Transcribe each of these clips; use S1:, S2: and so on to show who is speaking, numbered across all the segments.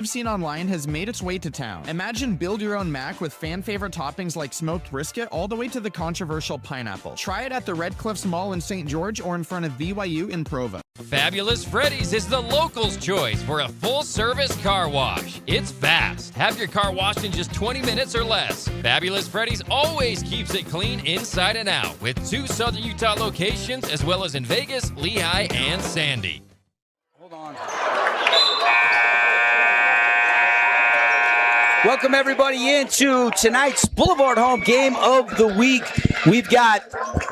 S1: I've seen online has made its way to town. Imagine build your own mac with fan favorite toppings like smoked brisket all the way to the controversial pineapple. Try it at the Red Cliffs Mall in St. George or in front of BYU in Provo.
S2: Fabulous Freddy's is the locals' choice for a full-service car wash. It's fast. Have your car washed in just 20 minutes or less. Fabulous Freddy's always keeps it clean inside and out with 2 Southern Utah locations as well as in Vegas, Lehigh, and Sandy.
S3: Hold on. Welcome, everybody, into tonight's Boulevard Home Game of the Week. We've got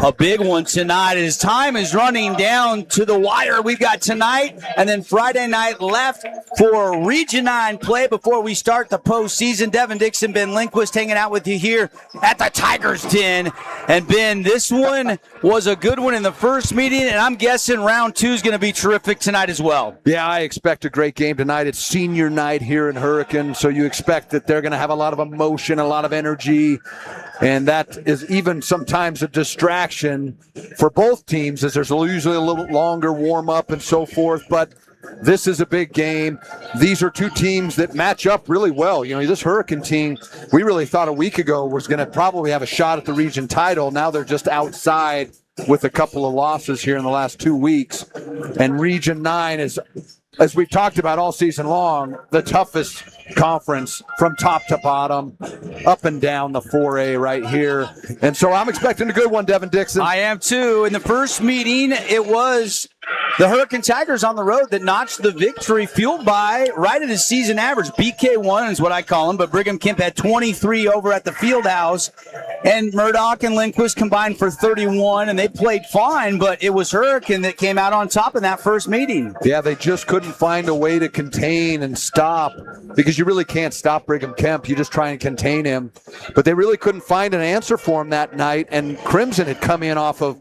S3: a big one tonight as time is running down to the wire. We've got tonight and then Friday night left for Region 9 play before we start the postseason. Devin Dixon, Ben Lindquist hanging out with you here at the Tigers Den. And, Ben, this one was a good one in the first meeting, and I'm guessing round 2 is going to be terrific tonight as well.
S4: Yeah, I expect a great game tonight. It's senior night here in Hurricane, so you expect that they're going to have a lot of emotion, a lot of energy, and that is even sometimes a distraction for both teams as there's usually a little longer warm-up and so forth, but this is a big game. These are 2 teams that match up really well. You know, this Hurricane team, we really thought a week ago was going to probably have a shot at the region title. Now they're just outside with a couple of losses here in the last 2 weeks, and Region 9 is, as we've talked about all season long, the toughest conference from top to bottom, up and down the 4A right here. And so I'm expecting a good one, Devin Dixon.
S3: I am too. In the first meeting, it was the Hurricane Tigers on the road that notched the victory, fueled by right at his season average. BK1 is what I call him, but Brigham Kemp had 23 over at the Fieldhouse. And Murdoch and Lindquist combined for 31, and they played fine, but it was Hurricane that came out on top in that first meeting.
S4: Yeah, they just couldn't find a way to contain and stop, because you really can't stop Brigham Kemp. You just try and contain him. But they really couldn't find an answer for him that night, and Crimson had come in off of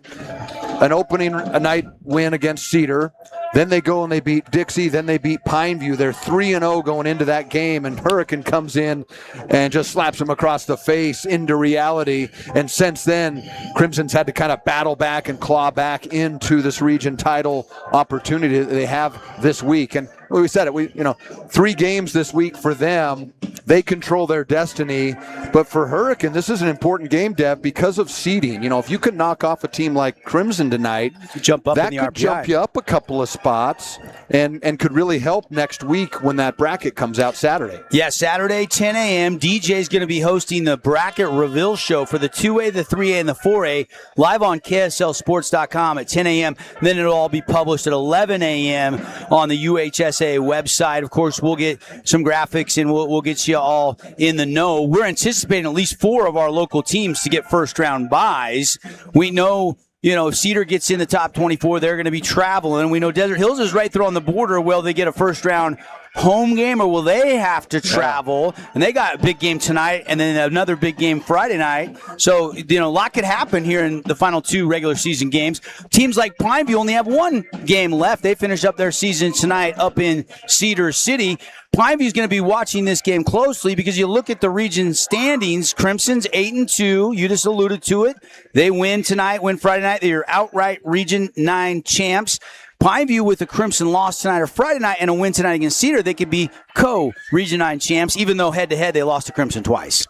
S4: an opening night win against Cedar. Then they go and they beat Dixie. Then they beat Pineview. They're 3-0 going into that game, and Hurricane comes in and just slaps them across the face into reality. And since then, Crimson's had to kind of battle back and claw back into this region title opportunity that they have this week. And we said it, 3 games this week for them. They control their destiny. But for Hurricane, this is an important game, Dev, because of seeding. You know, if you could knock off a team like Crimson tonight,
S3: jump up
S4: that
S3: in the
S4: could
S3: RPI.
S4: jump you up a couple of spots and could really help next week when that bracket comes out Saturday.
S3: Yeah, Saturday, 10 a.m. DJ's going to be hosting the bracket reveal show for the 2A, the 3A, and the 4A live on KSLSports.com at 10 a.m. Then it'll all be published at 11 a.m. on the UHSA website. Of course, we'll get some graphics and we'll get you all in the know. We're anticipating at least 4 of our local teams to get first-round buys. We know, if Cedar gets in the top 24, they're going to be traveling. We know Desert Hills is right there on the border. Will they get a first-round home game, or will they have to travel? And they got a big game tonight and then another big game Friday night. So, a lot could happen here in the final 2 regular season games. Teams like Pineview only have 1 game left. They finish up their season tonight up in Cedar City. Pineview's going to be watching this game closely because you look at the region standings. Crimson's 8-2. You just alluded to it. They win tonight, win Friday night. They are outright Region 9 champs. Pineview with a Crimson loss tonight or Friday night and a win tonight against Cedar, they could be co-Region 9 champs, even though head-to-head they lost to Crimson twice.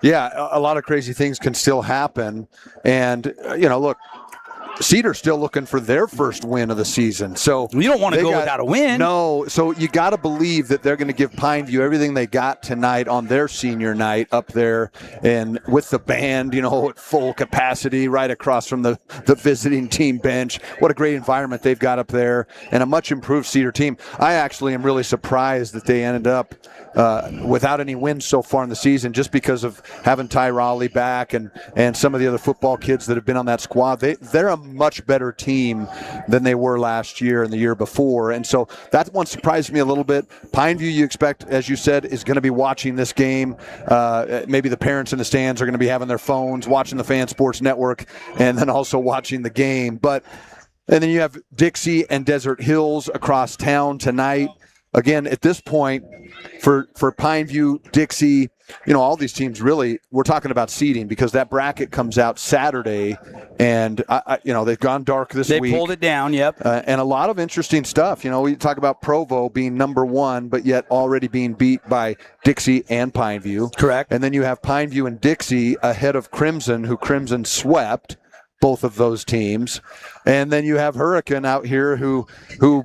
S4: Yeah, a lot of crazy things can still happen. And, look, Cedar's still looking for their first win of the season. So
S3: you don't want to go without a win.
S4: No, so you got to believe that they're going to give Pineview everything they got tonight on their senior night up there, and with the band, at full capacity right across from the visiting team bench. What a great environment they've got up there, and a much improved Cedar team. I actually am really surprised that they ended up without any wins so far in the season, just because of having Ty Raleigh back and some of the other football kids that have been on that squad. They're a much better team than they were last year and the year before. And so that one surprised me a little bit. Pineview, you expect, as you said, is going to be watching this game. Maybe the parents in the stands are going to be having their phones, watching the Fan Sports Network, and then also watching the game. And then you have Dixie and Desert Hills across town tonight. again, at this point, for Pineview, Dixie, all these teams really, we're talking about seeding because that bracket comes out Saturday, and they've gone dark this week.
S3: They pulled it down, yep.
S4: And a lot of interesting stuff. We talk about Provo being number 1, but yet already being beat by Dixie and Pineview.
S3: Correct.
S4: And then you have Pineview and Dixie ahead of Crimson, who Crimson swept both of those teams. And then you have Hurricane out here who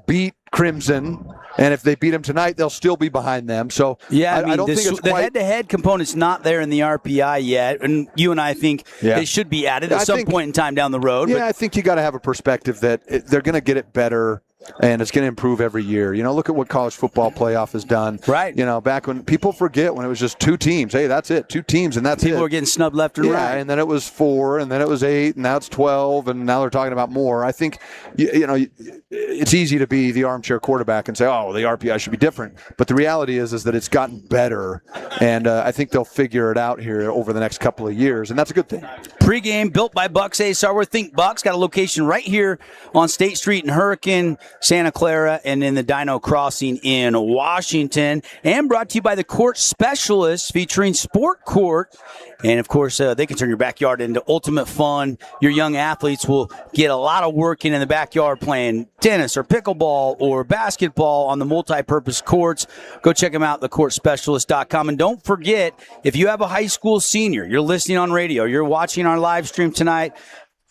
S4: beat Crimson, and if they beat them tonight, they'll still be behind them. So
S3: yeah,
S4: I don't think it's
S3: the
S4: quite
S3: head-to-head component's not there in the RPI yet, and you and I think it should be added at some point in time down the road.
S4: Yeah, I think you got to have a perspective that they're going to get it better. And it's going to improve every year. Look at what college football playoff has done.
S3: Right.
S4: Back when people forget when it was just 2 teams. Hey, that's it. 2 teams, and that's
S3: People were getting snubbed left and right.
S4: And then it was 4, and then it was 8, and now it's 12, and now they're talking about more. I think, it's easy to be the armchair quarterback and say, oh, the RPI should be different. But the reality is that it's gotten better, and I think they'll figure it out here over the next couple of years, and that's a good thing.
S3: Pre-game built by Bucks Sarwer. Think Bucks got a location right here on State Street in Hurricane, Santa Clara, and in the Dino Crossing in Washington. And brought to you by the Court Specialists, featuring Sport Court. And, of course, they can turn your backyard into ultimate fun. Your young athletes will get a lot of work in the backyard playing tennis or pickleball or basketball on the multi-purpose courts. Go check them out, thecourtspecialist.com. And don't forget, if you have a high school senior, you're listening on radio, you're watching our live stream tonight,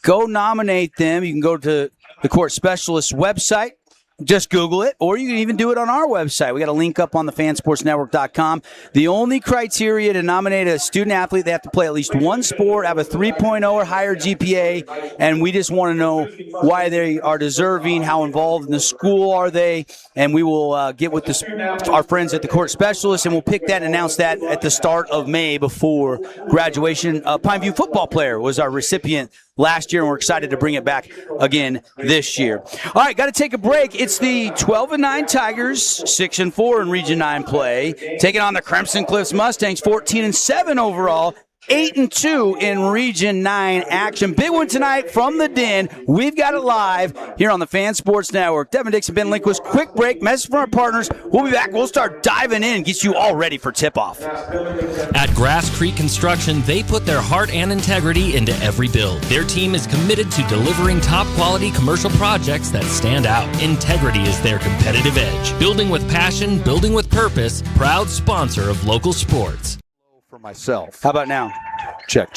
S3: go nominate them. You can go to the Court Specialist website. Just Google it, or you can even do it on our website. We got a link up on the fansportsnetwork.com. The only criteria to nominate a student athlete, they have to play at least one sport, have a 3.0 or higher GPA, and we just want to know why they are deserving, how involved in the school are they, and we will get with our friends at the Court Specialists, and we'll pick that and announce that at the start of May before graduation. Pineview football player was our recipient last year, and we're excited to bring it back again this year. All right, got to take a break. It's the 12-9 Tigers, 6-4 in Region 9 play, taking on the Crimson Cliffs Mustangs, 14-7 overall, 8-2 in Region 9 action. Big one tonight from the Den. We've got it live here on the Fan Sports Network. Devin Dixon, Ben Lindquist. Quick break. Message from our partners. We'll be back. We'll start diving in and get you all ready for tip-off.
S2: At Grass Creek Construction, they put their heart and integrity into every build. Their team is committed to delivering top-quality commercial projects that stand out. Integrity is their competitive edge. Building with passion, building with purpose. Proud sponsor of local sports.
S4: For myself.
S3: How about now?
S4: Check.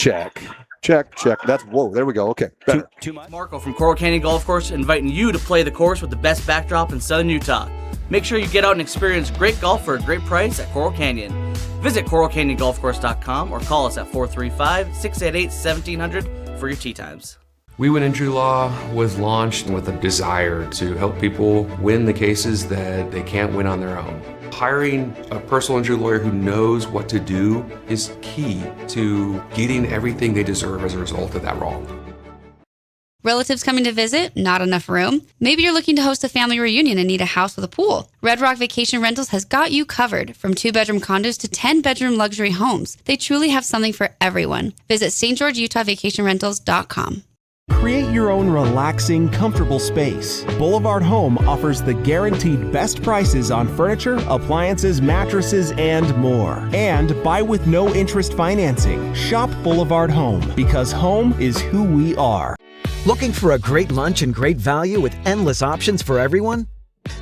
S4: That's, whoa, there we go. Okay, better.
S3: Too much?
S5: Marco from Coral Canyon Golf Course inviting you to play the course with the best backdrop in southern Utah. Make sure you get out and experience great golf for a great price at Coral Canyon. Visit coralcanyongolfcourse.com or call us at 435-688-1700 for your tee times.
S6: We Win Injury Law was launched with a desire to help people win the cases that they can't win on their own. Hiring a personal injury lawyer who knows what to do is key to getting everything they deserve as a result of that wrong.
S7: Relatives coming to visit? Not enough room? Maybe you're looking to host a family reunion and need a house with a pool. Red Rock Vacation Rentals has got you covered. From 2-bedroom condos to 10-bedroom luxury homes, they truly have something for everyone. Visit stgeorgeutahvacationrentals.com.
S8: Create your own relaxing, comfortable space. Boulevard Home offers the guaranteed best prices on furniture, appliances, mattresses, and more. And buy with no interest financing. Shop Boulevard Home, because home is who we are.
S9: Looking for a great lunch and great value with endless options for everyone?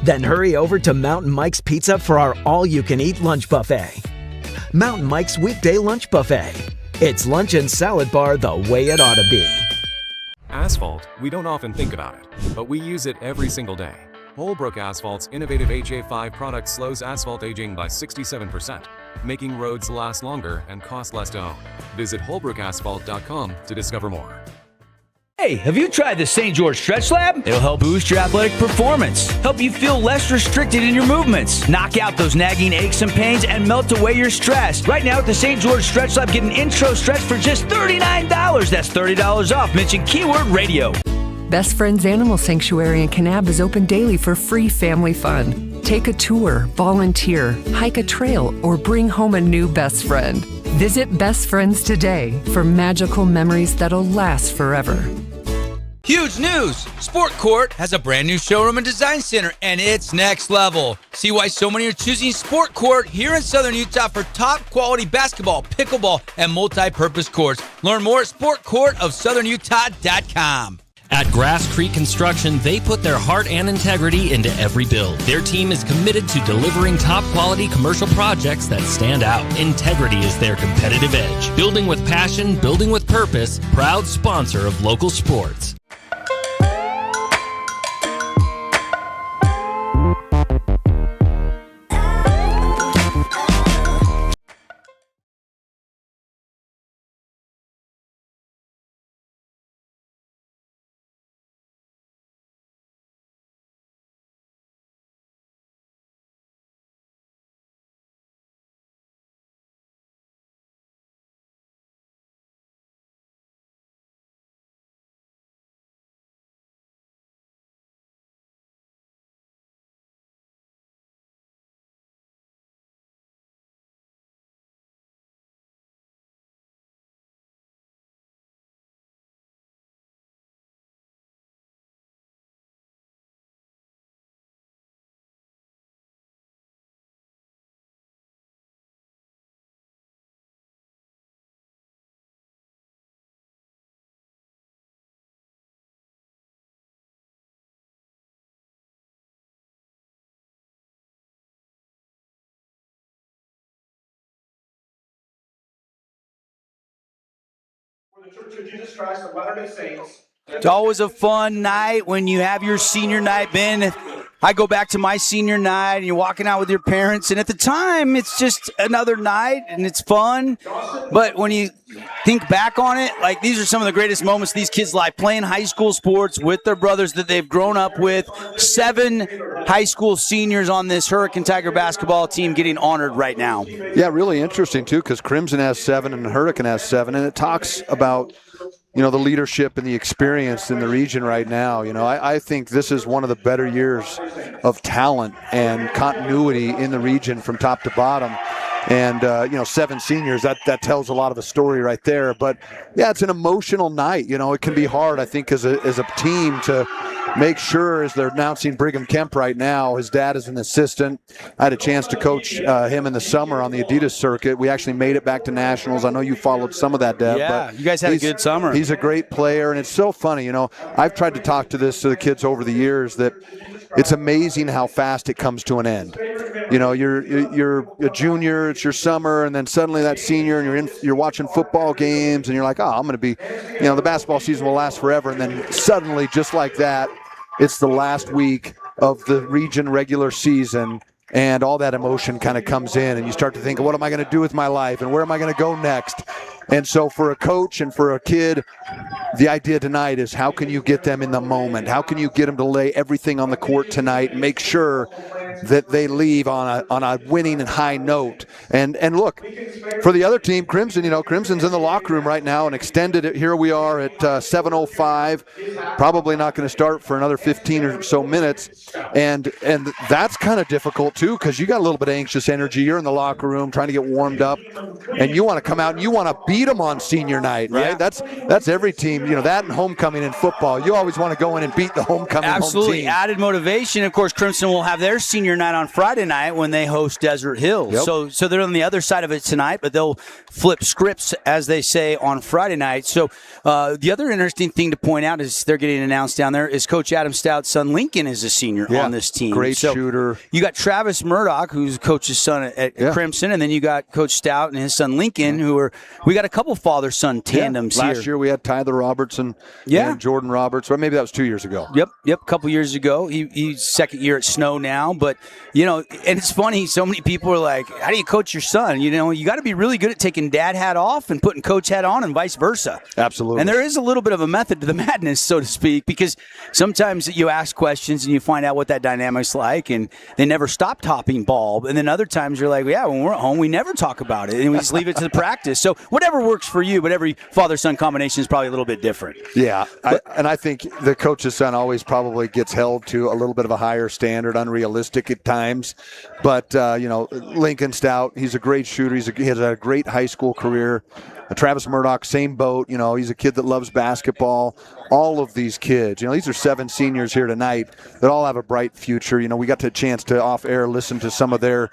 S9: Then hurry over to Mountain Mike's Pizza for our all-you-can-eat lunch buffet. Mountain Mike's Weekday Lunch Buffet. It's lunch and salad bar the way it ought to be.
S10: Asphalt, we don't often think about it, but we use it every single day. Holbrook Asphalt's innovative HA5 product slows asphalt aging by 67%, making roads last longer and cost less to own. Visit holbrookasphalt.com to discover more.
S3: Hey, have you tried the St. George Stretch Lab? It'll help boost your athletic performance, help you feel less restricted in your movements, knock out those nagging aches and pains, and melt away your stress. Right now at the St. George Stretch Lab, get an intro stretch for just $39. That's $30 off. Mention keyword radio.
S11: Best Friends Animal Sanctuary in Kanab is open daily for free family fun. Take a tour, volunteer, hike a trail, or bring home a new best friend. Visit Best Friends today for magical memories that'll last forever.
S12: Huge news! Sport Court has a brand new showroom and design center, and it's next level. See why so many are choosing Sport Court here in Southern Utah for top quality basketball, pickleball, and multi-purpose courts. Learn more at sportcourtofsouthernutah.com.
S2: At Grass Creek Construction, they put their heart and integrity into every build. Their team is committed to delivering top-quality commercial projects that stand out. Integrity is their competitive edge. Building with passion, building with purpose, proud sponsor of local sports.
S3: The Church of Jesus Christ of Latter-day Saints. It's always a fun night when you have your senior night, Ben. I go back to my senior night, and you're walking out with your parents, and at the time, it's just another night, and it's fun. But when you think back on it, like, these are some of the greatest moments of these kids' life, playing high school sports with their brothers that they've grown up with. 7 high school seniors on this Hurricane Tiger basketball team getting honored right now.
S4: Yeah, really interesting, too, because Crimson has 7 and Hurricane has 7, and it talks about, you know, the leadership and the experience in the region right now. You know, I think this is one of the better years of talent and continuity in the region from top to bottom. And, 7 seniors, that tells a lot of the story right there. But, yeah, it's an emotional night. You know, it can be hard, I think, as a team to make sure, as they're announcing Brigham Kemp right now, his dad is an assistant. I had a chance to coach him in the summer on the Adidas circuit. We actually made it back to nationals. I know you followed some of that, Deb.
S3: Yeah,
S4: but
S3: you guys had a good summer.
S4: He's a great player, and it's so funny. You know, I've tried to talk to the kids over the years that it's amazing how fast it comes to an end. You know, you're a junior, it's your summer, and then suddenly that senior, and you're watching football games, and you're like, oh, I'm going to be, the basketball season will last forever, and then suddenly, just like that, it's the last week of the region regular season, and all that emotion kind of comes in, and you start to think, what am I going to do with my life, and where am I going to go next? And so for a coach and for a kid, the idea tonight is, how can you get them in the moment? How can you get them to lay everything on the court tonight and make sure that they leave on a winning and high note? And look, for the other team, Crimson, Crimson's in the locker room right now and extended it. Here we are at 7:05, probably not going to start for another 15 or so minutes. And that's kind of difficult too, because you got a little bit of anxious energy. You're in the locker room trying to get warmed up, and you want to come out and you want to beat them on senior night, right? Yeah. That's every team, that and homecoming in football. You always want to go in and beat the homecoming
S3: Absolutely.
S4: Home team.
S3: Added motivation. Of course, Crimson will have their senior night on Friday night when they host Desert Hills. Yep. So they're on the other side of it tonight, but they'll flip scripts, as they say, on Friday night. So the other interesting thing to point out is they're getting announced down there is Coach Adam Stout's son Lincoln is a senior on this team.
S4: Great shooter.
S3: You got Travis Murdoch, who's Coach's son at Crimson, and then you got Coach Stout and his son Lincoln, we got a couple father-son tandems here.
S4: Last year we had Tyler Robertson and Jordan Roberts, or maybe that was 2 years ago.
S3: Yep, a couple years ago. He's second year at Snow now, but, and it's funny, so many people are like, how do you coach your son? You got to be really good at taking dad hat off and putting coach hat on and vice versa.
S4: Absolutely.
S3: And there is a little bit of a method to the madness, so to speak, because sometimes you ask questions and you find out what that dynamic's like, and they never stop topping ball. And then other times you're like, when we're at home, we never talk about it, and we just leave it to the practice. So whatever works for you, but every father-son combination is probably a little bit different.
S4: Yeah, I think the coach's son always probably gets held to a little bit of a higher standard, unrealistic optimistic at times. But, Lincoln Stout, he's a great shooter. He has a great high school career. Travis Murdoch, same boat. He's a kid that loves basketball. All of these kids, these are 7 seniors here tonight that all have a bright future. We got the chance to off air listen to some of their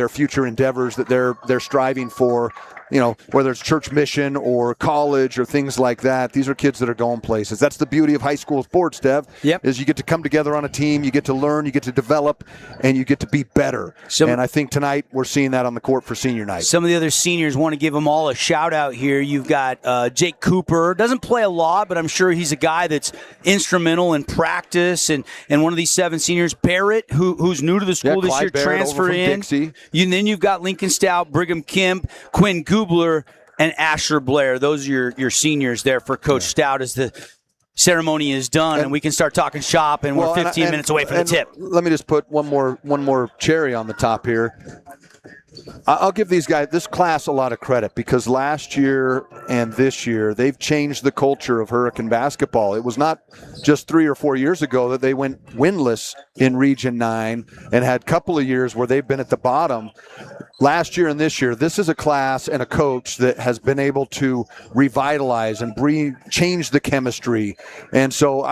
S4: future endeavors that they're striving for. Whether it's church mission or college or things like that, these are kids that are going places. That's the beauty of high school sports, Dev.
S3: Yep.
S4: Is you get to come together on a team, you get to learn, you get to develop, and you get to be better. And I think tonight we're seeing that on the court for senior night.
S3: Some of the other seniors want to give them all a shout out here. You've got Jake Cooper. Doesn't play a lot, but I'm sure he's a guy that's instrumental in practice. And one of these 7 seniors, Barrett, who's new to the school this year, transfer in.
S4: Dixie.
S3: And then you've got Lincoln Stout, Brigham Kemp, Quinn Gubler, and Asher Blair. Those are your seniors there for Coach Stout as the ceremony is done, and we can start talking shop, and we're 15 minutes away from the tip.
S4: Let me just put one more cherry on the top here. I'll give this class a lot of credit because last year and this year, they've changed the culture of Hurricane basketball. It was not just 3 or 4 years ago that they went winless in Region 9 and had a couple of years where they've been at the bottom. Last year and this year, this is a class and a coach that has been able to revitalize and change the chemistry. And so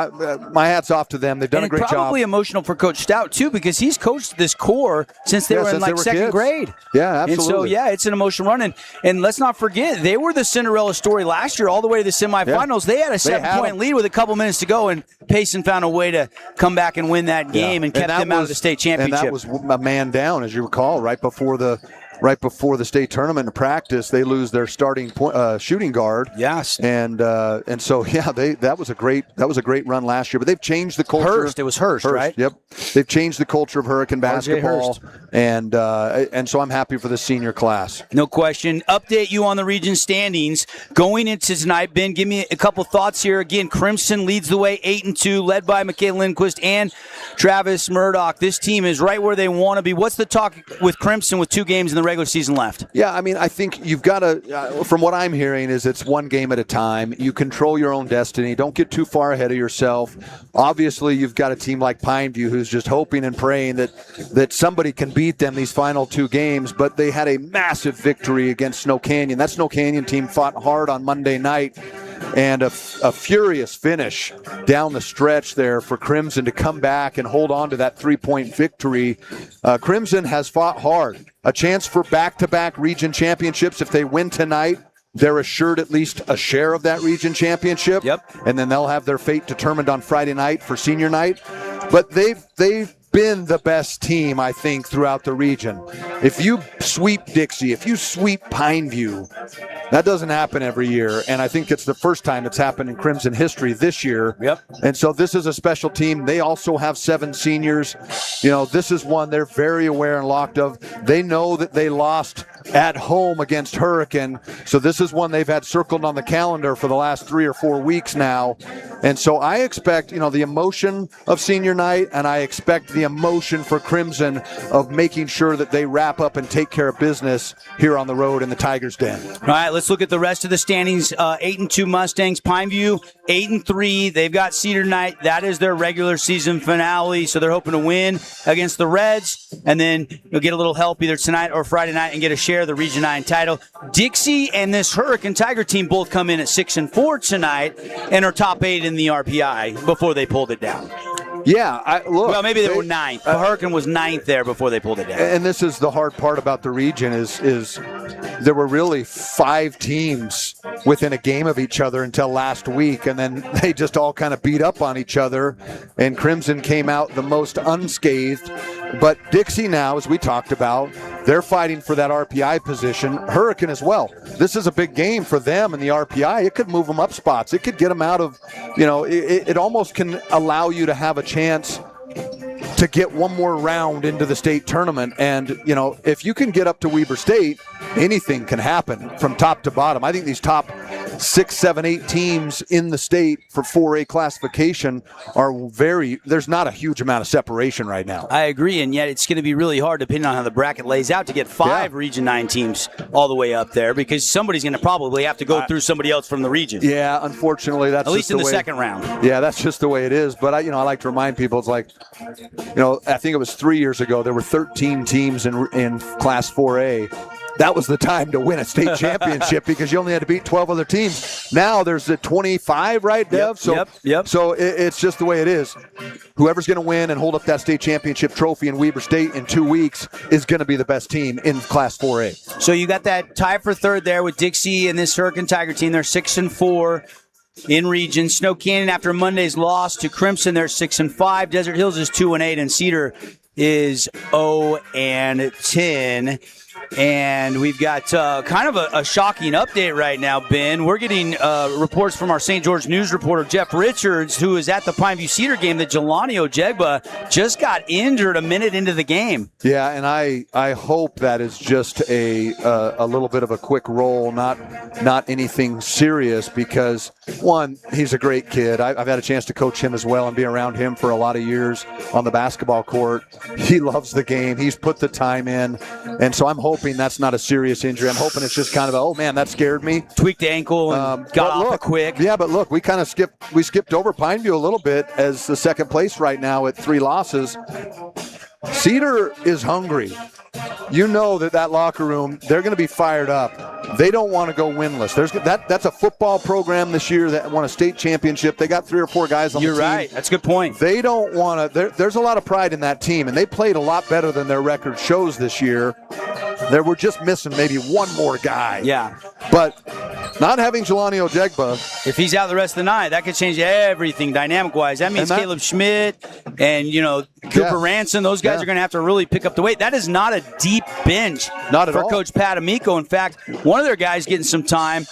S4: my hat's off to them. They've done a great job.
S3: And probably emotional for Coach Stout, too, because he's coached this core since they were in second grade.
S4: Yeah, absolutely.
S3: And so, it's an emotional run. And let's not forget, they were the Cinderella story last year all the way to the semifinals. They had a 7-point lead with a couple minutes to go, and Payson found a way to come back and win that game and kept them out of the state championship.
S4: And that was a man down, as you recall, right before the state tournament in practice, they lose their starting shooting guard.
S3: Yes,
S4: and so that was a great run last year. But they've changed the culture.
S3: It was Hurst, right?
S4: Yep, they've changed the culture of Hurricane basketball, and so I'm happy for the senior class.
S3: No question. Update you on the region standings going into tonight. Ben, give me a couple thoughts here. Again, Crimson leads the way 8-2, led by Michaela Lindquist and Travis Murdoch. This team is right where they want to be. What's the talk with Crimson with 2 games in the regular season left?
S4: Yeah, I mean, I think you've got to, from what I'm hearing, is it's one game at a time. You control your own destiny. Don't get too far ahead of yourself. Obviously, you've got a team like Pineview who's just hoping and praying that somebody can beat them these final 2 games, but they had a massive victory against Snow Canyon. That Snow Canyon team fought hard on Monday night, and a furious finish down the stretch there for Crimson to come back and hold on to that 3-point victory. Crimson has fought hard. A chance for back-to-back region championships. If they win tonight, they're assured at least a share of that region championship.
S3: Yep.
S4: And then they'll have their fate determined on Friday night for senior night. But they've been the best team, I think, throughout the region. If you sweep Dixie, if you sweep Pineview, that doesn't happen every year, and I think it's the first time it's happened in Crimson history this year.
S3: Yep.
S4: And so this is a special team. They also have 7 seniors. This is one they're very aware and locked of. They know that they lost at home against Hurricane, so this is one they've had circled on the calendar for the last 3 or 4 weeks now. And so I expect, the emotion of senior night, and I expect the emotion for Crimson of making sure that they wrap up and take care of business here on the road in the Tigers' Den.
S3: All right, let's look at the rest of the standings. 8-2 Mustangs, Pineview 8-3. They've got Cedar Night. That is their regular season finale, so they're hoping to win against the Reds, and then you'll get a little help either tonight or Friday night and get a share of the Region 9 title. Dixie and this Hurricane Tiger team both come in at 6-4 tonight and are top 8 in the RPI before they pulled it down.
S4: Yeah,
S3: well, maybe they were 9th. Hurricane was 9th there before they pulled it down.
S4: And this is the hard part about the region is there were really 5 teams within a game of each other until last week, and then they just all kind of beat up on each other, and Crimson came out the most unscathed. But Dixie now, as we talked about, they're fighting for that RPI position. Hurricane as well. This is a big game for them in the RPI. It could move them up spots. It could get them out of, it almost can allow you to have a chance to get one more round into the state tournament. And, if you can get up to Weber State, anything can happen from top to bottom. I think these top 6, 7, 8 teams in the state for 4A classification there's not a huge amount of separation right now.
S3: I agree, and yet it's going to be really hard, depending on how the bracket lays out, to get 5 Region 9 teams all the way up there, because somebody's going to probably have to go through somebody else from the region.
S4: Yeah, unfortunately, that's
S3: at least
S4: just
S3: in the
S4: way,
S3: second round.
S4: Yeah, that's just the way it is. But I like to remind people, it's like, I think it was 3 years ago, there were 13 teams in Class 4A. That was the time to win a state championship because you only had to beat 12 other teams. Now there's a 25, right, Dev?
S3: Yep.
S4: So it's just the way it is. Whoever's going to win and hold up that state championship trophy in Weber State in 2 weeks is going to be the best team in Class 4A.
S3: So you got that tie for third there with Dixie and this Hurricane Tiger team. They're 6-4 in region. Snow Canyon, after Monday's loss to Crimson, they're 6-5. Desert Hills is 2-8, and Cedar is 0-10. And we've got kind of a shocking update right now, Ben. We're getting reports from our St. George news reporter, Jeff Richards, who is at the Pineview Cedar game, that Jelani Ojegba just got injured a minute into the game.
S4: Yeah, and I hope that is just a little bit of a quick roll, not anything serious, because, one, he's a great kid. I've had a chance to coach him as well and be around him for a lot of years on the basketball court. He loves the game. He's put the time in, and so I'm hoping that's not a serious injury. I'm hoping it's just kind of oh man, that scared me.
S3: Tweaked the ankle and got off it quick.
S4: Yeah, but look, we skipped over Pineview a little bit as the second place right now at 3 losses. Cedar is hungry. You know that locker room, they're going to be fired up. They don't want to go winless. That's a football program this year that won a state championship. They got 3 or 4 guys on the team.
S3: You're right. That's a good point.
S4: They don't want to. There's a lot of pride in that team, and they played a lot better than their record shows this year. They were just missing maybe one more guy.
S3: Yeah.
S4: But not having Jelani Ojegba.
S3: If he's out the rest of the night, that could change everything dynamic-wise. That means Caleb Schmidt and, Cooper Ranson, those guys are going to have to really pick up the weight. That is not a deep bench for Coach Pat Amico. In fact, one of their guys getting some time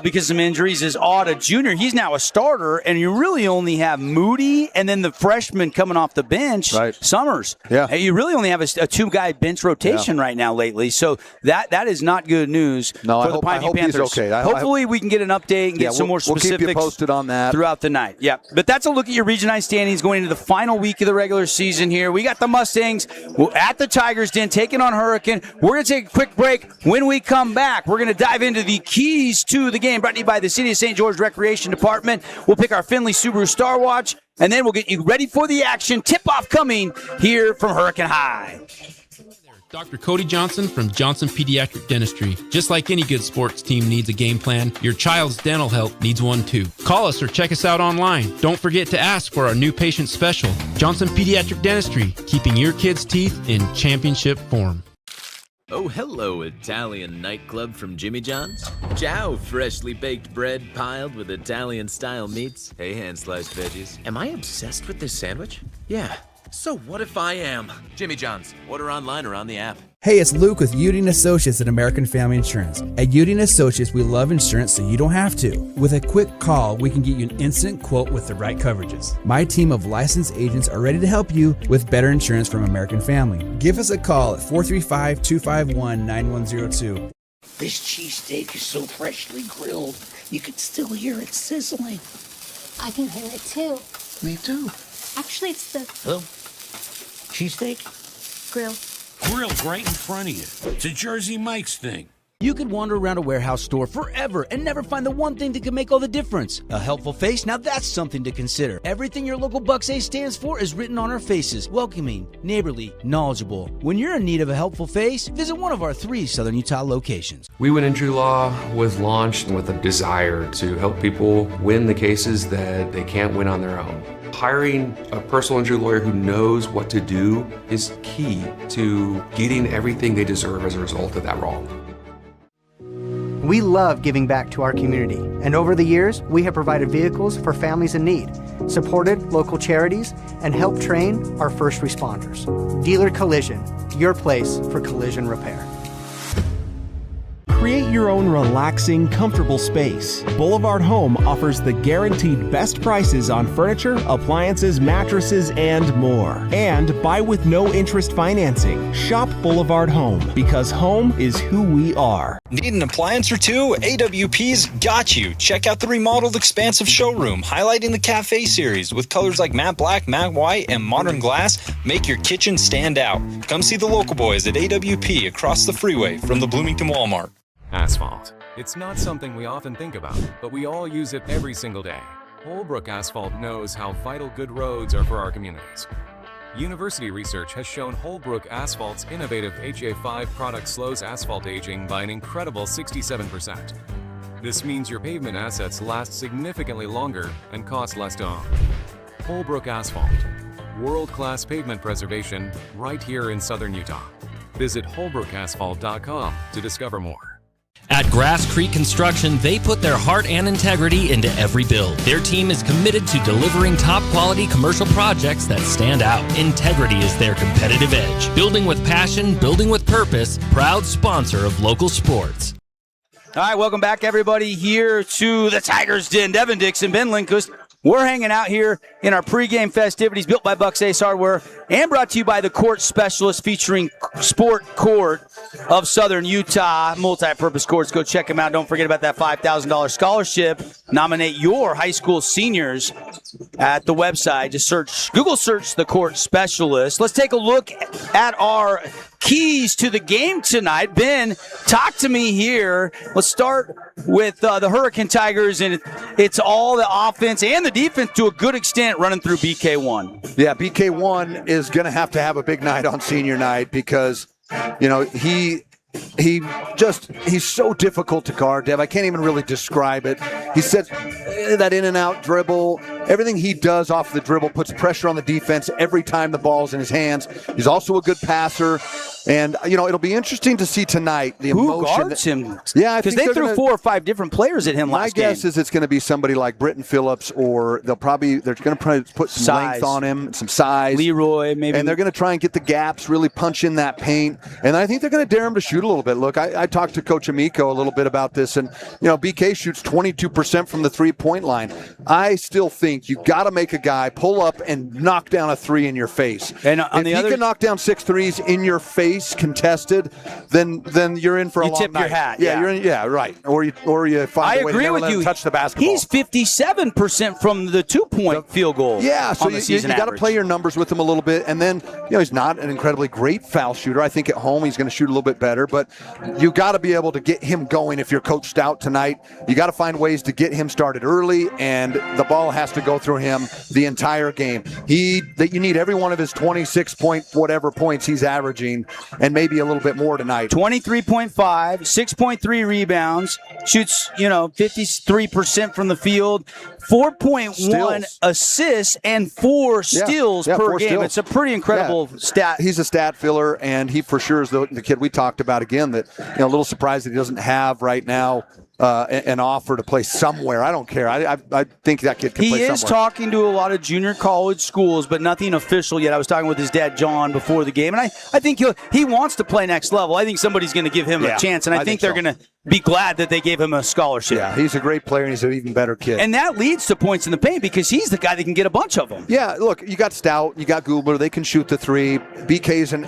S3: because of some injuries is Auda Jr. He's now a starter, and you really only have Moody and then the freshman coming off the bench, Summers.
S4: Yeah.
S3: And you really only have a 2-guy bench rotation right now lately. So that is not good news for the Pineview Panthers.
S4: He's okay.
S3: Hopefully we can get an update and get some more specifics.
S4: We'll keep you posted on that
S3: throughout the night. Yeah, but that's a look at your Region 9 standings going into the final week of the regular season here. We got the Mustangs at the Tigers Den taking on Hurricane. We're going to take a quick break. When we come back, we're going to dive into the keys to the game brought to you by the City of St. George Recreation Department. We'll pick our Finley Subaru Star Watch, and then we'll get you ready for the action. Tip-off coming here from Hurricane High.
S13: Dr. Cody Johnson from Johnson Pediatric Dentistry. Just like any good sports team needs a game plan, your child's dental health needs one too. Call us or check us out online. Don't forget to ask for our new patient special. Johnson Pediatric Dentistry, keeping your kids' teeth in championship form.
S14: Oh, hello, Italian nightclub from Jimmy John's. Ciao, freshly baked bread piled with Italian-style meats. Hey, hand-sliced veggies. Am I obsessed with this sandwich? Yeah. So what if I am? Jimmy John's. Order online or on the app.
S15: Hey, it's Luke with Udine Associates at American Family Insurance. At Udine Associates, we love insurance so you don't have to. With a quick call, we can get you an instant quote with the right coverages. My team of licensed agents are ready to help you with better insurance from American Family. Give us a call at 435-251-9102.
S16: This cheesesteak is so freshly grilled, you can still hear it sizzling.
S17: I can hear it too.
S16: Me too.
S17: Actually, it's the
S16: Hello? Cheesesteak?
S17: grill.
S18: Grilled right in front of you. It's a Jersey Mike's thing.
S12: You could wander around a warehouse store forever and never find the one thing that could make all the difference. A helpful face? Now that's something to consider. Everything your local Bucks A stands for is written on our faces. Welcoming, neighborly, knowledgeable. When you're in need of a helpful face, visit one of our 3 Southern Utah locations.
S6: We Win Injury Law was launched with a desire to help people win the cases that they can't win on their own. Hiring a personal injury lawyer who knows what to do is key to getting everything they deserve as a result of that wrong.
S19: We love giving back to our community, and over the years, we have provided vehicles for families in need, supported local charities, and helped train our first responders. Dealer Collision, your place for collision repair.
S8: Create your own relaxing, comfortable space. Boulevard Home offers the guaranteed best prices on furniture, appliances, mattresses, and more. And buy with no interest financing. Shop Boulevard Home, because home is who we are.
S20: Need an appliance or two? AWP's got you. Check out the remodeled expansive showroom, highlighting the Cafe series with colors like matte black, matte white, and modern glass. Make your kitchen stand out. Come see the local boys at AWP across the freeway from the Bloomington Walmart.
S10: Asphalt. It's not something we often think about, but we all use it every single day. Holbrook Asphalt knows how vital good roads are for our communities. University research has shown Holbrook Asphalt's innovative HA5 product slows asphalt aging by an incredible 67%. This means your pavement assets last significantly longer and cost less to own. Holbrook Asphalt. World-class pavement preservation right here in southern Utah. Visit holbrookasphalt.com to discover more.
S2: At Grass Creek Construction, they put their heart and integrity into every build. Their team is committed to delivering top-quality commercial projects that stand out. Integrity is their competitive edge. Building with passion, building with purpose, proud sponsor of local sports.
S3: All right, welcome back, everybody, here to the Tigers Den. Devin Dixon, Ben Lindquist. We're hanging out here in our pregame festivities built by Buck's Ace Hardware and brought to you by the Court Specialist featuring Sport Court of Southern Utah. Multi-purpose courts. Go check them out. Don't forget about that $5,000 scholarship. Nominate your high school seniors at the website. Just Google search the Court Specialist. Let's take a look at our keys to the game tonight. Ben, talk to me here. Let's start with the Hurricane Tigers, and it's all the offense and the defense to a good extent running through BK1.
S4: Yeah, BK1 is going to have a big night on senior night because, you know, he's so difficult to guard, Dev. I can't even really describe it. He says that in and out dribble, everything he does off the dribble puts pressure on the defense every time the ball's in his hands. He's also a good passer. And, you know, it'll be interesting to see tonight the emotion.
S3: Who guards him?
S4: Yeah,
S3: because they threw 4 or 5 different players at him last game.
S4: My guess is it's going to be somebody like Britton Phillips, or they're going to put some length on him, some size.
S3: Leroy, maybe.
S4: And they're going to try and get the gaps, really punch in that paint. And I think they're going to dare him to shoot a little bit. Look, I talked to Coach Amico a little bit about this, and, you know, BK shoots 22% from the three-point line. I still think you got to make a guy pull up and knock down a three in your face. And if he can knock down 6 threes in your face, contested, then you're in for a long night.
S3: You tip your hat.
S4: Yeah, you're in, yeah, right. Or you find a way to never let him touch the basketball.
S3: He's 57% from the 2-point field goal.
S4: Yeah, so you got to play your numbers with him a little bit. And then, you know, he's not an incredibly great foul shooter. I think at home he's going to shoot a little bit better. But you got to be able to get him going if you're Coach Stout tonight. You got to find ways to get him started early, and the ball has to go through him the entire game. You need every one of his 26 whatever points he's averaging, and maybe a little bit more tonight.
S3: 23.5, 6.3 rebounds, shoots, 53% from the field, 4.1 assists, and 4 steals per game. It's a pretty incredible stat.
S4: He's a stat filler, and he for sure is the kid we talked about again that, a little surprised that he doesn't have right now an offer to play somewhere. I don't care. I think that kid can play somewhere.
S3: He is talking to a lot of junior college schools, but nothing official yet. I was talking with his dad, John, before the game, and I think he wants to play next level. I think somebody's going to give him a chance, and I think they're going to be glad that they gave him a scholarship.
S4: Yeah, he's a great player, and he's an even better kid.
S3: And that leads to points in the paint because he's the guy that can get a bunch of them.
S4: Yeah, look, you got Stout, you got Goobler. They can shoot the three. BK's, and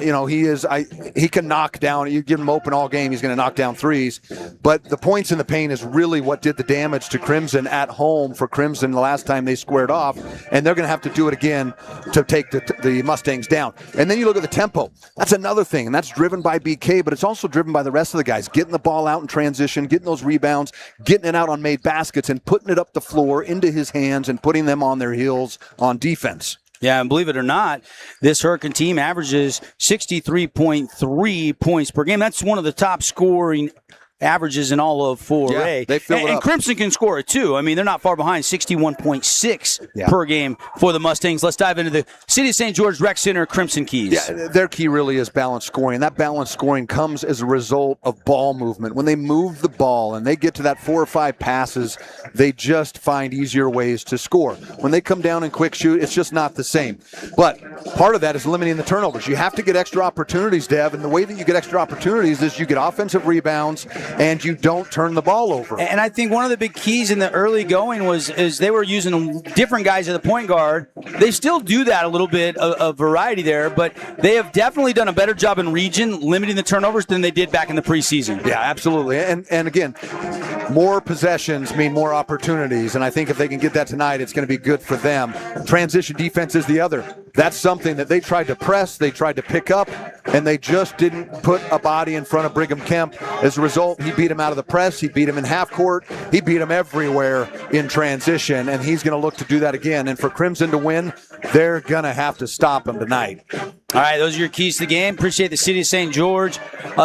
S4: he can knock down. You give him open all game, he's going to knock down threes. But the points in the paint is really what did the damage to Crimson at home for Crimson the last time they squared off, and they're going to have to do it again to take the Mustangs down. And then you look at the tempo. That's another thing, and that's driven by BK, but it's also driven by the rest of the guys, getting the ball out in transition, getting those rebounds, getting it out on made baskets, and putting it up the floor into his hands and putting them on their heels on defense.
S3: Yeah, and believe it or not, this Hurricane team averages 63.3 points per game. That's one of the top scoring averages in all of 4A.
S4: Yeah, they fill it up.
S3: And Crimson can score it too. I mean, they're not far behind, 61.6 per game for the Mustangs. Let's dive into the City of St. George Rec Center Crimson keys.
S4: Yeah, their key really is balanced scoring. That balanced scoring comes as a result of ball movement. When they move the ball and they get to that 4 or 5 passes, they just find easier ways to score. When they come down and quick shoot, it's just not the same. But part of that is limiting the turnovers. You have to get extra opportunities, Dev, and the way that you get extra opportunities is you get offensive rebounds and you don't turn the ball over.
S3: And I think one of the big keys in the early going is they were using different guys at the point guard. They still do that a little bit of variety there, but they have definitely done a better job in region limiting the turnovers than they did back in the preseason.
S4: Yeah, absolutely. And again, more possessions mean more opportunities, and I think if they can get that tonight, it's going to be good for them. Transition defense is the other. That's something that they tried to press, they tried to pick up, and they just didn't put a body in front of Brigham Kemp. As a result, he beat him out of the press, he beat him in half court, he beat him everywhere in transition, and he's going to look to do that again. And for Crimson to win, they're going to have to stop him tonight.
S3: All right, those are your keys to the game. Appreciate the City of St. George.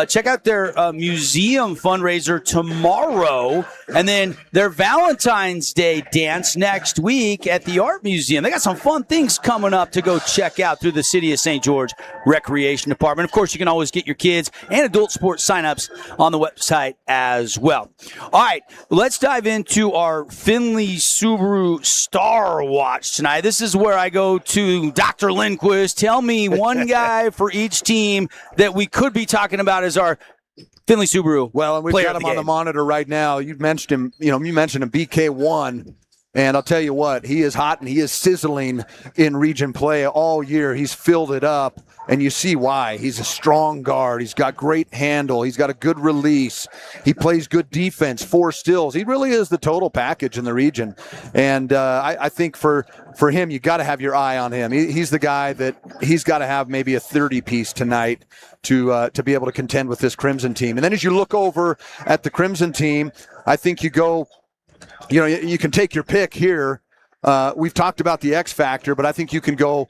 S3: Check out their museum fundraiser tomorrow, and then their Valentine's Day dance next week at the Art Museum. They got some fun things coming up to go check out through the City of St. George Recreation Department. Of course, you can always get your kids and adult sports signups on the website as well. All right, let's dive into our Findlay Subaru Star Watch tonight. This is where I go to Dr. Lindquist. Tell me one guy for each team that we could be talking about as our Findlay Subaru.
S4: Well, and we've got him on the monitor right now. You mentioned him, BK1. And I'll tell you what, he is hot and he is sizzling in region play all year. He's filled it up, and you see why. He's a strong guard. He's got great handle. He's got a good release. He plays good defense, 4 steals. He really is the total package in the region. And I think for him, you got to have your eye on him. He's the guy that he's got to have maybe a 30-piece tonight to be able to contend with this Crimson team. And then as you look over at the Crimson team, I think you go, you can take your pick here. We've talked about the X factor, but I think you can go,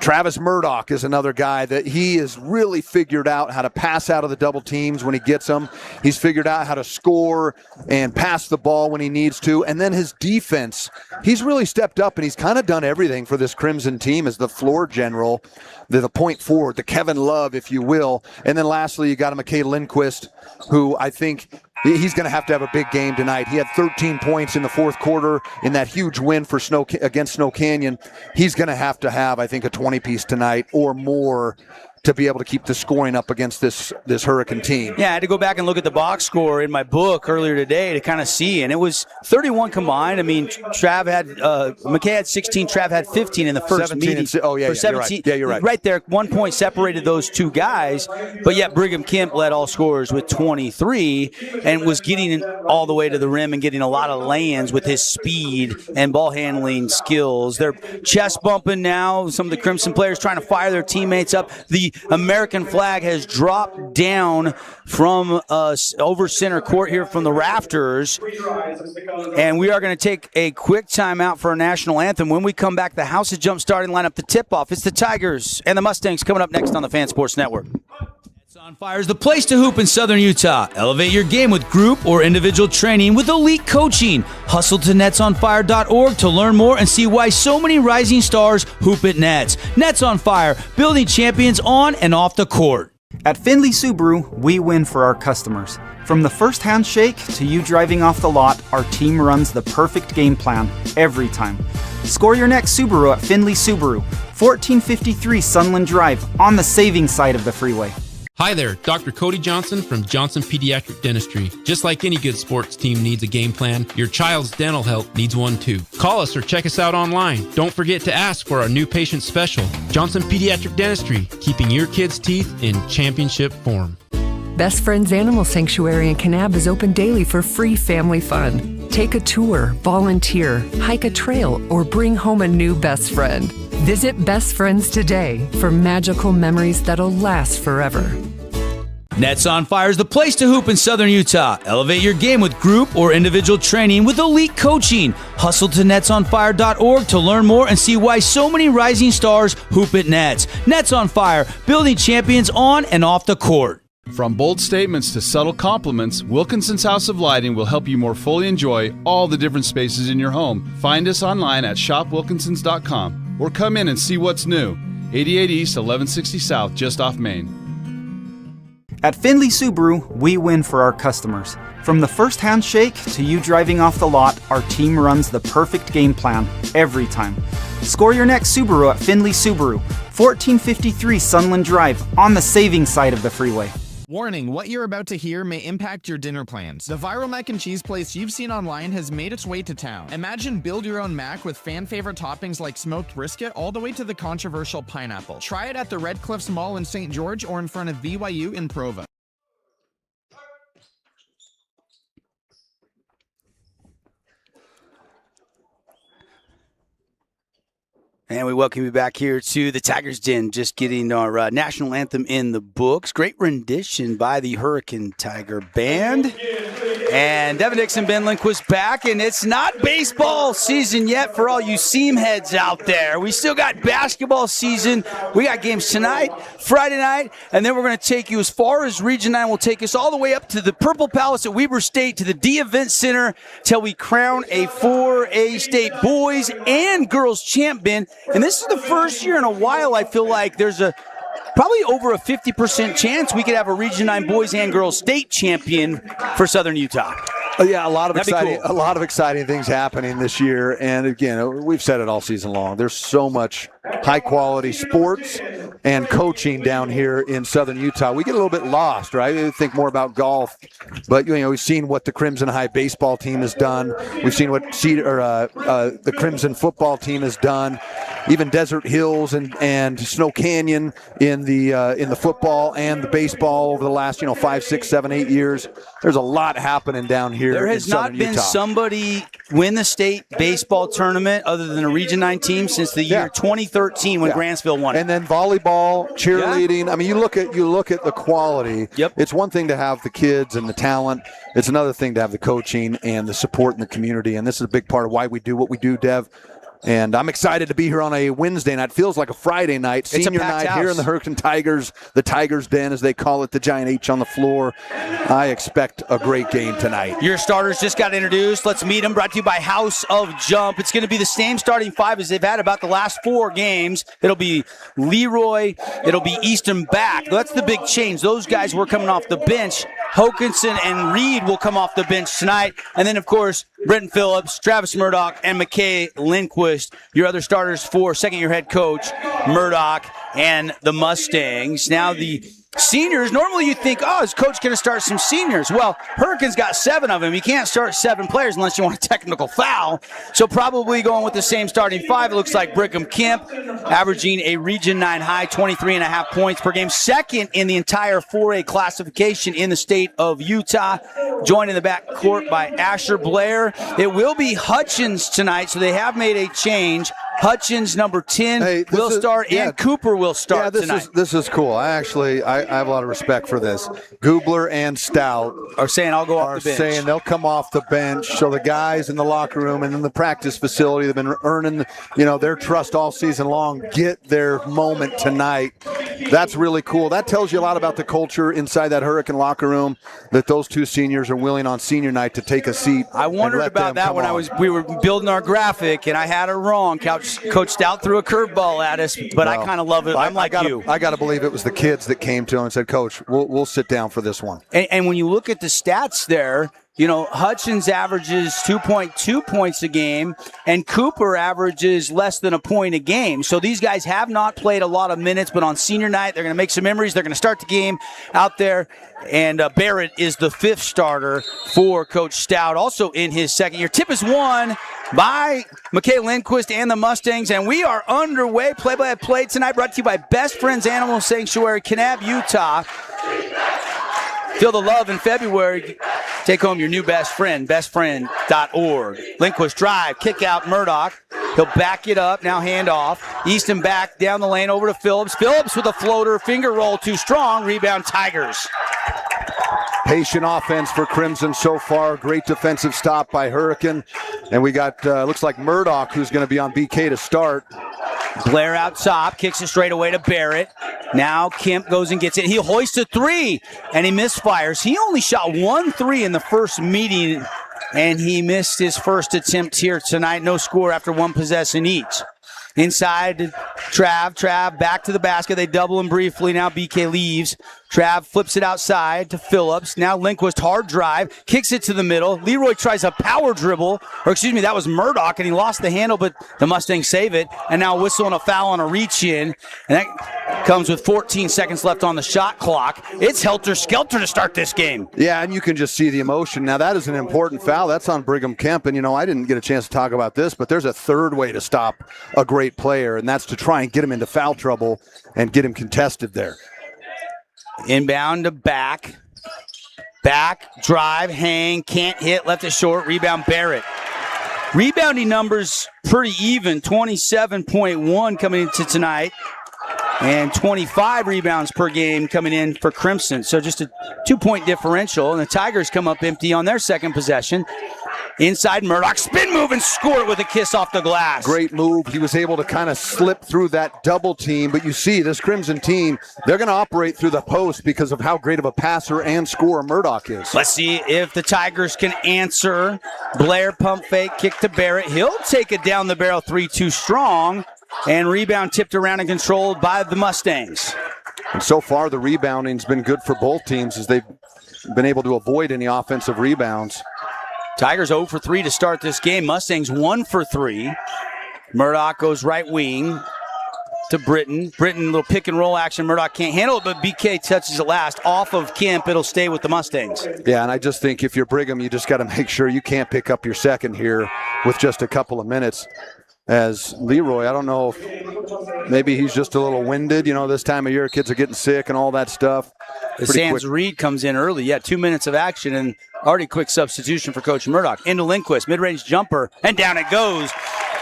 S4: Travis Murdoch is another guy that he has really figured out how to pass out of the double teams when he gets them. He's figured out how to score and pass the ball when he needs to. And then his defense, he's really stepped up, and he's kind of done everything for this Crimson team as the floor general, the point forward, the Kevin Love, if you will. And then lastly, you got a McKay Lindquist, who I think he's going to have a big game tonight. He had 13 points in the fourth quarter in that huge win for against Snow Canyon. He's going to have, I think, a 20-piece tonight or more to be able to keep the scoring up against this Hurricane team.
S3: Yeah, I had to go back and look at the box score in my book earlier today to kind of see, and it was 31 combined. I mean, McKay had 16, Trav had 15 in the first meeting.
S4: You're right. Yeah, you're right.
S3: Right there, 1 point separated those two guys, but yet Brigham Kemp led all scorers with 23 and was getting all the way to the rim and getting a lot of lay-ins with his speed and ball handling skills. They're chest bumping now. Some of the Crimson players trying to fire their teammates up. The American flag has dropped down from over center court here from the rafters, and we are going to take a quick timeout for our national anthem. When we come back, the house is jump starting line up the tip-off. It's the Tigers and the Mustangs coming up next on the Fan Sports Network. On Fire is the place to hoop in Southern Utah. Elevate your game with group or individual training with elite coaching. Hustle to netsonfire.org to learn more and see why so many rising stars hoop at Nets. Nets on Fire, building champions on and off the court.
S21: At Findlay Subaru, we win for our customers. From the first handshake to you driving off the lot, our team runs the perfect game plan every time. Score your next Subaru at Findlay Subaru, 1453 Sunland Drive, on the saving side of the freeway.
S13: Hi there, Dr. Cody Johnson from Johnson Pediatric Dentistry. Just like any good sports team needs a game plan, your child's dental health needs one too. Call us or check us out online. Don't forget to ask for our new patient special. Johnson Pediatric Dentistry, keeping your kids' teeth in championship form.
S11: Best Friends Animal Sanctuary in Kanab is open daily for free family fun. Take a tour, volunteer, hike a trail, or bring home a new best friend. Visit Best Friends today for magical memories that'll last forever.
S3: Nets on Fire is the place to hoop in Southern Utah. Elevate your game with group or individual training with elite coaching. Hustle to netsonfire.org to learn more and see why so many rising stars hoop at Nets. Nets on Fire, building champions on and off the court.
S22: From bold statements to subtle compliments, Wilkinson's House of Lighting will help you more fully enjoy all the different spaces in your home. Find us online at shopwilkinsons.com or come in and see what's new. 88 East, 1160 South, just off Main.
S21: At Findlay Subaru, we win for our customers. From the first handshake to you driving off the lot, our team runs the perfect game plan every time. Score your next Subaru at Findlay Subaru, 1453 Sunland Drive, on the saving side of the freeway.
S1: Warning, what you're about to hear may impact your dinner plans. The viral mac and cheese place you've seen online has made its way to town. Imagine build your own mac with fan favorite toppings like smoked brisket all the way to the controversial pineapple. Try it at the Red Cliffs Mall in St. George or in front of BYU in Provo.
S3: And we welcome you back here to the Tigers Den, just getting our national anthem in the books. Great rendition by the Hurricane Tiger Band. And Devin Dixon, Ben Lindquist back, and it's not baseball season yet for all you seam heads out there. We still got basketball season. We got games tonight, Friday night, and then we're going to take you as far as Region 9. We'll take us all the way up to the Purple Palace at Weber State to the D Event Center till we crown a 4A state boys and girls champion. And this is the first year in a while I feel like there's probably over a 50% chance we could have a Region 9 boys and girls state champion for Southern Utah.
S4: Yeah, a lot of exciting things happening this year. And again, we've said it all season long. There's so much high quality sports and coaching down here in Southern Utah. We get a little bit lost, right? We think more about golf, but we've seen what the Crimson High baseball team has done. We've seen what the Crimson football team has done. Even Desert Hills and Snow Canyon in the football and the baseball over the last 5, 6, 7, 8 years. There's a lot happening down here.
S3: There has not been somebody win the state baseball tournament other than a Region 9 team since the year 2013 when Grantsville won it.
S4: And then volleyball, cheerleading. I mean, you look at the quality.
S3: Yep.
S4: It's one thing to have the kids and the talent. It's another thing to have the coaching and the support in the community. And this is a big part of why we do what we do, Dev. And I'm excited to be here on a Wednesday night. Feels like a Friday night, senior night here in the Hurricane Tigers, the Tigers Den, as they call it, the Giant H on the floor. I expect a great game tonight.
S3: Your starters just got introduced. Let's meet them. Brought to you by House of Jump. It's going to be the same starting five as they've had about the last 4 games. It'll be Leroy. It'll be Easton back. That's the big change. Those guys were coming off the bench. Hokinson and Reed will come off the bench tonight. And then, of course, Brenton Phillips, Travis Murdoch, and McKay Lindquist, your other starters for second-year head coach Murdoch and the Mustangs. Now, the seniors, normally you think, is coach going to start some seniors? Well, Hurricanes got 7 of them. You can't start 7 players unless you want a technical foul. So probably going with the same starting 5. It looks like Brigham Kemp, averaging a Region 9 high, 23.5 points per game. Second in the entire 4A classification in the state of Utah. Joined in the backcourt by Asher Blair. It will be Hutchins tonight, so they have made a change. Hutchins, number 10, will start, and Cooper will start tonight.
S4: This is cool. I have a lot of respect for this. Gubler and Stout
S3: are saying I'll go off the bench.
S4: Saying they'll come off the bench. So the guys in the locker room and in the practice facility that have been earning, their trust all season long, get their moment tonight. That's really cool. That tells you a lot about the culture inside that Hurricane locker room, that those 2 seniors are willing on senior night to take a seat.
S3: I wondered about that when we were building our graphic, and I had it wrong. Coach Stout threw a curveball at us, but I kind of love it. I'm like you.
S4: I got to believe it was the kids that came to him and said, Coach, we'll sit down for this one.
S3: And when you look at the stats there, Hutchins averages 2.2 points a game, and Cooper averages less than a point a game. So these guys have not played a lot of minutes, but on senior night, they're going to make some memories. They're going to start the game out there. And Barrett is the 5th starter for Coach Stout, also in his second year. Tip is won by McKay Lindquist and the Mustangs, and we are underway. Play-by-play tonight brought to you by Best Friends Animal Sanctuary, Kanab, Utah. Feel the love in February. Take home your new best friend, bestfriend.org. Lindquist drive, kick out Murdoch. He'll back it up, now hand off. Easton back down the lane over to Phillips. Phillips with a floater, finger roll too strong. Rebound Tigers.
S4: Patient offense for Crimson so far. Great defensive stop by Hurricane. And we got, looks like Murdoch, who's going to be on BK to start.
S3: Blair out top, kicks it straight away to Barrett. Now Kemp goes and gets it. He hoists a 3, and he misfires. He only shot 1 3 in the first meeting, and he missed his first attempt here tonight. No score after 1 possession each. Inside, Trav back to the basket. They double him briefly. Now BK leaves. Trav flips it outside to Phillips. Now Lindquist, hard drive, kicks it to the middle. Leroy tries a power dribble, or excuse me, that was Murdoch, and he lost the handle, but the Mustangs save it. And now whistling a foul on a reach in, and that comes with 14 seconds left on the shot clock. It's helter-skelter to start this game.
S4: Yeah, and you can just see the emotion. Now, that is an important foul. That's on Brigham Kemp, and, I didn't get a chance to talk about this, but there's a third way to stop a great player, and that's to try and get him into foul trouble and get him contested there.
S3: Inbound to back. Back, drive, hang, can't hit, left it short, rebound Barrett. Rebounding numbers pretty even, 27.1 coming into tonight, and 25 rebounds per game coming in for Crimson. So just a 2-point differential, and the Tigers come up empty on their second possession. Inside Murdoch, spin move and score it with a kiss off the glass.
S4: Great move. He was able to kind of slip through that double team, but you see this Crimson team, they're going to operate through the post because of how great of a passer and scorer Murdoch is.
S3: Let's see if the Tigers can answer. Blair pump fake, kick to Barrett. He'll take it down the barrel, 3-2 strong, and rebound tipped around and controlled by the Mustangs.
S4: And so far, the rebounding's been good for both teams as they've been able to avoid any offensive rebounds.
S3: Tigers 0 for 3 to start this game. Mustangs 1 for 3. Murdoch goes right wing to Britton. Britton, little pick and roll action. Murdoch can't handle it, but BK touches it last. Off of Kemp, it'll stay with the Mustangs.
S4: Yeah, and I just think if you're Brigham, you just got to make sure you can't pick up your second here with just a couple of minutes. As Leroy, I don't know if maybe he's just a little winded. This time of year, kids are getting sick and all that stuff.
S3: Sands Reed comes in early. 2 minutes of action and already quick substitution for Coach Murdoch. Into Lindquist, mid-range jumper, and down it goes.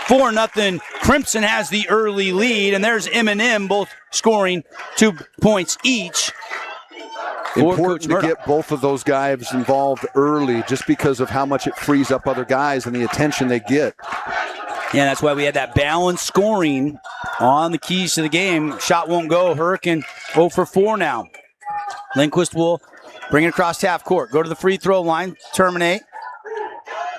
S3: 4-0. Crimson has the early lead, and there's M&M both scoring 2 points each.
S4: Important to get both of those guys involved early just because of how much it frees up other guys and the attention they get.
S3: Yeah, that's why we had that balanced scoring on the keys to the game. Shot won't go. Hurricane 0 for 4 now. Lindquist will bring it across half court. Go to the free throw line. Terminate.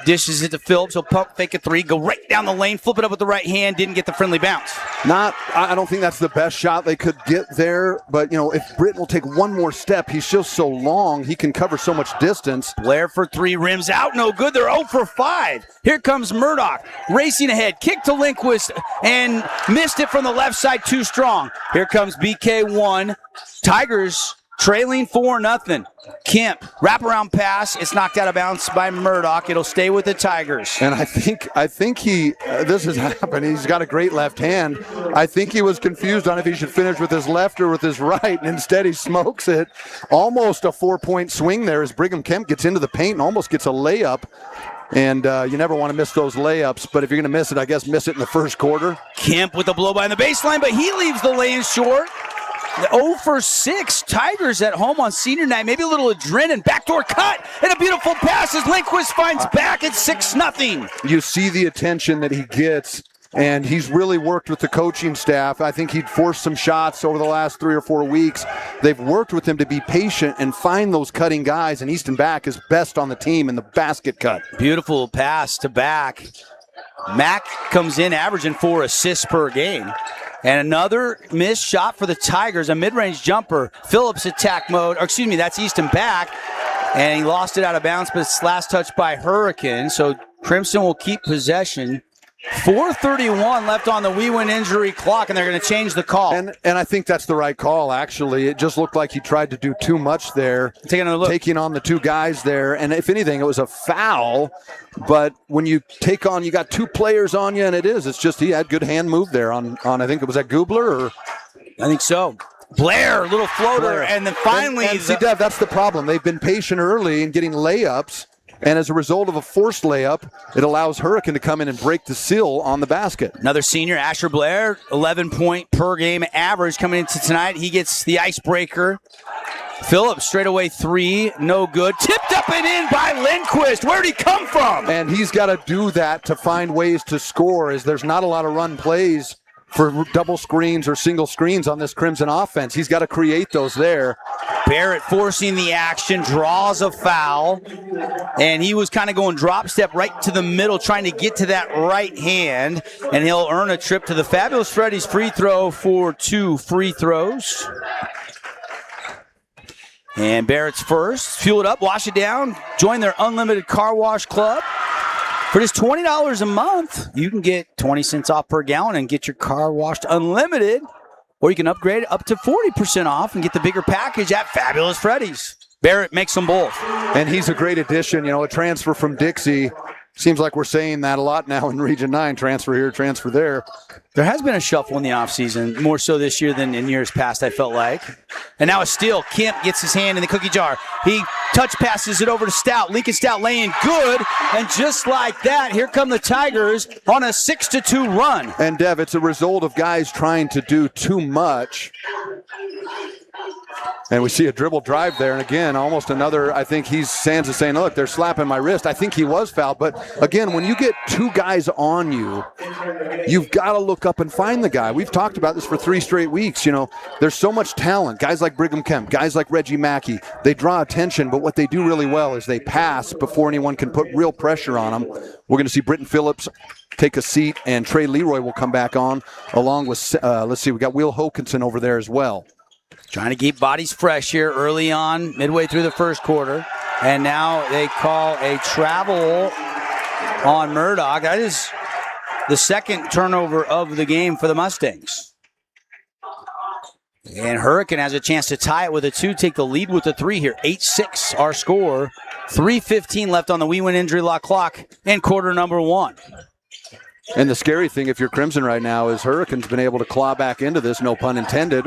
S3: Dishes it to Phillips. He'll pump fake a three. Go right down the lane. Flip it up with the right hand. Didn't get the friendly bounce.
S4: I don't think that's the best shot they could get there. But, if Britton will take one more step, he's just so long. He can cover so much distance.
S3: Blair for 3. Rims out. No good. They're 0 for 5. Here comes Murdoch. Racing ahead. Kick to Lindquist. And missed it from the left side. Too strong. Here comes BK1. Tigers trailing 4-0. Kemp, wraparound pass. It's knocked out of bounds by Murdoch. It'll stay with the Tigers.
S4: And I think he, this has happened. He's got a great left hand. I think he was confused on if he should finish with his left or with his right, and instead he smokes it. Almost a 4-point swing there as Brigham Kemp gets into the paint and almost gets a layup. And you never want to miss those layups, but if you're going to miss it, I guess miss it in the first quarter.
S3: Kemp with a blow by in the baseline, but he leaves the lane short. 0 for 6. Tigers at home on senior night. Maybe a little adrenaline. Backdoor cut and a beautiful pass as Lindquist finds back at 6-0.
S4: You see the attention that he gets, and he's really worked with the coaching staff. I think he'd forced some shots over the last 3 or 4 weeks. They've worked with him to be patient and find those cutting guys, and Easton Back is best on the team in the basket cut.
S3: Beautiful pass to Back. Mack comes in averaging 4 assists per game. And another missed shot for the Tigers, a mid-range jumper. Phillips attack mode, that's Easton Back. And he lost it out of bounds, but it's last touch by Hurricane. So Crimson will keep possession. 4:31 left on the we win injury clock, and they're going to change the call.
S4: And I think that's the right call, actually. It just looked like he tried to do too much there.
S3: Take another look.
S4: Taking on the two guys there. And if anything, it was a foul. But when you take on, you got two players on you, and it's just he had good hand move there on I think it was that Gubler or?
S3: I think so. Blair, little floater, and then finally.
S4: And see, Dev, that's the problem. They've been patient early in getting layups. And as a result of a forced layup, it allows Hurricane to come in and break the seal on the basket.
S3: Another senior, Asher Blair, 11-point per game average coming into tonight. He gets the icebreaker. Phillips, straightaway 3, no good. Tipped up and in by Lindquist. Where'd he come from?
S4: And he's got to do that to find ways to score, as there's not a lot of run plays for double screens or single screens on this Crimson offense. He's got to create those there.
S3: Barrett forcing the action, draws a foul, and he was kind of going drop step right to the middle, trying to get to that right hand, and he'll earn a trip to the Fabulous Freddy's free throw for 2 free throws. And Barrett's first. Fuel it up, wash it down, join their unlimited car wash club. For just $20 a month, you can get 20 cents off per gallon and get your car washed unlimited. Or you can upgrade up to 40% off and get the bigger package at Fabulous Freddy's. Barrett makes them both.
S4: And he's a great addition. A transfer from Dixie. Seems like we're saying that a lot now in Region 9. Transfer here, transfer there.
S3: There has been a shuffle in the offseason, more so this year than in years past, I felt like. And now a steal. Kemp gets his hand in the cookie jar. He touch passes it over to Stout. Lincoln Stout laying good. And just like that, here come the Tigers on a 6-2 run.
S4: And, Dev, it's a result of guys trying to do too much. And we see a dribble drive there. And again, almost another, I think Sands is saying, look, they're slapping my wrist. I think he was fouled. But again, when you get two guys on you, you've got to look up and find the guy. We've talked about this for 3 straight weeks. There's so much talent. Guys like Brigham Kemp, guys like Reggie Mackey, they draw attention. But what they do really well is they pass before anyone can put real pressure on them. We're going to see Britton Phillips take a seat, and Trey Leroy will come back on along with, we got Will Hokinson over there as well.
S3: Trying to keep bodies fresh here early on, midway through the first quarter. And now they call a travel on Murdoch. That is the second turnover of the game for the Mustangs. And Hurricane has a chance to tie it with a 2, take the lead with a 3 here. 8-6 our score. 3:15 left on the We Win Injury Law clock in quarter number 1.
S4: And the scary thing, if you're Crimson right now, is Hurricane's been able to claw back into this, no pun intended.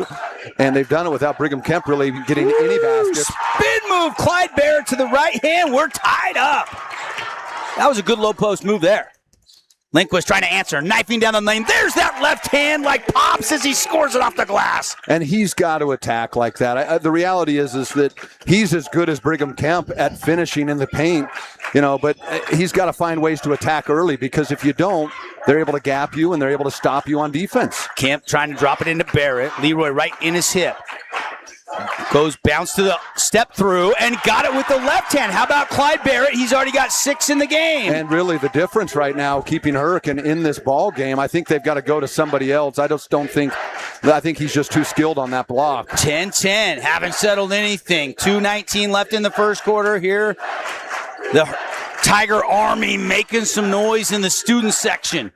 S4: And they've done it without Brigham Kemp really getting any baskets.
S3: Spin move, Clyde Barrett to the right hand. We're tied up. That was a good low post move there. Lindquist trying to answer, knifing down the lane. There's that left hand like pops as he scores it off the glass.
S4: And he's got to attack like that. The reality is that he's as good as Brigham Kemp at finishing in the paint, but he's got to find ways to attack early, because if you don't, they're able to gap you and they're able to stop you on defense.
S3: Kemp trying to drop it into Barrett. Leroy right in his hip. Goes bounce to the step through and got it with the left hand. How about Clyde Barrett? He's already got 6 in the game.
S4: And really the difference right now, keeping Hurricane in this ball game, I think they've got to go to somebody else. I think he's just too skilled on that block.
S3: 10-10, haven't settled anything. 2:19 left in the first quarter here. The Tiger Army making some noise in the student section.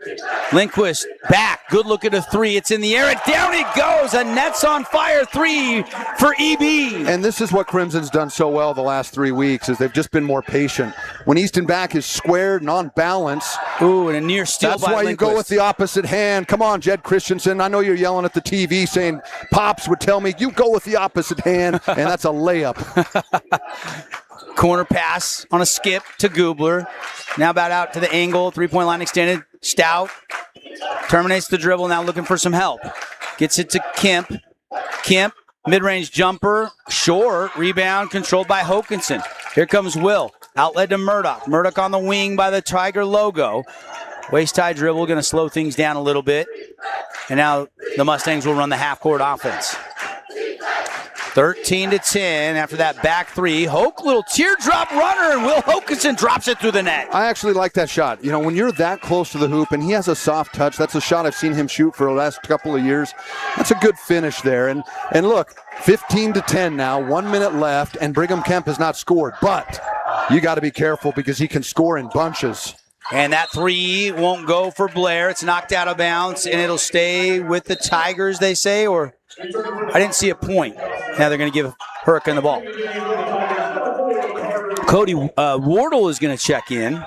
S3: Lindquist back, good look at a 3. It's in the air and down it goes. A net's on fire 3 for EB.
S4: And this is what Crimson's done so well the last 3 weeks, is they've just been more patient. When Easton back is squared and on balance.
S3: Ooh, and a near steal by
S4: That's why
S3: Lindquist.
S4: you go with the opposite hand. Come on, Jed Christensen. I know you're yelling at the TV saying Pops would tell me you go with the opposite hand, and that's a layup.
S3: Corner pass on a skip to Gubler. Now about out to the angle. 3-point line extended. Stout terminates the dribble. Now looking for some help. Gets it to Kemp. Kemp, mid-range jumper. Short. Rebound controlled by Hokinson. Here comes Will. Outlet to Murdoch. Murdoch on the wing by the Tiger logo. Waist-high dribble. Going to slow things down a little bit. And now the Mustangs will run the half-court offense. 13-10 after that back 3. Hoke, little teardrop runner, and Will Hokinson drops it through the net.
S4: I actually like that shot. When you're that close to the hoop and he has a soft touch, that's a shot I've seen him shoot for the last couple of years. That's a good finish there. And look, 15-10 now, 1 minute left, and Brigham Kemp has not scored. But you got to be careful because he can score in bunches.
S3: And that 3 won't go for Blair. It's knocked out of bounds, and it'll stay with the Tigers, they say, or I didn't see a point. Now they're going to give Hurricane the ball. Cody Wardle is going to check in.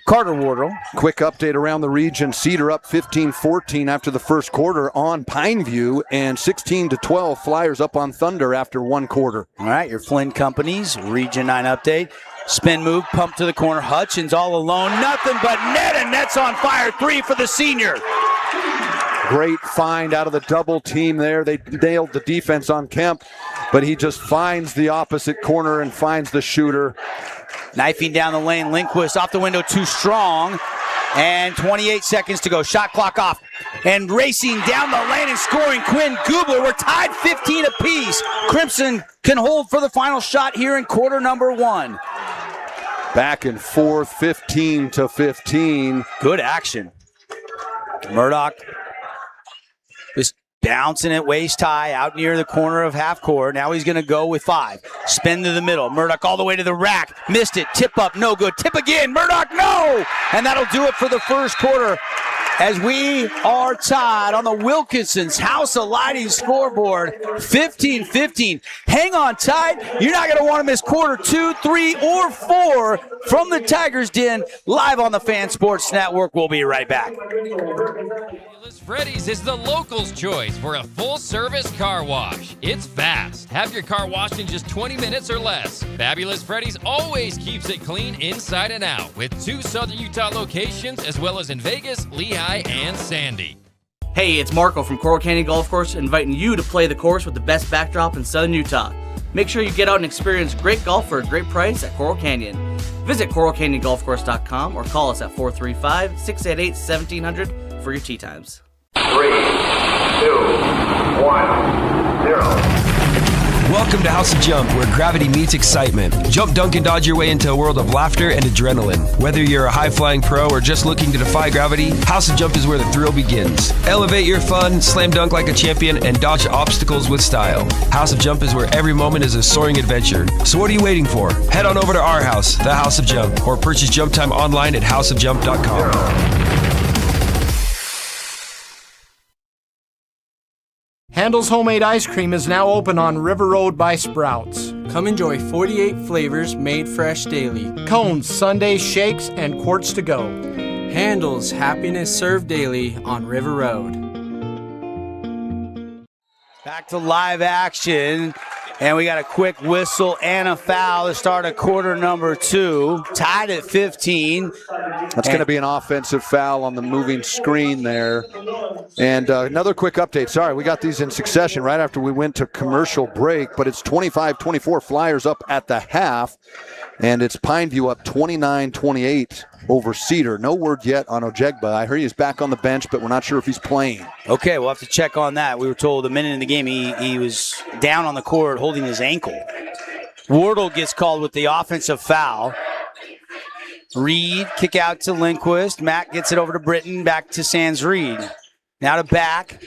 S3: Carter Wardle.
S4: Quick update around the region. Cedar up 15-14 after the first quarter on Pineview, and 16-12 Flyers up on Thunder after 1 quarter.
S3: All right, your Flynn Companies Region 9 update. Spin move, pump to the corner. Hutchins all alone. Nothing but net, and net's on fire. 3 for the senior.
S4: Great find out of the double team there. They nailed the defense on Kemp, but he just finds the opposite corner and finds the shooter.
S3: Knifing down the lane. Lindquist off the window, too strong. And 28 seconds to go. Shot clock off. And racing down the lane and scoring, Quinn Gubler. We're tied 15 apiece. Crimson can hold for the final shot here in quarter number 1.
S4: Back and forth, 15-15.
S3: Good action. Murdoch is Bouncing it waist high out near the corner of half court. Now he's going to go with 5. Spin to the middle. Murdoch all the way to the rack. Missed it. Tip up. No good. Tip again. Murdoch, no! And that'll do it for the first quarter as we are tied on the Wilkinson's House of Lighting scoreboard. 15-15. Hang on tight. You're not going to want to miss quarter 2, 3, or 4 from the Tigers Den live on the Fan Sports Network. We'll be right back.
S2: Freddy's is the locals' choice for a full-service car wash. It's fast. Have your car washed in just 20 minutes or less. Fabulous Freddy's always keeps it clean inside and out with 2 Southern Utah locations as well as in Vegas, Lehigh, and Sandy.
S5: Hey, it's Marco from Coral Canyon Golf Course inviting you to play the course with the best backdrop in Southern Utah. Make sure you get out and experience great golf for a great price at Coral Canyon. Visit coralcanyongolfcourse.com or call us at 435-688-1700 for your tee times.
S7: 3, 2, 1, 0.
S23: Welcome to House of Jump, where gravity meets excitement. Jump, dunk, and dodge your way into a world of laughter and adrenaline. Whether you're a high-flying pro or just looking to defy gravity, House of Jump is where the thrill begins. Elevate your fun, slam dunk like a champion, and dodge obstacles with style. House of Jump is where every moment is a soaring adventure. So what are you waiting for? Head on over to our house, the House of Jump, or purchase Jump Time online at houseofjump.com.
S24: Handel's Homemade Ice Cream is now open on River Road by Sprouts. Come enjoy 48 flavors made fresh daily. Cones, sundaes, shakes, and quarts to go. Handel's Happiness served daily on River Road.
S3: Back to live action. And we got a quick whistle and a foul to start a quarter number 2. Tied at 15.
S4: That's going to be an offensive foul on the moving screen there. And another quick update. Sorry, we got these in succession right after we went to commercial break, but it's 25-24 Flyers up at the half. And it's Pineview up 29-28 over Cedar. No word yet on Ojegba. I heard he's back on the bench, but we're not sure if he's playing.
S3: Okay, we'll have to check on that. We were told a minute in the game he was down on the court holding his ankle. Wardle gets called with the offensive foul. Reed, kick out to Lindquist. Matt gets it over to Britton, back to Sans Reed. Now to back.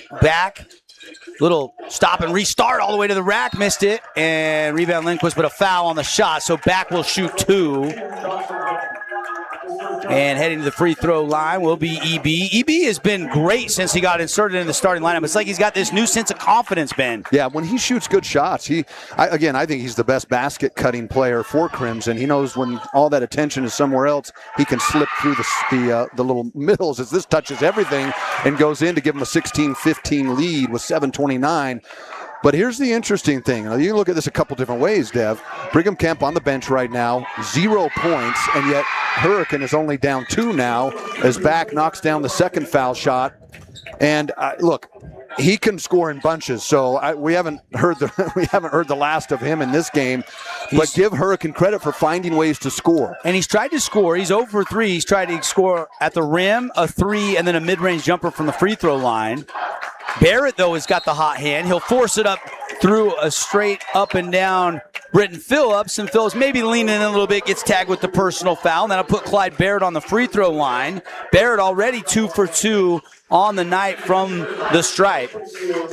S3: Little stop and restart all the way to the rack. Missed it. And rebound Lindquist, but a foul on the shot. So back will shoot 2. And heading to the free throw line will be EB. EB has been great since he got inserted in the starting lineup. It's like he's got this new sense of confidence, Ben.
S4: Yeah, when he shoots good shots, I think he's the best basket cutting player for Crimson. He knows when all that attention is somewhere else, he can slip through the little middles as this touches everything and goes in to give him a 16-15 lead with 7:29. But here's the interesting thing. Now, you can look at this a couple different ways, Dev. Brigham Kemp on the bench right now, 0 points, and yet Hurricane is only down 2 now as Back knocks down the second foul shot. And look, he can score in bunches, so we haven't heard the last of him in this game. But give Hurricane credit for finding ways to score.
S3: And he's tried to score. He's 0 for 3. He's tried to score at the rim, a 3, and then a mid-range jumper from the free throw line. Barrett, though, has got the hot hand. He'll force it up through a straight up and down Britton Phillips. And Phillips maybe leaning in a little bit, gets tagged with the personal foul. And that'll put Clyde Barrett on the free throw line. Barrett already 2 for 2 on the night from the stripe.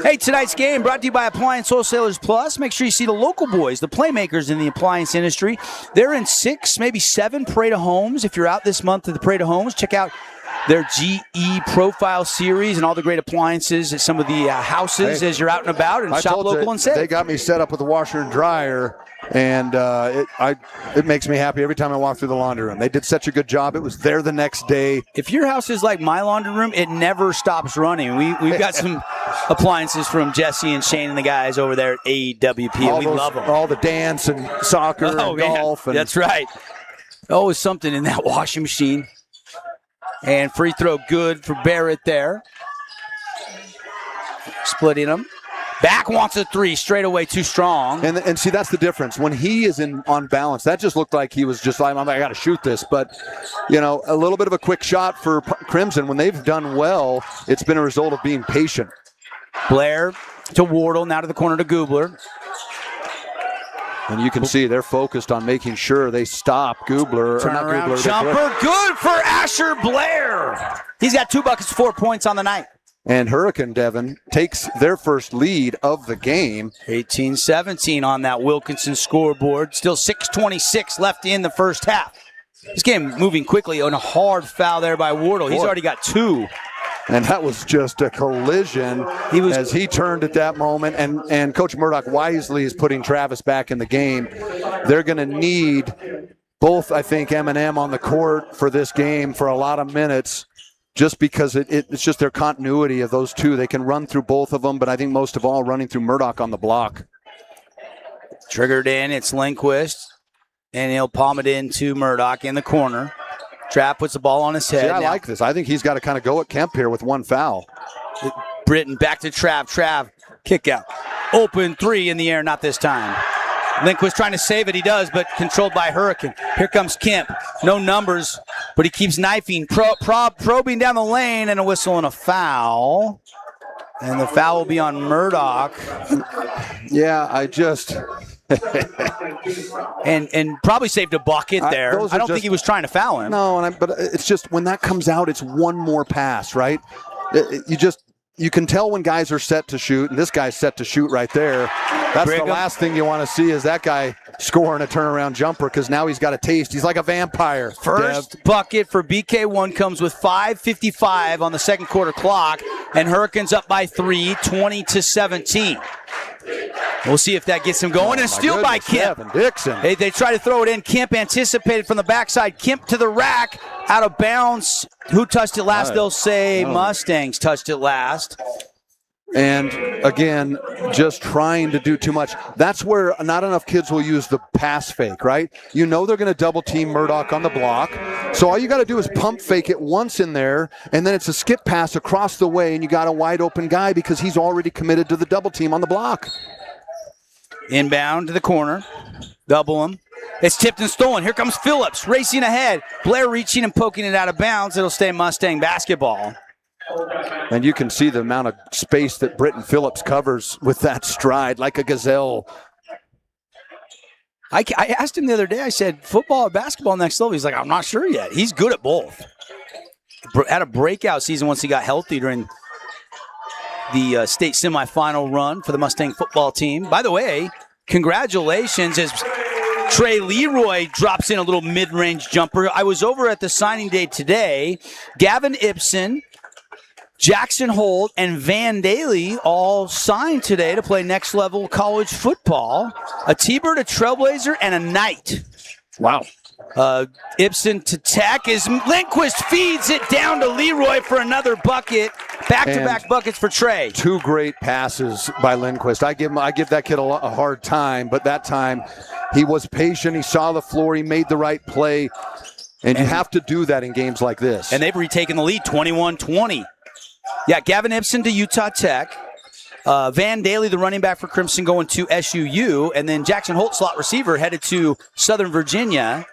S3: Hey, tonight's game brought to you by Appliance Wholesalers Plus. Make sure you see the local boys, the playmakers in the appliance industry. They're in 6, maybe 7 Parade homes. If you're out this month at the Parade homes, check out their GE Profile Series and all the great appliances at some of the houses as you're out and about, and shop local and safe.
S4: They got me set up with a washer and dryer, and it makes me happy every time I walk through the laundry room. They did such a good job. It was there the next day.
S3: If your house is like my laundry room, it never stops running. We've got some appliances from Jesse and Shane and the guys over there at AWP. We love them.
S4: All the dance and soccer and golf. And
S3: that's right. Always something in that washing machine. And free throw good for Barrett there. Splitting them. Back wants a 3 straight away, too strong.
S4: And see, that's the difference. When he is on balance, that just looked like he was just like, I got to shoot this. But, a little bit of a quick shot for Crimson. When they've done well, it's been a result of being patient.
S3: Blair to Wardle, now to the corner to Gubler.
S4: And you can see they're focused on making sure they stop Gubler.
S3: Jumper, good for Asher Blair. He's got 2 buckets, 4 points on the night.
S4: And Hurricane, Devin, takes their first lead of the game.
S3: 18-17 on that Wilkinson scoreboard. Still 6:26 left in the first half. This game moving quickly on a hard foul there by Wardle. He's already got 2.
S4: And that was just a collision as he turned at that moment. And Coach Murdoch wisely is putting Travis back in the game. They're going to need both, I think, M&M on the court for this game for a lot of minutes, just because it's just their continuity of those two. They can run through both of them, but I think most of all running through Murdoch on the block.
S3: Triggered in, it's Lindquist, and he'll palm it into Murdoch in the corner. Trav puts the ball on his head.
S4: See, I like this. I think he's got to kind of go at Kemp here with one foul.
S3: Britton back to Trav. Trav, kick out. Open 3 in the air, not this time. Lindquist trying to save it. He does, but controlled by Hurricane. Here comes Kemp. No numbers, but he keeps knifing, probing down the lane, and a whistle and a foul. And the foul will be on Murdoch.
S4: Yeah, I just...
S3: and probably saved a bucket there. I don't think he was trying to foul him.
S4: No, but it's just when that comes out, it's one more pass, right? You can tell when guys are set to shoot, and this guy's set to shoot right there. That's the last thing you want to see is that guy scoring a turnaround jumper, because now he's got a taste. He's like a vampire.
S3: First bucket for BK1 comes with 5:55 on the second quarter clock, and Hurricanes up by 3, 20-17. We'll see if that gets him going. And a steal by Kemp.
S4: Dixon.
S3: They try to throw it in. Kemp anticipated from the backside. Kemp to the rack. Out of bounds. Who touched it last? They'll say Mustangs touched it last.
S4: And again, just trying to do too much. That's where not enough kids will use the pass fake, right? You know they're going to double team Murdoch on the block. So all you got to do is pump fake it once in there, and then it's a skip pass across the way, and you got a wide open guy because he's already committed to the double team on the block.
S3: Inbound to the corner. Double him. It's tipped and stolen. Here comes Phillips racing ahead. Blair reaching and poking it out of bounds. It'll stay Mustang basketball.
S4: And you can see the amount of space that Britton Phillips covers with that stride, like a gazelle.
S3: I asked him the other day, I said, football or basketball next level? He's like, I'm not sure yet. He's good at both. Had a breakout season once he got healthy during the state semifinal run for the Mustang football team. By the way, congratulations as Trey Leroy drops in a little mid-range jumper. I was over at the signing day today. Gavin Ibsen, Jackson Holt, and Van Daly all signed today to play next level college football. A T-Bird, a Trailblazer, and a Knight.
S4: Wow.
S3: Ibsen to Tech as Lindquist feeds it down to Leroy for another bucket. Back-to-back buckets for Trey.
S4: 2 great passes by Lindquist. I give that kid a hard time, but that time he was patient. He saw the floor. He made the right play. And you have to do that in games like this.
S3: And they've retaken the lead, 21-20. Yeah, Gavin Ibsen to Utah Tech. Van Daly, the running back for Crimson, going to SUU. And then Jackson Holt, slot receiver, headed to Southern Virginia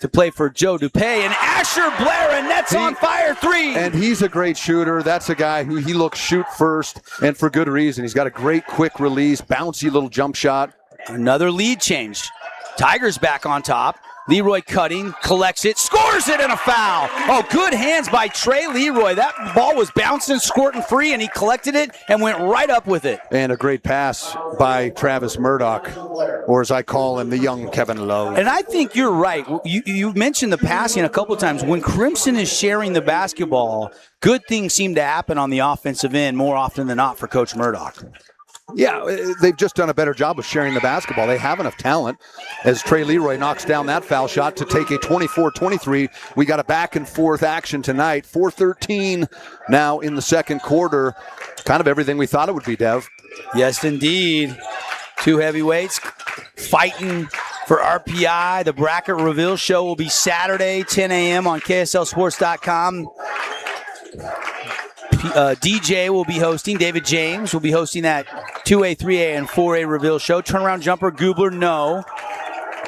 S3: to play for Joe Dupay. And Asher Blair, and nets on fire 3.
S4: And he's a great shooter. That's a guy who he looks shoot first, and for good reason. He's got a great quick release, bouncy little jump shot.
S3: Another lead change. Tigers back on top. Leroy cutting, collects it, scores it, and a foul. Oh, good hands by Trey Leroy. That ball was bouncing, squirting free, and he collected it and went right up with it.
S4: And a great pass by Travis Murdoch, or as I call him, the young Kevin Love.
S3: And I think you're right. You mentioned the passing a couple of times. When Crimson is sharing the basketball, good things seem to happen on the offensive end more often than not for Coach Murdoch.
S4: Yeah, they've just done a better job of sharing the basketball. They have enough talent. As Trey Leroy knocks down that foul shot to take a 24-23. We got a back and forth action tonight. 4:13 now in the second quarter. Kind of everything we thought it would be, Dev.
S3: Yes, indeed. 2 heavyweights fighting for RPI. The bracket reveal show will be Saturday, 10 a.m. on KSLSports.com. DJ will be hosting. David James will be hosting that 2A, 3A, and 4A reveal show. Turnaround jumper, Goobler, no.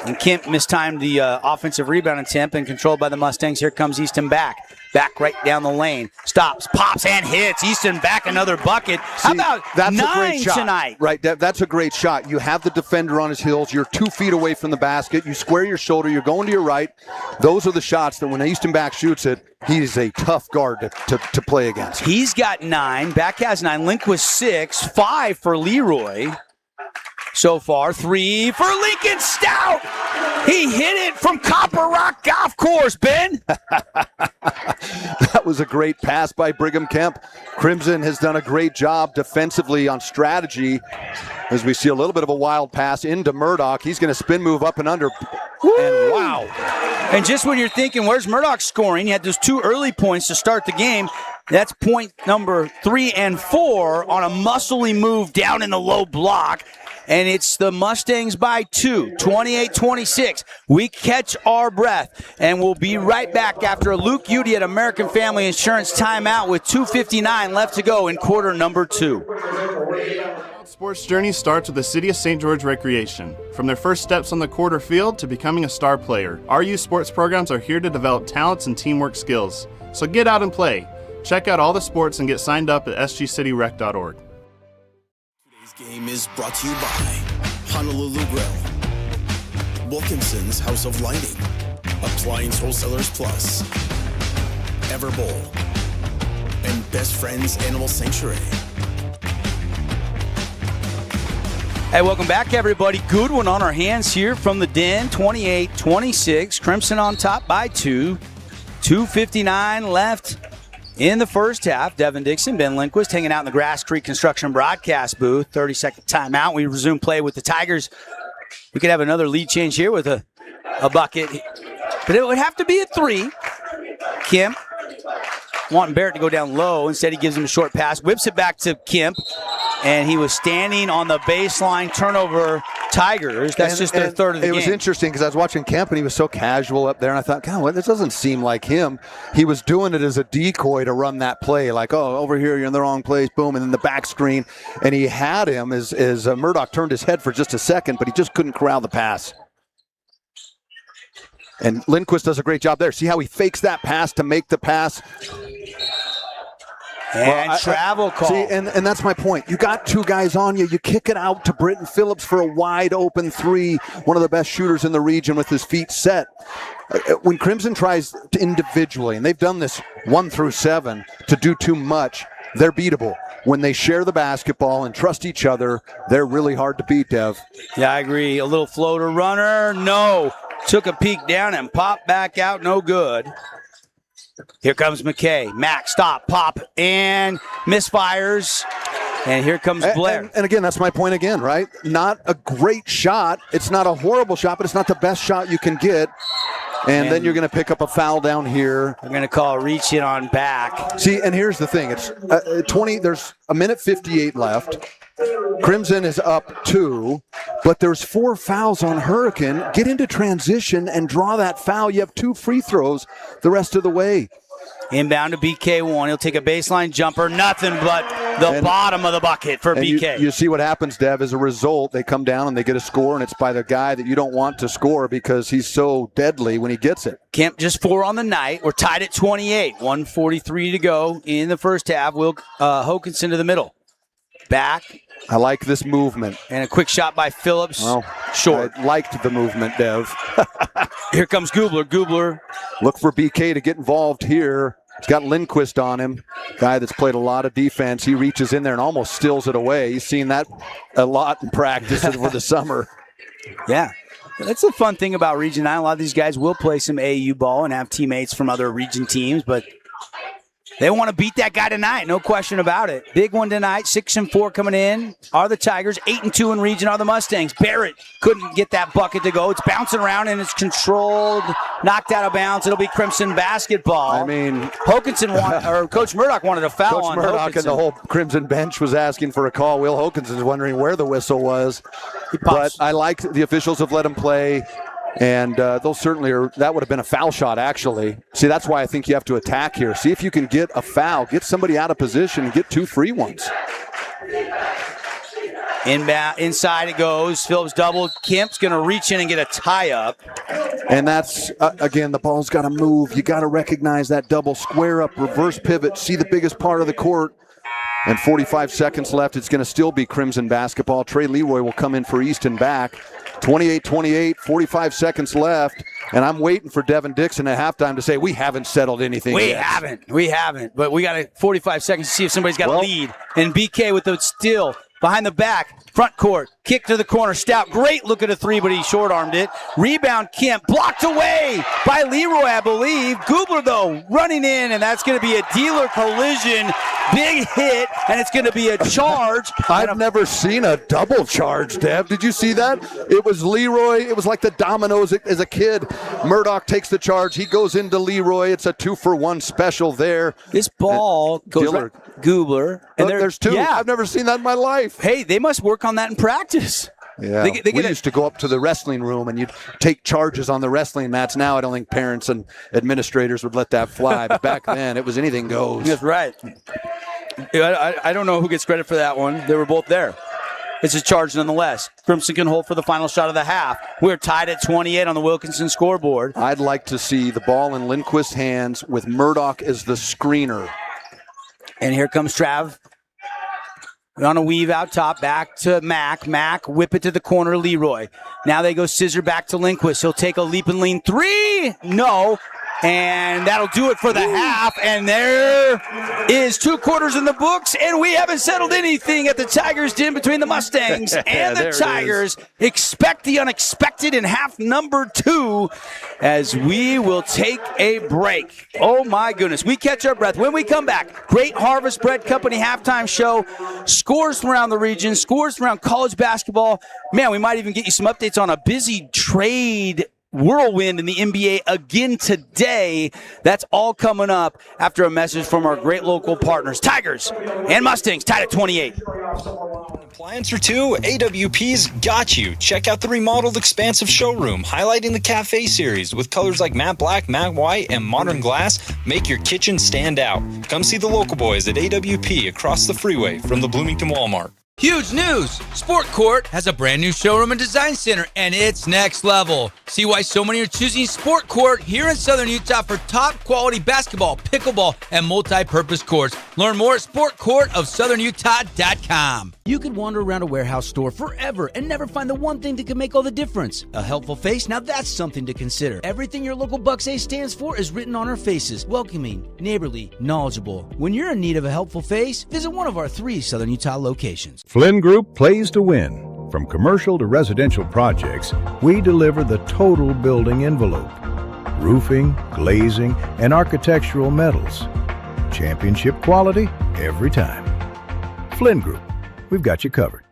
S3: And Kemp mistimed the offensive rebound attempt and controlled by the Mustangs. Here comes Easton back. Back right down the lane. Stops, pops, and hits. Easton back another bucket. How about
S4: that's
S3: 9
S4: a great shot
S3: tonight?
S4: Right, that's a great shot. You have the defender on his heels. You're 2 feet away from the basket. You square your shoulder. You're going to your right. Those are the shots that when Easton back shoots it, he's a tough guard to play against.
S3: He's got 9. Back has 9. Lindquist 6. 5 for Leroy. So far, 3 for Lincoln Stout. He hit it from Copper Rock Golf Course, Ben.
S4: That was a great pass by Brigham Kemp. Crimson has done a great job defensively on strategy as we see a little bit of a wild pass into Murdoch. He's going to spin move up and under. Woo! And wow.
S3: And just when you're thinking, where's Murdoch scoring? You had those 2 early points to start the game. That's point number 3 and 4 on a muscly move down in the low block. And it's the Mustangs by 2, 28-26. We catch our breath, and we'll be right back after a Luke Udy at American Family Insurance timeout with 2:59 left to go in quarter number 2.
S7: Sports journey starts with the City of St. George Recreation. From their first steps on the quarter field to becoming a star player, our youth sports programs are here to develop talents and teamwork skills. So get out and play. Check out all the sports and get signed up at sgcityrec.org.
S9: Game is brought to you by Honolulu Grill, Wilkinson's House of Lighting, Appliance Wholesalers Plus, Everbowl, and Best Friends Animal Sanctuary.
S3: Hey, welcome back, everybody. Good one on our hands here from the Den, 28-26. Crimson on top by 2. 2:59 left in the first half. Devin Dixon, Ben Lindquist hanging out in the Grass Creek Construction broadcast booth. 30-second timeout. We resume play with the Tigers. We could have another lead change here with a bucket. But it would have to be a 3. Kemp wanting Barrett to go down low. Instead, he gives him a short pass. Whips it back to Kemp. And he was standing on the baseline. Turnover, Tigers. That's just their third of the game.
S4: It was interesting because I was watching Kemp and he was so casual up there. And I thought, God, this doesn't seem like him. He was doing it as a decoy to run that play. Like, oh, over here, you're in the wrong place. Boom. And then the back screen. And he had him as Murdoch turned his head for just a second, but he just couldn't corral the pass. And Lindquist does a great job there. See how he fakes that pass to make the pass?
S3: And travel call.
S4: See, and that's my point. You got 2 guys on you. You kick it out to Britton Phillips for a wide open 3. One of the best shooters in the region with his feet set. When Crimson tries to individually, and they've done this 1 through 7, to do too much, they're beatable. When they share the basketball and trust each other, they're really hard to beat, Dev.
S3: Yeah, I agree. A little floater runner. No. Took a peek down and popped back out. No good. Here comes McKay. Mac, stop, pop, and misfires. And here comes Blair.
S4: And again, that's my point again, right? Not a great shot. It's not a horrible shot, but it's not the best shot you can get. And then you're going to pick up a foul down here.
S3: I'm going to call a reach in on back.
S4: See, and here's the thing. It's 20. There's a minute 58 left. Crimson is up 2, but there's 4 fouls on Hurricane. Get into transition and draw that foul. You have 2 free throws the rest of the way.
S3: Inbound to BK1. He'll take a baseline jumper. Nothing but the bottom of the bucket for BK.
S4: You see what happens, Dev. As a result, they come down and they get a score, and it's by the guy that you don't want to score because he's so deadly when he gets it.
S3: Kemp just 4 on the night. We're tied at 28. 1:43 to go in the first half. Will Hokinson to the middle. Back.
S4: I like this movement.
S3: And a quick shot by Phillips.
S4: Well,
S3: short.
S4: I liked the movement, Dev.
S3: Here comes Gubler. Gubler.
S4: Look for BK to get involved here. He's got Lindquist on him. Guy that's played a lot of defense. He reaches in there and almost steals it away. He's seen that a lot in practice over the summer.
S3: Yeah. That's the fun thing about Region 9. A lot of these guys will play some AAU ball and have teammates from other region teams, but they want to beat that guy tonight, no question about it. Big one tonight, 6-4 coming in are the Tigers. 8-2 in region are the Mustangs. Barrett couldn't get that bucket to go. It's bouncing around and it's controlled, knocked out of bounds. It'll be Crimson basketball.
S4: I mean,
S3: Coach Murdoch wanted a foul on
S4: Murdoch
S3: Hokinson.
S4: And the whole Crimson bench was asking for a call. Will Hokinson's wondering where the whistle was. But I like the officials have let him play. And those certainly are, that would have been a foul shot, actually. See, that's why I think you have to attack here. See if you can get a foul, get somebody out of position, and get 2 free ones.
S3: Inside it goes. Phillips double. Kemp's going to reach in and get a tie up.
S4: And that's, again, the ball's got to move. You got to recognize that double. Square up, reverse pivot, see the biggest part of the court. And 45 seconds left. It's going to still be Crimson basketball. Trey Leroy will come in for Easton back. 28-28, 45 seconds left. And I'm waiting for Devin Dixon at halftime to say, we haven't settled anything yet.
S3: We haven't. But we got 45 seconds to see if somebody's got a lead. And BK with the steal behind the back. Front court, kick to the corner. Stout, great look at a three, but he short-armed it. Rebound, Kemp, blocked away by Leroy, I believe. Gubler, though, running in, and that's going to be a dealer collision. Big hit, and it's going to be a charge.
S4: I've never seen a double charge, Deb. Did you see that? It was Leroy. It was like the dominoes as a kid. Murdoch takes the charge. He goes into Leroy. It's a 2-for-1 special there.
S3: This ball goes Gubler. And
S4: there's two. Yeah. I've never seen that in my life.
S3: Hey, they must work on that in practice.
S4: Yeah, we used to go up to the wrestling room and you'd take charges on the wrestling mats. Now I don't think parents and administrators would let that fly. But back then, it was anything goes.
S3: That's right. I don't know who gets credit for that one. They were both there. It's a charge nonetheless. Crimson can hold for the final shot of the half. We're tied at 28 on the Wilkinson scoreboard.
S4: I'd like to see the ball in Lindquist's hands with Murdoch as the screener.
S3: And here comes Trav. On a weave out top, back to Mack. Mack, whip it to the corner, Leroy. Now they go scissor back to Lindquist. He'll take a leap and lean three. No. And that'll do it for the half. And there is 2 quarters in the books. And we haven't settled anything at the Tigers Den between the Mustangs and the Tigers. Expect the unexpected in half number 2 as we will take a break. Oh, my goodness. We catch our breath. When we come back, Great Harvest Bread Company halftime show. Scores from around the region. Scores from around college basketball. Man, we might even get you some updates on a busy trade whirlwind in the NBA again today. That's all coming up after a message from our great local partners, Tigers and Mustangs, tied at 28.
S20: Appliance or two, AWP's got you. Check out the remodeled expansive showroom, highlighting the cafe series with colors like matte black, matte white, and modern glass. Make your kitchen stand out. Come see the local boys at AWP across the freeway from the Bloomington Walmart.
S12: Huge news! Sport Court has a brand new showroom and design center, and it's next level. See why so many are choosing Sport Court here in Southern Utah for top quality basketball, pickleball, and multi-purpose courts. Learn more at sportcourtofsouthernutah.com.
S14: You could wander around a warehouse store forever and never find the one thing that can make all the difference. A helpful face? Now that's something to consider. Everything your local Bucks A stands for is written on our faces. Welcoming, neighborly, knowledgeable. When you're in need of a helpful face, visit one of our 3 Southern Utah locations.
S15: Flynn Group plays to win. From commercial to residential projects, we deliver the total building envelope. Roofing, glazing, and architectural metals. Championship quality every time. Flynn Group, we've got you covered.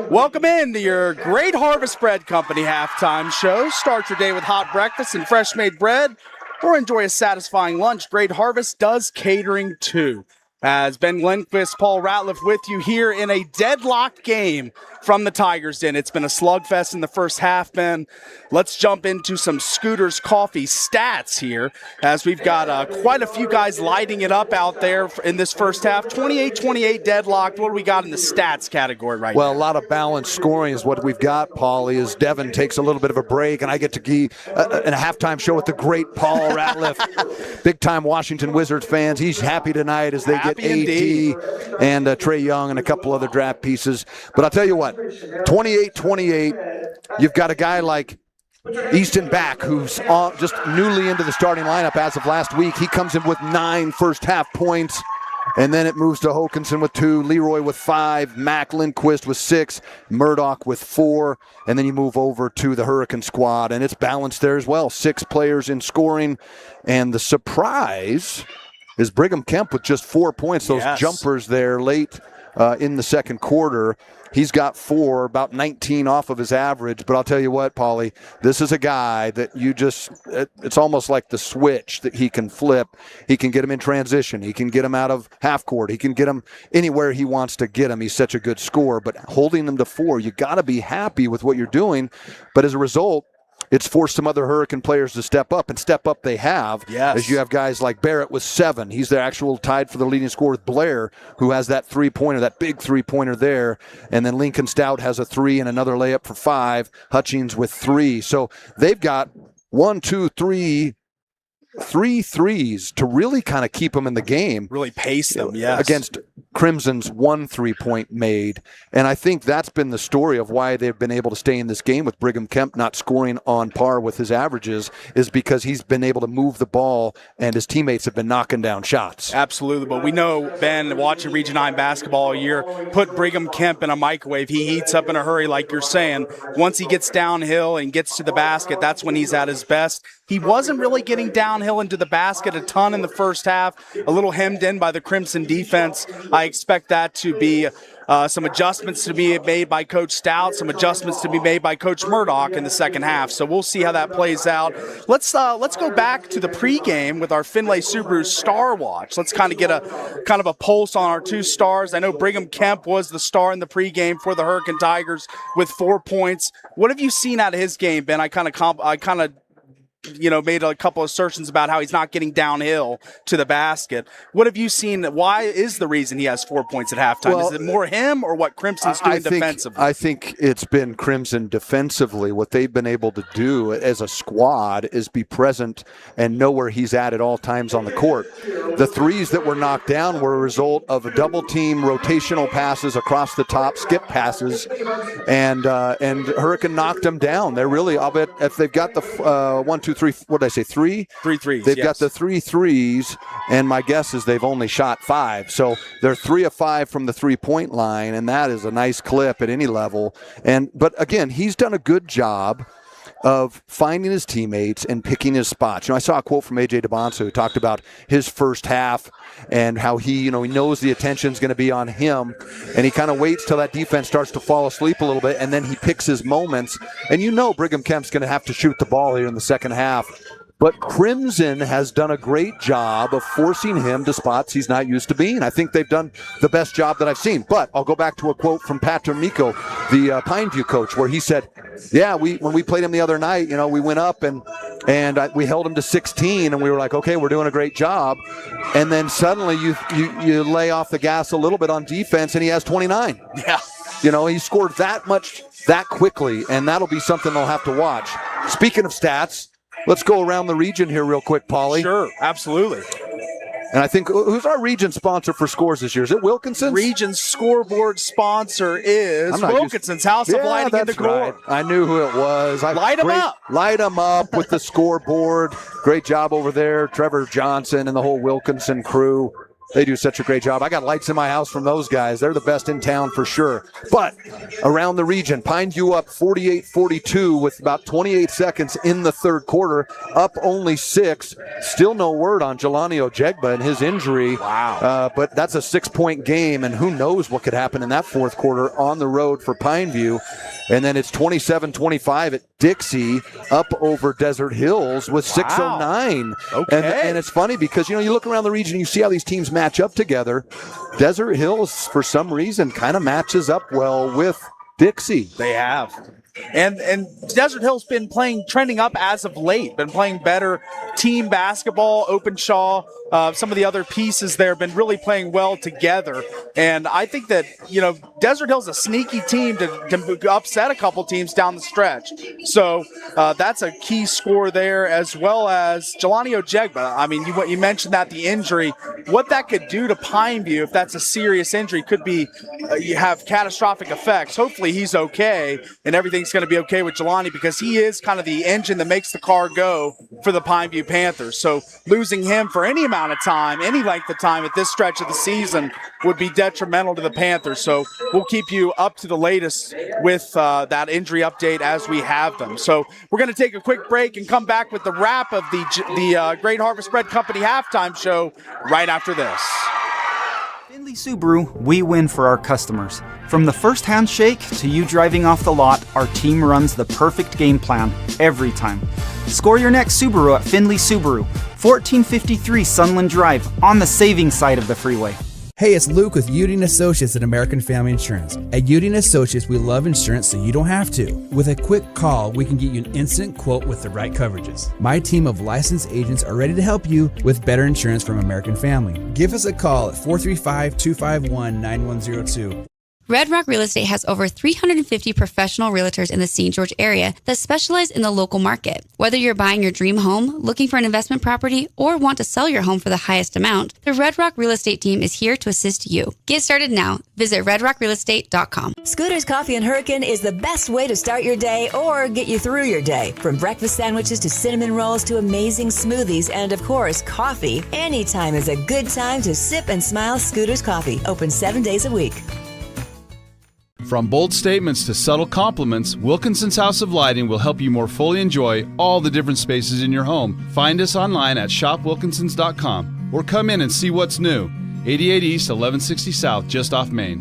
S16: Welcome in to your Great Harvest Bread Company halftime show. Start your day with hot breakfast and fresh made bread, or enjoy a satisfying lunch. Great Harvest does catering too. As Ben Lindquist, Paul Ratliff with you here in a deadlocked game from the Tigers Den. It's been a slugfest in the first half, Ben. Let's jump into some Scooters Coffee stats here, as we've got quite a few guys lighting it up out there in this first half. 28-28 deadlocked. What do we got in the stats category right now?
S4: Well, a lot of balanced scoring is what we've got, Paulie, as Devin takes a little bit of a break, and I get to be in a halftime show with the great Paul Ratliff. Big-time Washington Wizards fans. He's happy tonight as they get AD and Trey Young and a couple other draft pieces. But I'll tell you what, 28-28, you've got a guy like Easton Back, who's just newly into the starting lineup as of last week. He comes in with 9 first-half points, and then it moves to Hokinson with 2, Leroy with 5, Mack Lindquist with 6, Murdoch with 4, and then you move over to the Hurricane squad, and it's balanced there as well. 6 players in scoring, and the surprise is Brigham Kemp with just 4 points. Those jumpers there late in the second quarter. He's got 4, about 19 off of his average. But I'll tell you what, Paulie, this is a guy that it's almost like the switch that he can flip. He can get him in transition. He can get him out of half court. He can get him anywhere he wants to get him. He's such a good scorer. But holding them to 4, you got to be happy with what you're doing. But as a result, it's forced some other Hurricane players to step up, and step up they have.
S16: Yes.
S4: As you have guys like Barrett with 7. He's the actual tied for the leading scorer with Blair, who has that three-pointer, that big three-pointer there. And then Lincoln Stout has a 3 and another layup for 5. Hutchings with 3. So they've got 3 threes to really kind of keep them in the game.
S16: Really pace them, yes.
S4: Against Crimson's 1 3-point made. And I think that's been the story of why they've been able to stay in this game with Brigham Kemp not scoring on par with his averages, is because he's been able to move the ball and his teammates have been knocking down shots.
S16: Absolutely. But we know, Ben, watching Region 9 basketball all year, put Brigham Kemp in a microwave. He heats up in a hurry, like you're saying. Once he gets downhill and gets to the basket, that's when he's at his best. He wasn't really getting downhill into the basket a ton in the first half, a little hemmed in by the Crimson defense. I expect that to be some adjustments to be made by Coach Stout, some adjustments to be made by Coach Murdoch in the second half. So we'll see how that plays out. Let's go back to the pregame with our Findlay Subaru Star Watch. Let's kind of get a pulse on our 2 stars. I know Brigham Kemp was the star in the pregame for the Hurricane Tigers with 4 points. What have you seen out of his game, Ben? I kind of made a couple assertions about how he's not getting downhill to the basket. What have you seen? Why is the reason he has 4 points at halftime?
S4: Well,
S16: is it more him or what Crimson's doing defensively?
S4: I think it's been Crimson defensively. What they've been able to do as a squad is be present and know where he's at all times on the court. The threes that were knocked down were a result of a double team rotational passes across the top, skip passes, and Hurricane knocked them down. They're really, I'll bet if they've got the 1, 2, 3, what did I say, 3?
S16: 3 threes.
S4: They've got the 3 threes, and my guess is they've only shot 5. So they're 3 of 5 from the 3-point line, and that is a nice clip at any level. But again, he's done a good job of finding his teammates and picking his spots. I saw a quote from A.J. DeBonso who talked about his first half and how he knows the attention's going to be on him, and he kind of waits till that defense starts to fall asleep a little bit, and then he picks his moments. And Brigham Kemp's going to have to shoot the ball here in the second half. But Crimson has done a great job of forcing him to spots he's not used to being. I think they've done the best job that I've seen. But I'll go back to a quote from Pat Termico, the Pineview coach, where he said, when we played him the other night, we went up and we held him to 16, and we were like, okay, we're doing a great job. And then suddenly you lay off the gas a little bit on defense, and he has 29.
S16: Yeah.
S4: He scored that much that quickly, and that'll be something they'll have to watch. Speaking of stats, let's go around the region here real quick, Paulie.
S16: Sure, absolutely.
S4: And I think, who's our region sponsor for scores this year? Is it Wilkinson's?
S16: Region's scoreboard sponsor is Wilkinson's House of Lighting in the Gore.
S4: Right. I knew who it was.
S16: Light them up.
S4: Light them up with the scoreboard. Great job over there. Trevor Johnson and the whole Wilkinson crew. They do such a great job. I got lights in my house from those guys. They're the best in town for sure. But around the region, Pineview up 48-42 with about 28 seconds in the third quarter, up only 6. Still no word on Jelani Ojegba and his injury.
S16: Wow.
S4: But that's a 6-point game, and who knows what could happen in that fourth quarter on the road for Pineview. And then it's 27-25 at Dixie, up over Desert Hills with 6:09.
S16: Okay.
S4: And it's funny because, you look around the region, you see how these teams match up together. Desert Hills, for some reason, kind of matches up well with Dixie.
S16: They have. And Desert Hill's been trending up as of late, been playing better team basketball. Openshaw, some of the other pieces there have been really playing well together. And I think that, Desert Hill's a sneaky team to upset a couple teams down the stretch. So that's a key score there, as well as Jelani Ojegba. I mean, you mentioned that the injury, what that could do to Pineview if that's a serious injury could be, you have catastrophic effects. Hopefully he's okay and everything's going to be okay with Jelani, because he is kind of the engine that makes the car go for the Pineview Panthers. So losing him for any amount of time, any length of time at this stretch of the season would be detrimental to the Panthers. So we'll keep you up to the latest with that injury update as we have them. So we're going to take a quick break and come back with the wrap of the Great Harvest Bread Company halftime show right after this.
S21: Findlay Subaru, we win for our customers. From the first handshake to you driving off the lot, our team runs the perfect game plan every time. Score your next Subaru at Findlay Subaru, 1453 Sunland Drive, on the saving side of the freeway.
S6: Hey, it's Luke with Udine Associates at American Family Insurance. At Udine Associates, we love insurance so you don't have to. With a quick call, we can get you an instant quote with the right coverages. My team of licensed agents are ready to help you with better insurance from American Family. Give us a call at 435-251-9102.
S17: Red Rock Real Estate has over 350 professional realtors in the St. George area that specialize in the local market. Whether you're buying your dream home, looking for an investment property, or want to sell your home for the highest amount, the Red Rock Real Estate team is here to assist you. Get started now. Visit redrockrealestate.com.
S18: Scooter's Coffee and Hurricane is the best way to start your day or get you through your day. From breakfast sandwiches to cinnamon rolls to amazing smoothies and, of course, coffee, anytime is a good time to sip and smile. Scooter's Coffee, open 7 days a week.
S22: From bold statements to subtle compliments, Wilkinson's House of Lighting will help you more fully enjoy all the different spaces in your home. Find us online at shopwilkinsons.com or come in and see what's new. 88 East, 1160 South, just off Main.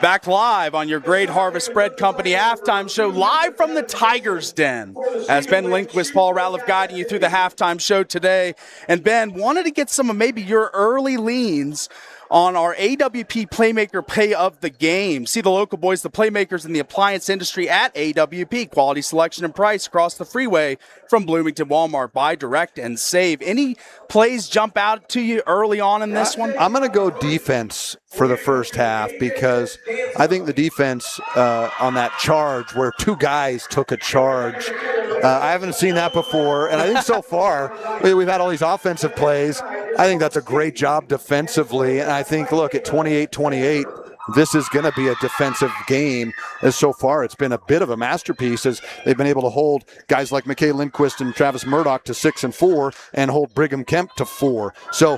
S16: Back live on your Great Harvest Bread Company halftime show, live from the Tiger's Den. As Ben Lindquist, Paul Ratliff guiding you through the halftime show today. And Ben, wanted to get some of maybe your early leans on our AWP Playmaker Play of the Game. See the local boys, the playmakers in the appliance industry at AWP. Quality, selection, and price across the freeway from Bloomington Walmart. Buy, direct, and save. Any plays jump out to you early on in this one?
S4: I'm going to go defense for the first half because I think the defense on that charge where two guys took a charge, I haven't seen that before. And I think so far, we've had all these offensive plays. I think that's a great job defensively. And I think, look, at 28-28, this is going to be a defensive game. As so far, it's been a bit of a masterpiece as they've been able to hold guys like McKay Lindquist and Travis Murdoch to 6 and 4 and hold Brigham Kemp to 4. So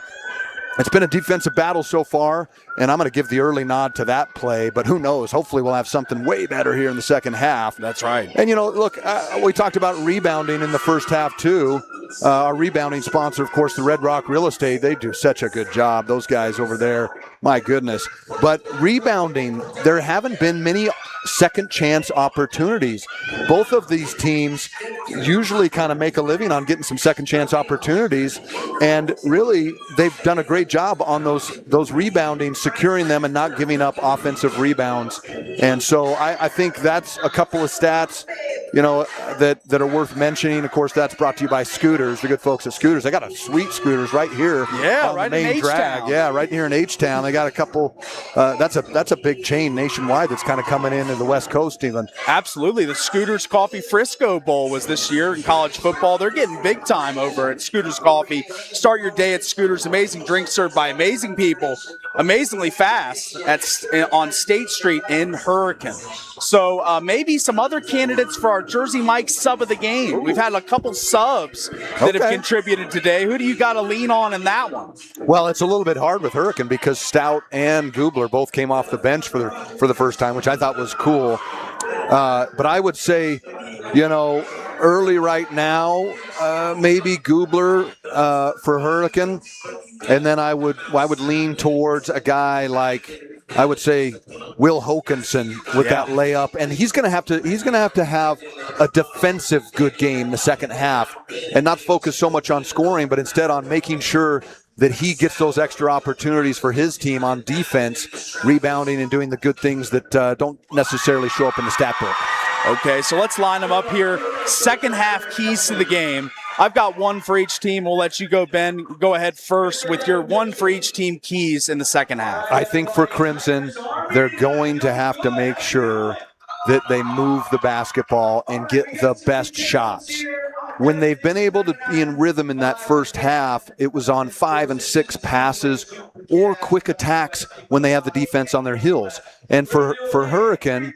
S4: it's been a defensive battle so far, and I'm going to give the early nod to that play, but who knows? Hopefully we'll have something way better here in the second half.
S16: That's right.
S4: And, look, we talked about rebounding in the first half, too. Our rebounding sponsor, of course, the Red Rock Real Estate, they do such a good job. Those guys over there, my goodness. But rebounding, there haven't been many second chance opportunities. Both of these teams usually kind of make a living on getting some second chance opportunities, and really they've done a great job on those rebounding, securing them and not giving up offensive rebounds. And so I think that's a couple of stats that are worth mentioning. Of course, that's brought to you by Scooters, the good folks at Scooters. They got a sweet Scooters right here.
S16: Yeah,
S4: on
S16: right
S4: the main
S16: in
S4: drag.
S16: H-Town.
S4: Yeah, right here in H-Town. They got a couple. That's a big chain nationwide that's kind of coming into the West Coast even.
S16: Absolutely. The Scooters Coffee Frisco Bowl was this year in college football. They're getting big time over at Scooters Coffee. Start your day at Scooters. Amazing drinks served by amazing people, amazingly fast on State Street in Hurricane. So maybe some other candidates for our Jersey Mike sub of the game. We've had a couple subs that have contributed today. Who do you got to lean on in that one?
S4: Well, it's a little bit hard with Hurricane because Stout and Goobler both came off the bench for the first time, which I thought was cool. But I would say, early right now, maybe Goobler for Hurricane, and then I would lean towards a guy like, I would say, Will Hokanson with that layup, and he's going to have to have a defensive good game the second half, and not focus so much on scoring, but instead on making sure that he gets those extra opportunities for his team on defense, rebounding and doing the good things that don't necessarily show up in the stat book.
S16: Okay, so let's line them up here. Second half keys to the game. I've got one for each team. We'll let you go, Ben. Go ahead first with your one for each team keys in the second half.
S4: I think for Crimson, they're going to have to make sure that they move the basketball and get the best shots. When they've been able to be in rhythm in that first half, it was on 5 and 6 passes or quick attacks when they have the defense on their heels. And for Hurricane,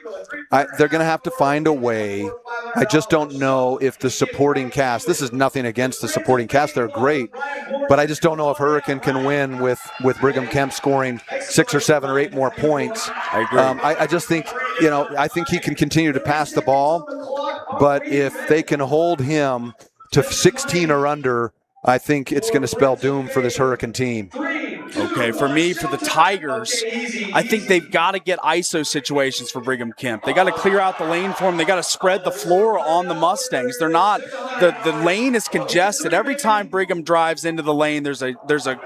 S4: they're going to have to find a way. I just don't know if the supporting cast, this is nothing against the supporting cast, they're great, but I just don't know if Hurricane can win with Brigham Kemp scoring 6 or 7 or 8 more points.
S16: I agree.
S4: I just think, I think he can continue to pass the ball, but if they can hold him to 16 or under, I think it's going to spell doom for this Hurricane team.
S16: Okay, Okay, for me, for the Tigers, I think they've got to get ISO situations for Brigham Kemp. They got to clear out the lane for them. They got to spread the floor on the Mustangs. They're not the lane is congested. Every time Brigham drives into the lane, there's a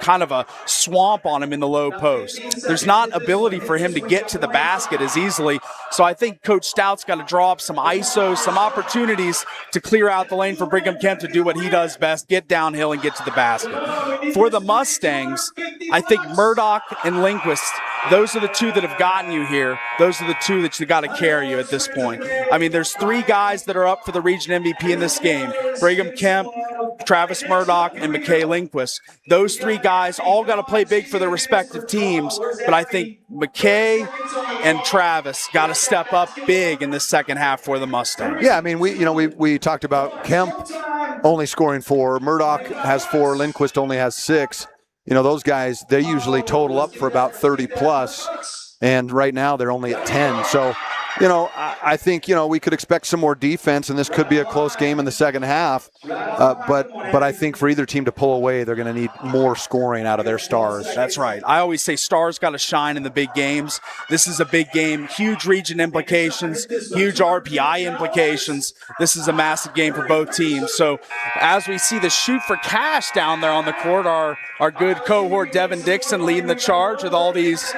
S16: kind of a swamp on him in the low post. There's not ability for him to get to the basket as easily. So I think Coach Stout's got to draw up some ISO, some opportunities to clear out the lane for Brigham Kemp to do what he does best, get downhill and get to the basket. For the Mustangs, I think Murdoch and Lindquist, those are the two that have gotten you here. Those are the two that you got to carry you at this point. I mean, there's three guys that are up for the region MVP in this game. Brigham Kemp, Travis Murdoch, and McKay Lindquist. Those three guys all got to play big for their respective teams, but I think McKay and Travis got to step up big in this second half for the Mustangs.
S4: Yeah, I mean, we talked about Kemp only scoring 4. Murdoch has 4. Lindquist only has 6. Those guys, they usually total up for about 30 plus, and right now they're only at 10. So, I think, we could expect some more defense, and this could be a close game in the second half. But I think for either team to pull away, they're going to need more scoring out of their stars.
S16: That's right. I always say stars got to shine in the big games. This is a big game, huge region implications, huge RPI implications. This is a massive game for both teams. So as we see the shoot for cash down there on the court, our good cohort Devin Dixon leading the charge with all these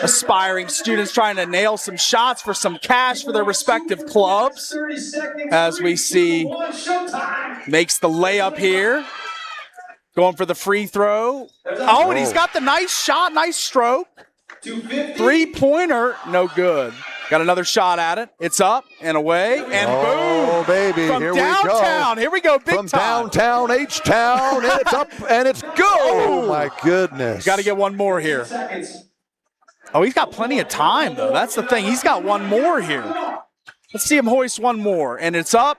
S16: aspiring students trying to nail some shots for some cash for their respective clubs. As we see, makes the layup here. Going for the free throw. Oh, and he's got the nice shot, nice stroke. 3-pointer, no good. Got another shot at it. It's up and away, and boom.
S4: Oh, baby,
S16: from
S4: here
S16: downtown.
S4: we go.
S16: Here we go, big
S4: From
S16: time.
S4: downtown, H-Town, and it's up, and it's go. Oh, my goodness.
S16: Got to get one more here. Oh, he's got plenty of time, though. That's the thing. He's got one more here. Let's see him hoist one more, and it's up.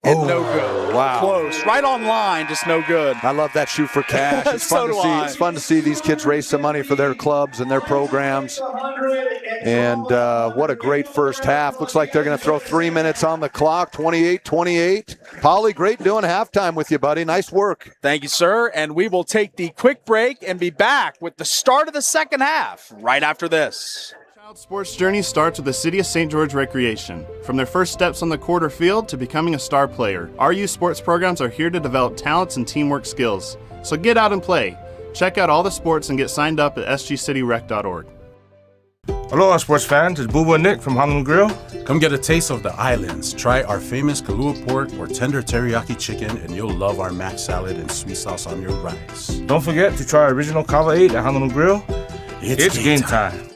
S16: And no good.
S4: Wow.
S16: Close. Right on line, just no good.
S4: I love that shoot for cash. It's
S16: So
S4: fun to
S16: do
S4: see.
S16: I.
S4: It's fun to see these kids raise some money for their clubs and their programs. And what a great first half. Looks like they're going to throw 3 minutes on the clock, 28-28. Polly, great doing halftime with you, buddy. Nice work.
S16: Thank you, sir. And we will take the quick break and be back with the start of the second half right after this.
S7: Sports journey starts with the City of St. George Recreation. From their first steps on the court or field to becoming a star player, our youth sports programs are here to develop talents and teamwork skills. So get out and play. Check out all the sports and get signed up at sgcityrec.org.
S8: Aloha, sports fans. It's Boo and Nick from Honolulu Grill. Come get a taste of the islands. Try our famous Kalua pork or tender teriyaki chicken, and you'll love our mac salad and sweet sauce on your rice. Don't forget to try our original Kava 8 at Honolulu Grill. It's game time.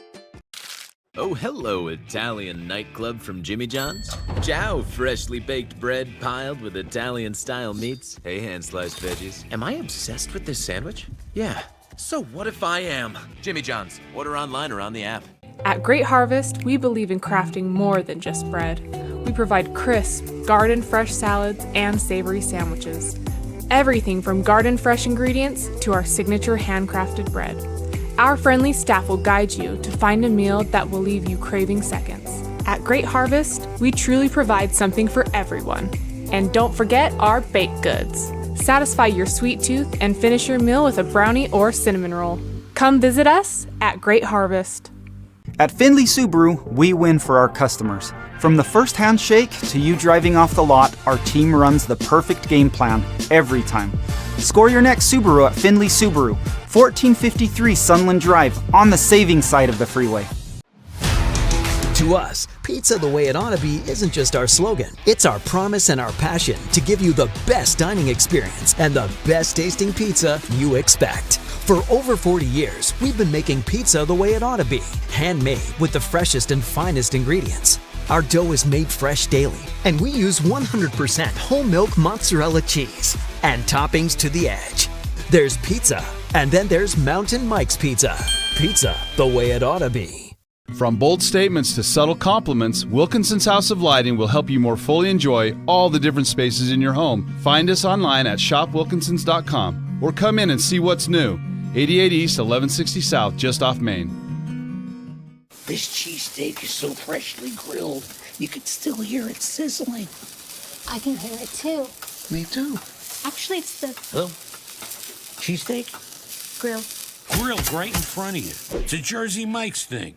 S10: Oh, hello, Italian nightclub from Jimmy John's. Ciao, freshly baked bread piled with Italian-style meats. Hey, hand-sliced veggies. Am I obsessed with this sandwich? Yeah. So what if I am? Jimmy John's. Order online or on the app.
S13: At Great Harvest, we believe in crafting more than just bread. We provide crisp, garden-fresh salads and savory sandwiches. Everything from garden-fresh ingredients to our signature handcrafted bread. Our friendly staff will guide you to find a meal that will leave you craving seconds. At Great Harvest, we truly provide something for everyone. And don't forget our baked goods. Satisfy your sweet tooth and finish your meal with a brownie or cinnamon roll. Come visit us at Great Harvest.
S21: At Findlay Subaru, we win for our customers. From the first handshake to you driving off the lot, our team runs the perfect game plan every time. Score your next Subaru at Findlay Subaru, 1453 Sunland Drive, on the saving side of the freeway.
S19: To us, pizza the way it ought to be isn't just our slogan. It's our promise and our passion to give you the best dining experience and the best tasting pizza you expect. For over 40 years, we've been making pizza the way it ought to be, handmade with the freshest and finest ingredients. Our dough is made fresh daily, and we use 100% whole milk mozzarella cheese and toppings to the edge. There's pizza, and then there's Mountain Mike's Pizza. Pizza the way it ought to be.
S22: From bold statements to subtle compliments, Wilkinson's House of Lighting will help you more fully enjoy all the different spaces in your home. Find us online at shopwilkinsons.com or come in and see what's new. 88 East, 1160 South, just off Main.
S25: This cheesesteak is so freshly grilled, you can still hear it sizzling.
S26: I can hear it too.
S25: Me too.
S26: Actually, it's the
S25: Oh, cheesesteak?
S26: grill.
S1: grilled right in front of you. It's a Jersey Mike's thing.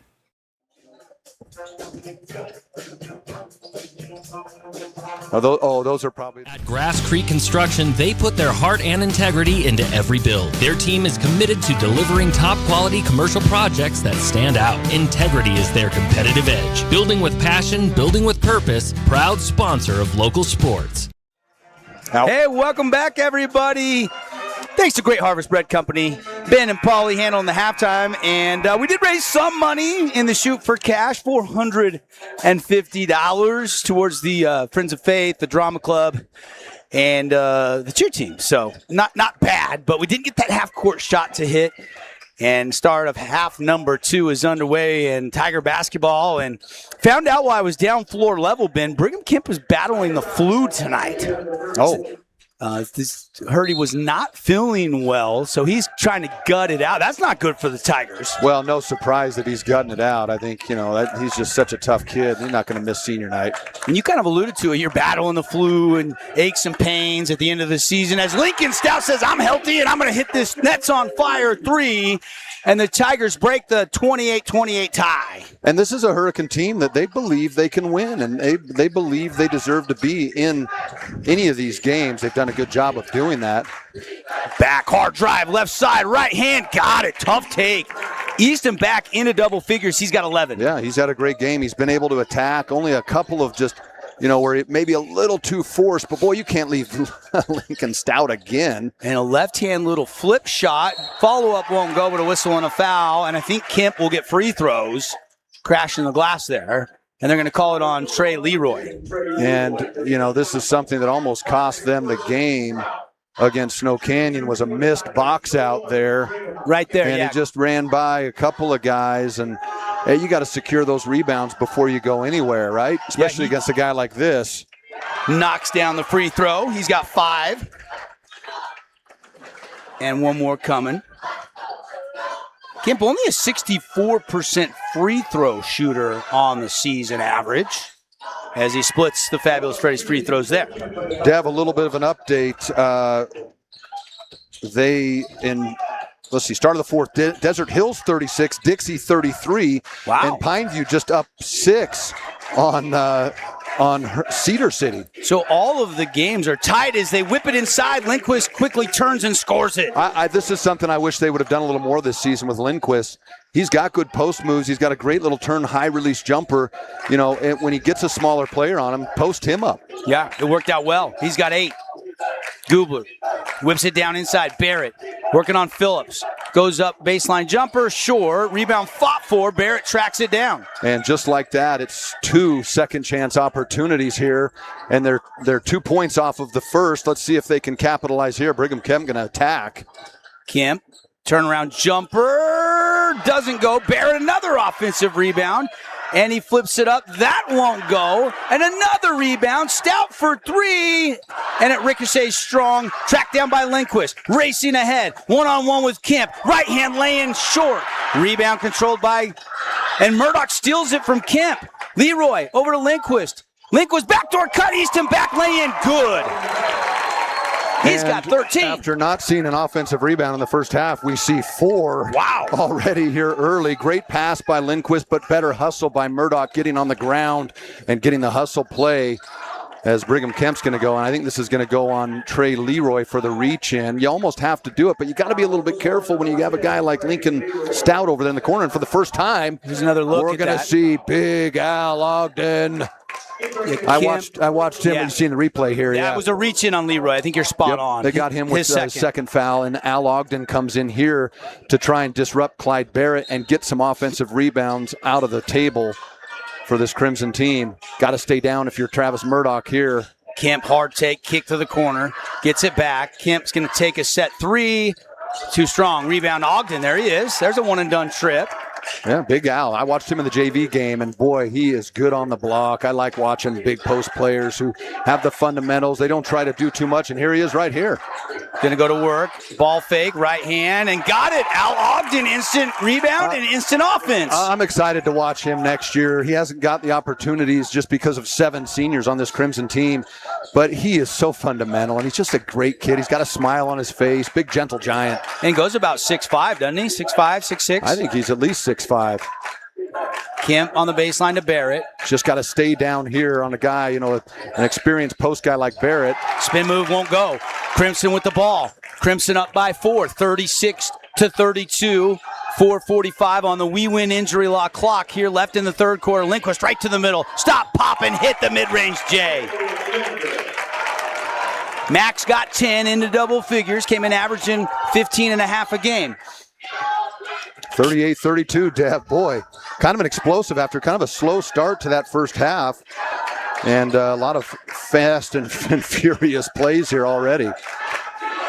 S4: Those are probably...
S2: At Grass Creek Construction, they put their heart and integrity into every build. Their team is committed to delivering top-quality commercial projects that stand out. Integrity is their competitive edge. Building with passion, building with purpose, proud sponsor of local sports.
S3: Hey, welcome back, everybody. Thanks to Great Harvest Bread Company. Ben and Paulie handling the halftime, and we did raise some money in the Shoot for Cash, $450 towards the Friends of Faith, the Drama Club, and the cheer team. So not bad, but we didn't get that half-court shot to hit. And start of half number 2 is underway in Tiger basketball. And found out while I was down floor level, Ben, Brigham Kemp was battling the flu tonight. Heard he was not feeling well, so he's trying to gut it out. That's not good for the Tigers.
S4: Well, no surprise that he's gutting it out. I think, he's just such a tough kid. He's not going to miss senior night.
S3: And you kind of alluded to it. You're battling the flu and aches and pains at the end of the season. As Lincoln Stout says, I'm healthy and I'm going to hit this Nets on fire 3. And the Tigers break the 28-28 tie.
S4: And this is a Hurricane team that they believe they can win, and they believe they deserve to be in any of these games. They've done a good job of doing that.
S3: Back, hard drive, left side, right hand, got it. Tough take. Easton back into double figures. He's got 11.
S4: Yeah, he's had a great game. He's been able to attack. Only a couple of just, where it may be a little too forced, but boy, you can't leave Lincoln Stout again.
S3: And a left-hand little flip shot. Follow-up won't go, but a whistle and a foul. And I think Kemp will get free throws. Crashing the glass there. And they're going to call it on Trey Leroy.
S4: And, this is something that almost cost them the game against Snow Canyon, was a missed box out there.
S3: Right there,
S4: and he just ran by a couple of guys, and hey, you got to secure those rebounds before you go anywhere, right? Especially against a guy like this.
S3: Knocks down the free throw. He's got 5. And one more coming. Kemp only a 64% free throw shooter on the season average, as he splits the Fabulous Freddy's free throws there.
S4: Dev, a little bit of an update. Start of the fourth, Desert Hills 36, Dixie 33.
S3: Wow.
S4: And Pineview just up 6 on Cedar City.
S3: So all of the games are tied as they whip it inside. Lindquist quickly turns and scores it.
S4: This is something I wish they would have done a little more this season with Lindquist. He's got good post moves. He's got a great little turn, high release jumper. When he gets a smaller player on him, post him up.
S3: Yeah, it worked out well. He's got 8. Gubler whips it down inside. Barrett working on Phillips. Goes up, baseline jumper, short. Rebound fought for. Barrett tracks it down.
S4: And just like that, it's 2 second chance opportunities here. And they're 2 points off of the first. Let's see if they can capitalize here. Brigham Kemp going to attack.
S3: Kemp, turnaround jumper. Doesn't go. Barrett, another offensive rebound. And he flips it up. That won't go. And another rebound. Stout for 3. And it ricochets strong. Tracked down by Lindquist. Racing ahead. One-on-one with Kemp. Right hand laying short. Rebound controlled by... And Murdoch steals it from Kemp. Leroy over to Lindquist. Lindquist backdoor cut. Easton back laying. Good. He's got 13.
S4: After not seeing an offensive rebound in the first half, we see 4 already here early. Great pass by Lindquist, but better hustle by Murdoch, getting on the ground and getting the hustle play as Brigham Kemp's going to go. And I think this is going to go on Trey Leroy for the reach in. You almost have to do it, but you got to be a little bit careful when you have a guy like Lincoln Stout over there in the corner. And for the first time,
S3: there's another look.
S4: We're going to see Big Al Ogden. I watched him and seen the replay here.
S3: That was a reach in on Leroy. I think you're spot on.
S4: They got him with his second foul, and Al Ogden comes in here to try and disrupt Clyde Barrett and get some offensive rebounds out of the table for this Crimson team. Got to stay down if you're Travis Murdoch here.
S3: Kemp, hard take, kick to the corner, gets it back. Kemp's going to take a set 3. Too strong. Rebound Ogden. There he is. There's a one-and-done trip.
S4: Yeah, Big Al. I watched him in the JV game, and boy, he is good on the block. I like watching big post players who have the fundamentals. They don't try to do too much, and here he is right here.
S3: Going to go to work. Ball fake, right hand, and got it. Al Ogden, instant rebound and instant offense.
S4: I'm excited to watch him next year. He hasn't got the opportunities just because of 7 seniors on this Crimson team, but he is so fundamental, and he's just a great kid. He's got a smile on his face, big, gentle giant.
S3: And goes about 6'5", doesn't he? 6'5", 6'6"?
S4: I think he's at least 6'5".
S3: Kemp on the baseline to Barrett.
S4: Just got to stay down here on a guy, an experienced post guy like Barrett.
S3: Spin move won't go. Crimson with the ball. Crimson up by 4, 36-32. 4:45 on the We Win injury law clock here left in the third quarter. Lindquist right to the middle. Stop, pop, and hit the mid-range J. Max got 10 into double figures, came in averaging 15.5 a game.
S4: 38-32, Dev. Boy, kind of an explosive after kind of a slow start to that first half. And a lot of fast and furious plays here already.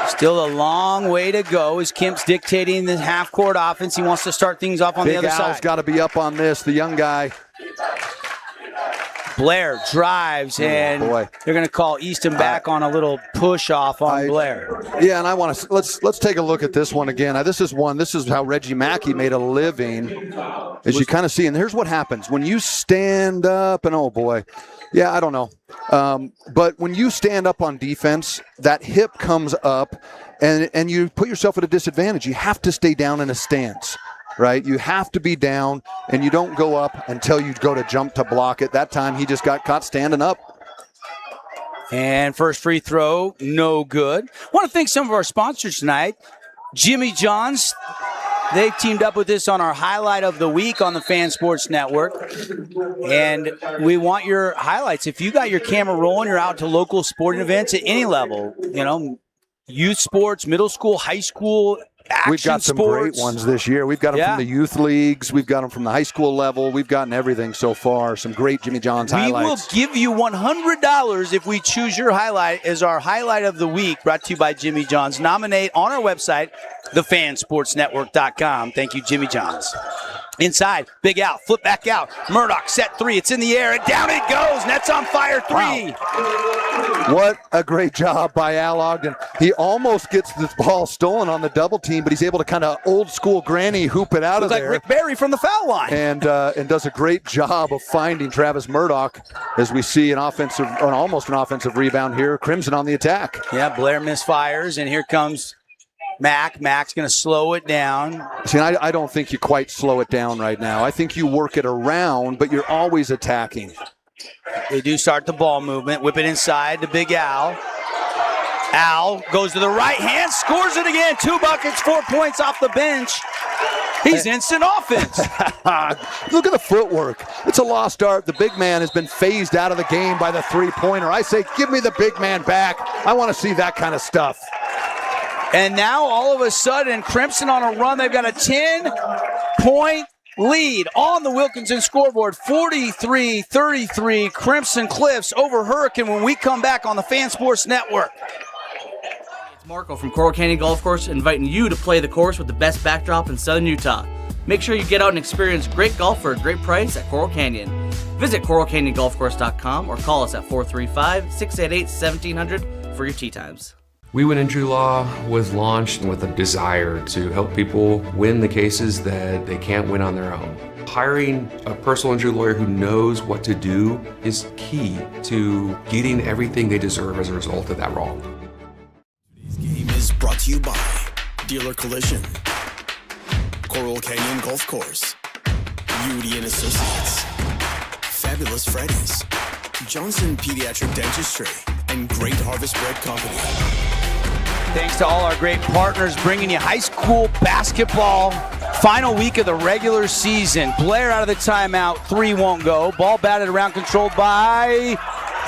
S3: Still a long way to go as Kemp's dictating the half-court offense. He wants to start things off on the other side.
S4: Big Al's got to be up on this, the young guy.
S3: Blair drives, and they're going to call Easton back on a little push-off on Blair.
S4: Yeah, and I want to let's take a look at this one again. This is how Reggie Mackey made a living, as you kind of see. And here's what happens when you stand up, and oh boy, yeah, I don't know. But when you stand up on defense, that hip comes up, and you put yourself at a disadvantage. You have to stay down in a stance. Right? You have to be down, and you don't go up until you go to jump to block it. That time he just got caught standing up.
S3: And first free throw, no good. Want to thank some of our sponsors tonight. Jimmy John's. They've teamed up with us on our highlight of the week on the Fan Sports Network. And we want your highlights. If you got your camera rolling, you're out to local sporting events at any level, youth sports, middle school, high school, action
S4: We've got some
S3: sports.
S4: great ones this year. We've got them from the youth leagues. We've got them from the high school level. We've gotten everything so far. Some great Jimmy John's highlights.
S3: We will give you $100 if we choose your highlight as our highlight of the week, brought to you by Jimmy John's. Nominate on our website, thefansportsnetwork.com. Thank you, Jimmy John's. Inside, Big Al, flip back out. Murdoch, set 3. It's in the air, and down it goes. Nets on fire, 3.
S4: Wow. What a great job by Al Ogden. He almost gets the ball stolen on the double team, but he's able to kind of old school granny hoop it out of there.
S3: Like Rick Barry from the foul line.
S4: And does a great job of finding Travis Murdoch as we see almost an offensive rebound here. Crimson on the attack.
S3: Yeah, Blair misfires, and here comes Mac. Mac's going to slow it down.
S4: See, I don't think you quite slow it down right now. I think you work it around, but you're always attacking.
S3: They do start the ball movement. Whip it inside to Big Al. Al goes to the right hand, scores it again. 2 buckets, 4 points off the bench. He's instant offense.
S4: Look at the footwork. It's a lost art. The big man has been phased out of the game by the three-pointer. I say, give me the big man back. I want to see that kind of stuff.
S3: And now, all of a sudden, Crimson on a run. They've got a 10-point lead on the Wilkinson scoreboard. 43-33, Crimson Cliffs over Hurricane when we come back on the Fan Sports Network.
S5: It's Marco from Coral Canyon Golf Course inviting you to play the course with the best backdrop in southern Utah. Make sure you get out and experience great golf for a great price at Coral Canyon. Visit coralcanyongolfcourse.com or call us at 435-688-1700 for your tee times.
S9: We Win Injury Law was launched with a desire to help people win the cases that they can't win on their own. Hiring a personal injury lawyer who knows what to do is key to getting everything they deserve as a result of that wrong.
S11: Today's game is brought to you by Dealer Collision, Coral Canyon Golf Course, Beauty and Associates, Fabulous Freddy's, Johnson Pediatric Dentistry, and Great Harvest Bread Company.
S3: Thanks to all our great partners bringing you high school basketball. Final week of the regular season. Blair out of the timeout. 3 won't go. Ball batted around, controlled by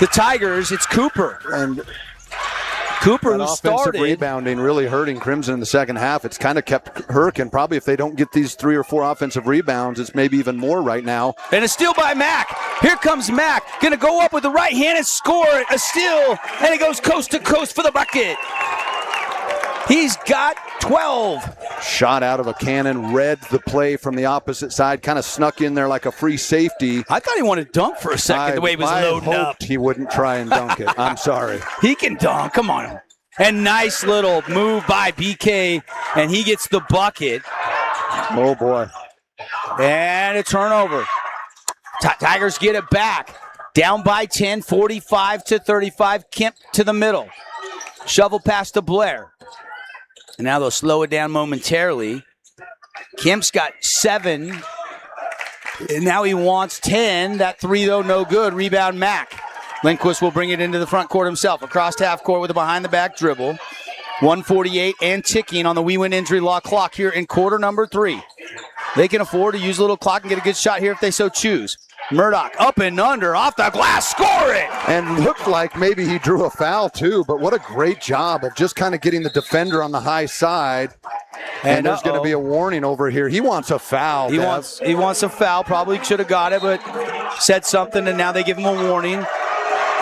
S3: the Tigers. It's Cooper.
S4: And
S3: Cooper, who
S4: offensive
S3: started.
S4: rebounding really hurting Crimson in the second half. It's kind of kept Hurricane. Probably if they don't get these 3 or 4 offensive rebounds, it's maybe even more right now.
S3: And a steal by Mac. Here comes Mac. Going to go up with the right hand and score a steal. And it goes coast to coast for the bucket. He's got 12.
S4: Shot out of a cannon, read the play from the opposite side, kind of snuck in there like a free safety.
S3: I thought he wanted to dunk for a second, the way he was loading up.
S4: He wouldn't try and dunk it. I'm sorry.
S3: He can dunk. Come on. And nice little move by BK, and he gets the bucket.
S4: Oh, boy.
S3: And a turnover. Tigers get it back. Down by 10, 45-35. Kemp to the middle. Shovel pass to Blair. And now they'll slow it down momentarily. Kemp's got 7. And now he wants 10. That 3, though, no good. Rebound, Mack. Lindquist will bring it into the front court himself. Across half court with a behind-the-back dribble. 1:48 and ticking on the We Win Injury Law clock here in quarter number 3. They can afford to use a little clock and get a good shot here if they so choose. Murdoch up and under, off the glass, score it!
S4: And looked like maybe he drew a foul too, but what a great job of just kind of getting the defender on the high side. And there's going to be a warning over here. He wants a foul.
S3: He wants a foul. Probably should have got it, but said something, and now they give him a warning.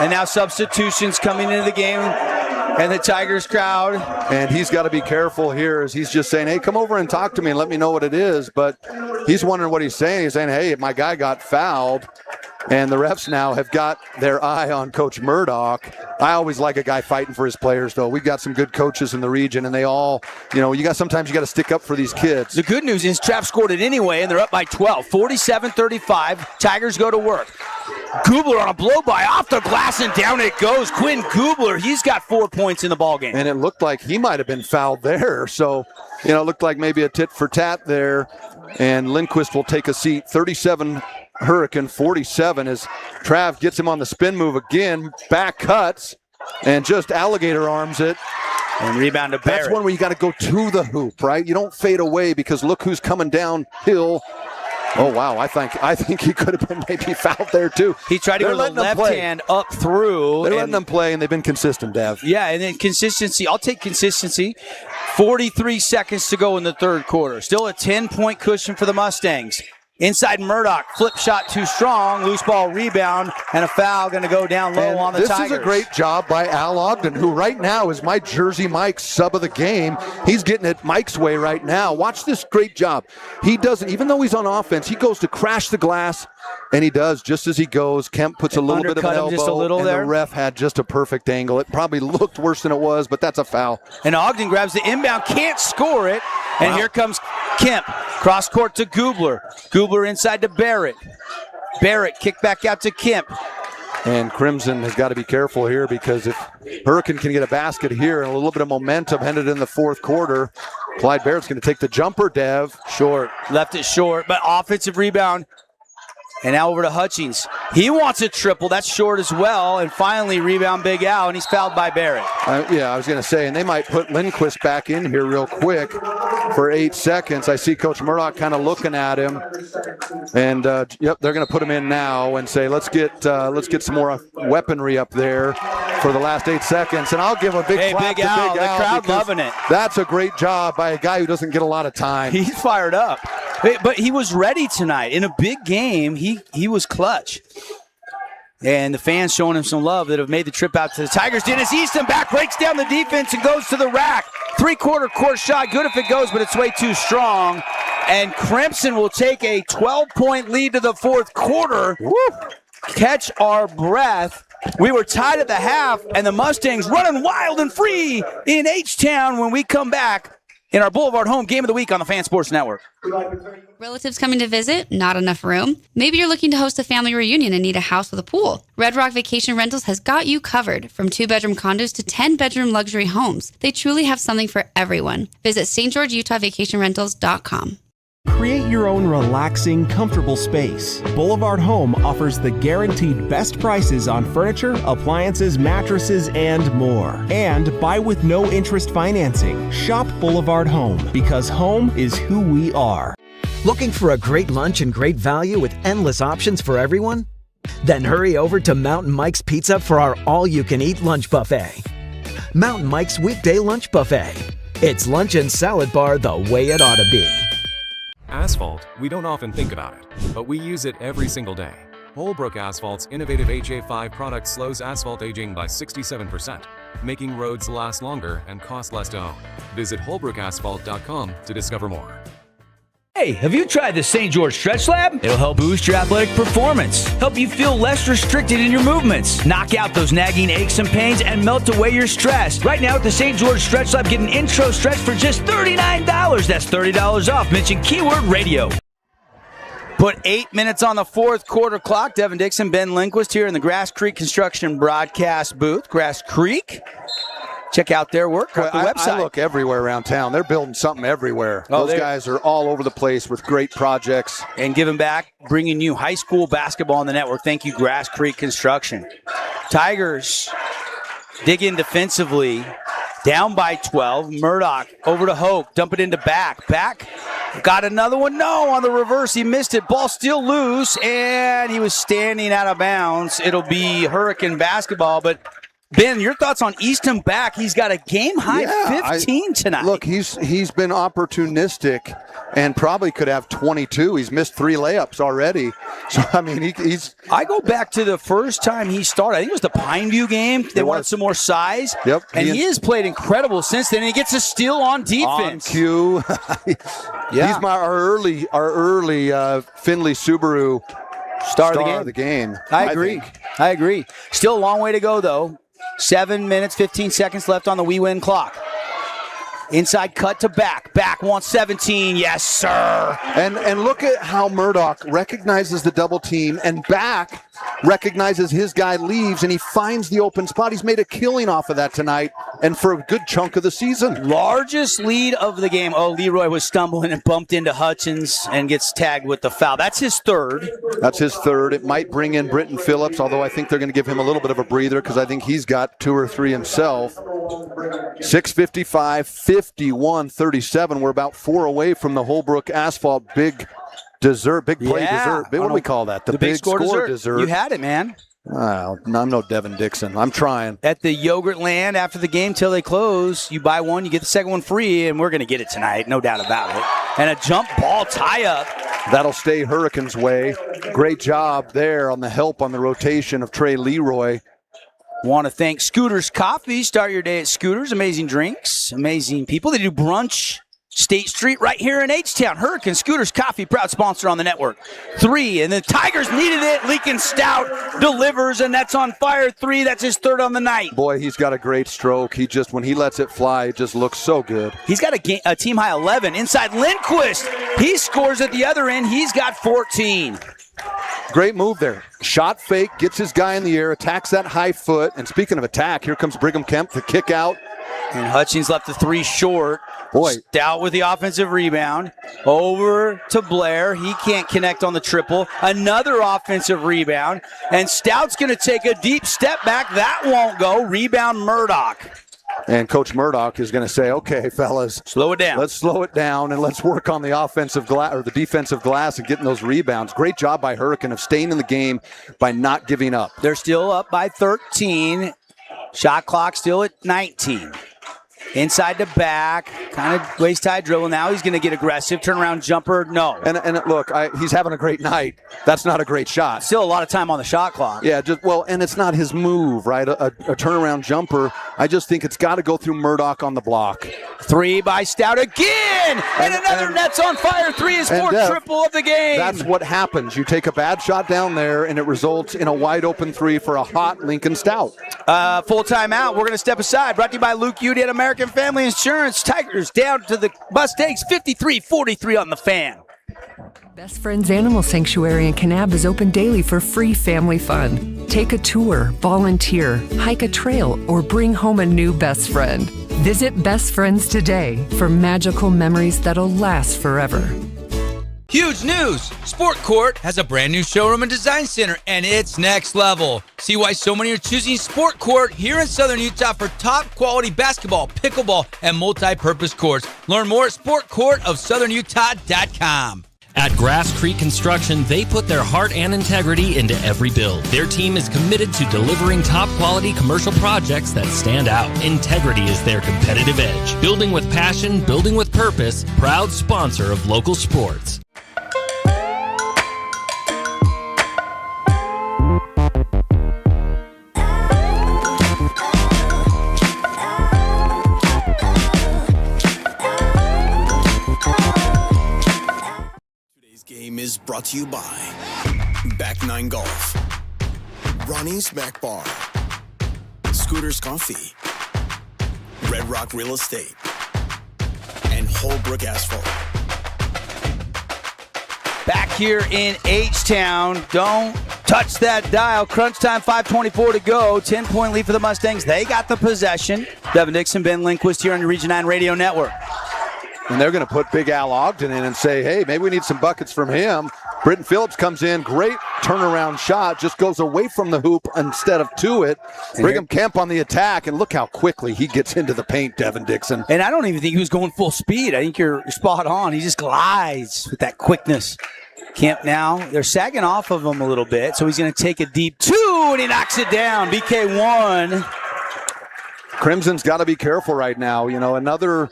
S3: And now substitutions coming into the game. And the Tigers crowd.
S4: And he's got to be careful here as he's just saying, hey, come over and talk to me and let me know what it is. But he's wondering what he's saying. He's saying, hey, my guy got fouled. And the refs now have got their eye on Coach Murdoch. I always like a guy fighting for his players, though. We've got some good coaches in the region, and they all, sometimes you got to stick up for these kids.
S3: The good news is Trapp scored it anyway, and they're up by 12. 47-35. Tigers go to work. Gubler on a blow-by off the glass, and down it goes. Quinn Gubler, he's got 4 points in the ballgame.
S4: And it looked like he might have been fouled there. So, it looked like maybe a tit for tat there. And Lindquist will take a seat. 37 Hurricane, 47 as Trav gets him on the spin move again. Back cuts and just alligator arms it.
S3: And rebound to Barrett.
S4: That's one where you got to go to the hoop, right? You don't fade away because look who's coming downhill. Oh, wow. I think he could have been maybe fouled there, too.
S3: He tried to go to the left hand up through.
S4: They're letting them play, and they've been consistent, Dev.
S3: Yeah, and then consistency. I'll take consistency. 43 seconds to go in the third quarter. Still a 10-point cushion for the Mustangs. Inside Murdoch, flip shot too strong, loose ball rebound, and a foul going to go down low on the Tigers.
S4: This is a great job by Al Ogden, who right now is my Jersey Mike sub of the game. He's getting it Mike's way right now. Watch this great job. He doesn't, even though he's on offense, he goes to crash the glass, and he does just as he goes. Kemp puts a little bit of an elbow,
S3: just a little
S4: and
S3: there.
S4: The ref had just a perfect angle. It probably looked worse than it was, but that's a foul.
S3: And Ogden grabs the inbound, can't score it, and here comes Kemp. Cross court to Gubler. Gubler inside to Barrett. Barrett kick back out to Kemp.
S4: And Crimson has got to be careful here because if Hurricane can get a basket here and a little bit of momentum headed in the fourth quarter, Clyde Barrett's going to take the jumper, Dev.
S3: Short. Left it short, but offensive rebound. And now over to Hutchings. He wants a triple. That's short as well. And finally, rebound Big Al, and he's fouled by Barrett.
S4: I was going to say, and they might put Lindquist back in here real quick for 8 seconds. I see Coach Murdoch kind of looking at him. And, they're going to put him in now and say, let's get some more weaponry up there for the last 8 seconds. And I'll give a big clap to Big Al.
S3: The crowd loving it.
S4: That's a great job by a guy who doesn't get a lot of time.
S3: He's fired up. But he was ready tonight. In a big game, he was clutch. And the fans showing him some love that have made the trip out to the Tigers. Dennis Easton back, breaks down the defense and goes to the rack. Three-quarter court shot, good if it goes, but it's way too strong. And Crimson will take a 12-point lead to the fourth quarter. Woo! Catch our breath. We were tied at the half, and the Mustangs running wild and free in H-Town when we come back in our Boulevard Home Game of the Week on the Fan Sports Network.
S17: Relatives coming to visit? Not enough room? Maybe you're looking to host a family reunion and need a house with a pool. Red Rock Vacation Rentals has got you covered. From 2-bedroom condos to 10-bedroom luxury homes, they truly have something for everyone. Visit stgeorgeutahvacationrentals.com.
S12: Create your own relaxing, comfortable space. Boulevard Home offers the guaranteed best prices on furniture, appliances, mattresses, and more. And buy with no interest financing. Shop Boulevard Home because home is who we are.
S19: Looking for a great lunch and great value with endless options for everyone? Then hurry over to Mountain Mike's Pizza for our all-you-can-eat lunch buffet. Mountain Mike's Weekday Lunch Buffet. It's lunch and salad bar the way it ought to be.
S14: Asphalt, we don't often think about it, but we use it every single day. Holbrook Asphalt's innovative HA5 product slows asphalt aging by 67%, making roads last longer and cost less to own. Visit holbrookasphalt.com to discover more.
S3: Hey, have you tried the St. George Stretch Lab? It'll help boost your athletic performance, help you feel less restricted in your movements, knock out those nagging aches and pains, and melt away your stress. Right now at the St. George Stretch Lab, get an intro stretch for just $39. That's $30 off. Mention keyword radio. Put 8 minutes on the fourth quarter clock. Devin Dixon, Ben Lindquist here in the Grass Creek Construction broadcast booth. Grass Creek. Check out their work at the website.
S4: I look everywhere around town. They're building something everywhere. Those guys are all over the place with great projects.
S3: And giving back, bringing you high school basketball on the network. Thank you, Grass Creek Construction. Tigers dig in defensively. Down by 12. Murdoch over to Hoke. Dump it into back. Back. Got another one. No, on the reverse. He missed it. Ball still loose, and he was standing out of bounds. It'll be Hurricane basketball, but Ben, your thoughts on Easton Back? He's got a game-high 15 tonight.
S4: Look, he's been opportunistic and probably could have 22. He's missed 3 layups already. So, I mean, he's...
S3: I go back to the first time he started. I think it was the Pineview game. They wanted some more size.
S4: Yep.
S3: And he has played incredible since then. And he gets a steal on defense.
S4: On cue.
S3: Yeah.
S4: He's our early Findlay Subaru star of the game.
S3: I agree. Still a long way to go, though. 7 minutes, 15 seconds left on the we win clock. Inside cut to back. Back wants 17. Yes, sir.
S4: And look at how Murdoch recognizes the double team, and Back recognizes his guy leaves, and he finds the open spot. He's made a killing off of that tonight, and for a good chunk of the season.
S3: Largest lead of the game. Oh, Leroy was stumbling and bumped into Hutchins and gets tagged with the foul. That's his third.
S4: It might bring in Britton Phillips, although I think they're going to give him a little bit of a breather because I think he's got 2 or 3 himself. 6:55, 51-37. We're about 4 away from the Holbrook Asphalt big dessert, big play dessert. What do we call that?
S3: The big score dessert. You had it, man.
S4: I'm no Devin Dixon. I'm trying.
S3: At the Yogurt Land after the game till they close, you buy one, you get the second one free, and we're going to get it tonight, no doubt about it. And a jump ball tie-up.
S4: That'll stay Hurricanes' way. Great job there on the help on the rotation of Trey Leroy.
S3: Want to thank Scooters Coffee. Start your day at Scooters. Amazing drinks, amazing people. They do brunch. State Street right here in H-Town. Hurricane Scooters Coffee, proud sponsor on the network. 3, and the Tigers needed it. Lincoln Stout delivers, and that's on fire. 3, that's his third on the night.
S4: Boy, he's got a great stroke. When he lets it fly, it just looks so good.
S3: He's got a team-high 11. Inside Lindquist, he scores at the other end. He's got 14.
S4: Great move there. Shot fake, gets his guy in the air, attacks that high foot. And speaking of attack, here comes Brigham Kemp, the kick out.
S3: And Hutchins left the 3 short.
S4: Boy.
S3: Stout with the offensive rebound. Over to Blair. He can't connect on the triple. Another offensive rebound. And Stout's going to take a deep step back. That won't go. Rebound Murdoch.
S4: And Coach Murdoch is going to say, okay, fellas.
S3: Slow it down.
S4: Let's slow it down and let's work on the offensive glass or the defensive glass and getting those rebounds. Great job by Hurricane of staying in the game by not giving up.
S3: They're still up by 13. Shot clock still at 19. Inside to back, kind of waist-high dribble. Now he's going to get aggressive. Turnaround jumper, no.
S4: And look, he's having a great night. That's not a great shot.
S3: Still a lot of time on the shot clock.
S4: Yeah, and it's not his move, right? A turnaround jumper. I just think it's got to go through Murdoch on the block.
S3: 3 by Stout again, and another net's on fire. 3 is 4th triple of the game.
S4: That's what happens. You take a bad shot down there, and it results in a wide-open 3 for a hot Lincoln Stout.
S3: Full timeout. We're going to step aside. Brought to you by Luke Udy at American Family Insurance. Tigers down to the Mustangs, 53-43 on the Fan.
S6: Best Friends Animal Sanctuary in Kanab is open daily for free family fun. Take a tour, volunteer, hike a trail, or bring home a new best friend. Visit Best Friends today for magical memories that'll last forever.
S15: Huge news! Sport Court has a brand new showroom and design center, and it's next level. See why so many are choosing Sport Court here in Southern Utah for top quality basketball, pickleball, and multi-purpose courts. Learn more at sportcourtofsouthernutah.com.
S2: At Grass Creek Construction, they put their heart and integrity into every build. Their team is committed to delivering top-quality commercial projects that stand out. Integrity is their competitive edge. Building with passion, building with purpose, proud sponsor of local sports.
S11: is brought to you by Back 9 Golf, Ronnie's Mac Bar, Scooters Coffee, Red Rock Real Estate, and Holbrook Asphalt.
S3: Back here in H-Town. Don't touch that dial. Crunch time, 5:24 to go. 10-point lead for the Mustangs. They got the possession. Devin Dixon, Ben Lindquist here on the Region 9 Radio Network.
S4: And they're going to put Big Al Ogden in and say, hey, maybe we need some buckets from him. Britton Phillips comes in. Great turnaround shot. Just goes away from the hoop instead of to it. Brigham Kemp on the attack, and look how quickly he gets into the paint, Devin Dixon.
S3: And I don't even think he was going full speed. I think you're spot on. He just glides with that quickness. Kemp now, they're sagging off of him a little bit, so he's going to take a deep two, and he knocks it down. BK1.
S4: Crimson's got to be careful right now. You know, another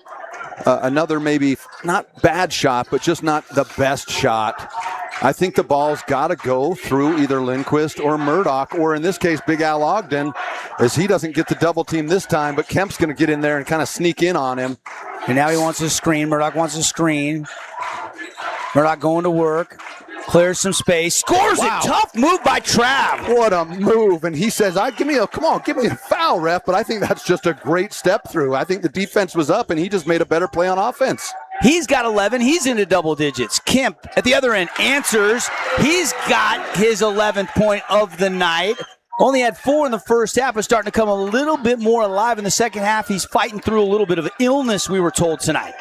S4: maybe not bad shot, but just not the best shot. I think the ball's got to go through either Lindquist or Murdoch, or in this case, Big Al Ogden, as he doesn't get the double team this time, but Kemp's going to get in there and kind of sneak in on him.
S3: And now he wants a screen. Murdoch wants a screen. Murdoch going to work. Clears some space. Scores it. Tough move by Trav.
S4: What a move. And he says, give me a foul, ref. But I think that's just a great step through. I think the defense was up, and he just made a better play on offense.
S3: He's got 11. He's into double digits. Kemp at the other end answers. He's got his 11th point of the night. Only had 4 in the first half, but starting to come a little bit more alive in the second half. He's fighting through a little bit of illness, we were told tonight.